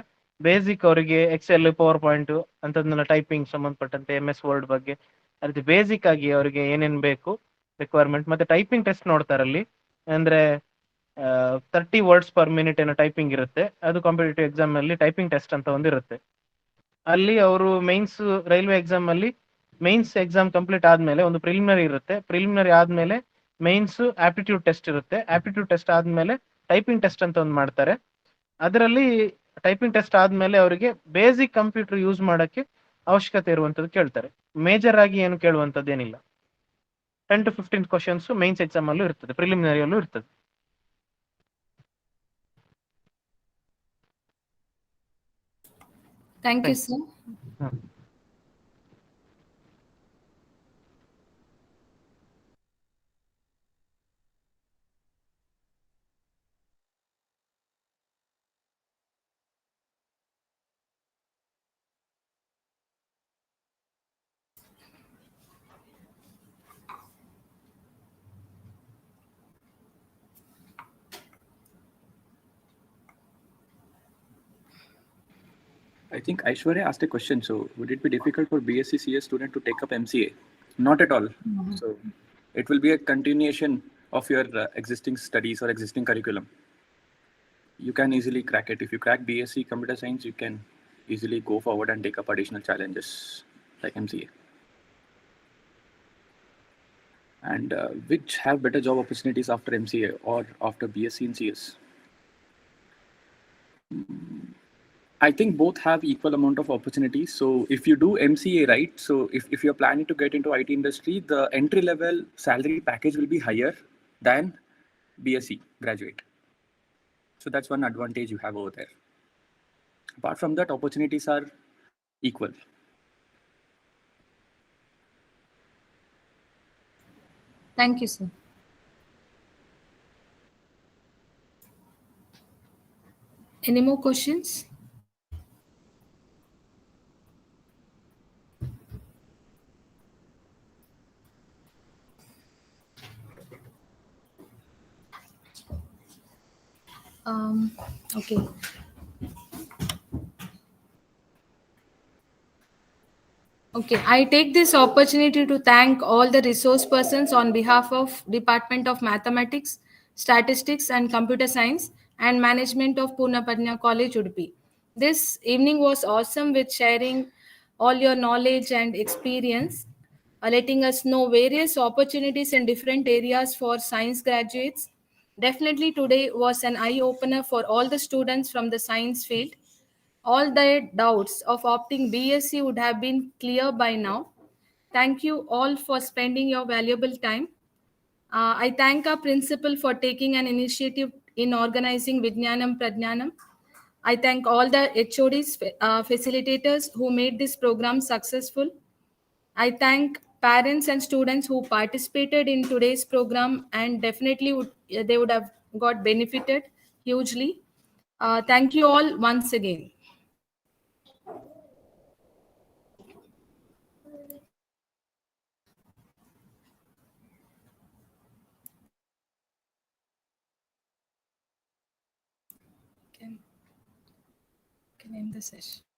Basic ಅವರಿಗೆ Excel, power point ಅಂತದನ್ನೆಲ್ಲ typing ಸಂಬಂಧಪಟ್ಟಂತೆ MS word ಬಗ್ಗೆ ಅದೇ basic ಆಗಿ ಅವರಿಗೆ ಏನೇನು ಬೇಕು ರಿಕ್ವೈರ್ಮೆಂಟ್. ಮತ್ತೆ ಟೈಪಿಂಗ್ ಟೆಸ್ಟ್ ನೋಡ್ತಾರೆ ಅಲ್ಲಿ. ಅಂದ್ರೆ 30 ವರ್ಡ್ಸ್ ಪರ್ ಮಿನಿಟ್ ಏನೋ ಟೈಪಿಂಗ್ ಇರುತ್ತೆ. ಅದು ಕಾಂಪಿಟೇಟಿವ್ ಎಕ್ಸಾಮ್ ಅಲ್ಲಿ ಟೈಪಿಂಗ್ ಟೆಸ್ಟ್ ಅಂತ ಒಂದಿರುತ್ತೆ. ಅಲ್ಲಿ ಅವರು ಮೈನ್ಸ್ ರೈಲ್ವೆ ಎಕ್ಸಾಮ್ ಅಲ್ಲಿ ಮೈನ್ಸ್ ಎಕ್ಸಾಮ್ ಕಂಪ್ಲೀಟ್ ಆದ್ಮೇಲೆ ಒಂದು ಪ್ರಿಲಿಮಿನರಿ ಇರುತ್ತೆ. ಪ್ರಿಲಿಮಿನರಿ ಆದ್ಮೇಲೆ ಮೈನ್ಸ್ ಆಪ್ಟಿಟ್ಯೂಡ್ ಟೆಸ್ಟ್ ಇರುತ್ತೆ. ಆಪ್ಟಿಟ್ಯೂಡ್ ಟೆಸ್ಟ್ ಆದ್ಮೇಲೆ ಟೈಪಿಂಗ್ ಟೆಸ್ಟ್ ಅಂತ ಒಂದು ಮಾಡ್ತಾರೆ. ಅದರಲ್ಲಿ ಟೈಪಿಂಗ್ ಟೆಸ್ಟ್ ಆದ್ಮೇಲೆ ಅವರಿಗೆ ಬೇಸಿಕ್ ಕಂಪ್ಯೂಟರ್ ಯೂಸ್ ಮಾಡಕ್ಕೆ ಅವಶ್ಯಕತೆ ಇರುವಂತದ್ದು ಕೇಳ್ತಾರೆ. ಮೇಜರ್ ಆಗಿ ಏನು ಕೇಳುವಂತದ್ದು ಏನಿಲ್ಲ. 10 to 15 ಕ್ವಶನ್ಸ್ ಮೈನ್ಸ್ ಎಕ್ಸಾಮ್ ಅಲ್ಲೂ ಇರ್ತದೆ, ಪ್ರಿಲಿಮಿನರಿಯಲ್ಲೂ ಇರ್ತದೆ. Thank you, sir. I think Aishwarya asked a question. So, would it be difficult for BSc CS student to take up MCA? Not at all. So, it will be a continuation of your existing studies or existing curriculum. You can easily crack it. If you crack BSc Computer Science, you can easily go forward and take up additional challenges like MCA. And which have better job opportunities after MCA or after BSc in CS? I think both have equal amount of opportunities. So if you do MCA, right? So if you're planning to get into IT industry, the entry level salary package will be higher than BSc graduate. So that's one advantage you have over there. Apart from that, opportunities are equal. Thank you, sir. Any more questions? Okay. Okay, I take this opportunity to thank all the resource persons on behalf of Department of Mathematics, Statistics and Computer Science and Management of Purnapadnya College, Udupi. This evening was awesome with sharing all your knowledge and experience, letting us know various opportunities in different areas for science graduates. Definitely today was an eye-opener for all the students from the science field. All their doubts of opting BSc would have been clear by now. Thank you all for spending your valuable time. I thank our principal for taking an initiative in organizing Vijnanam Prajnanam. I thank all the HODs, facilitators who made this program successful. I thank parents and students who participated in today's program and definitely they would have got benefited hugely. Thank you all once again. Can end the session.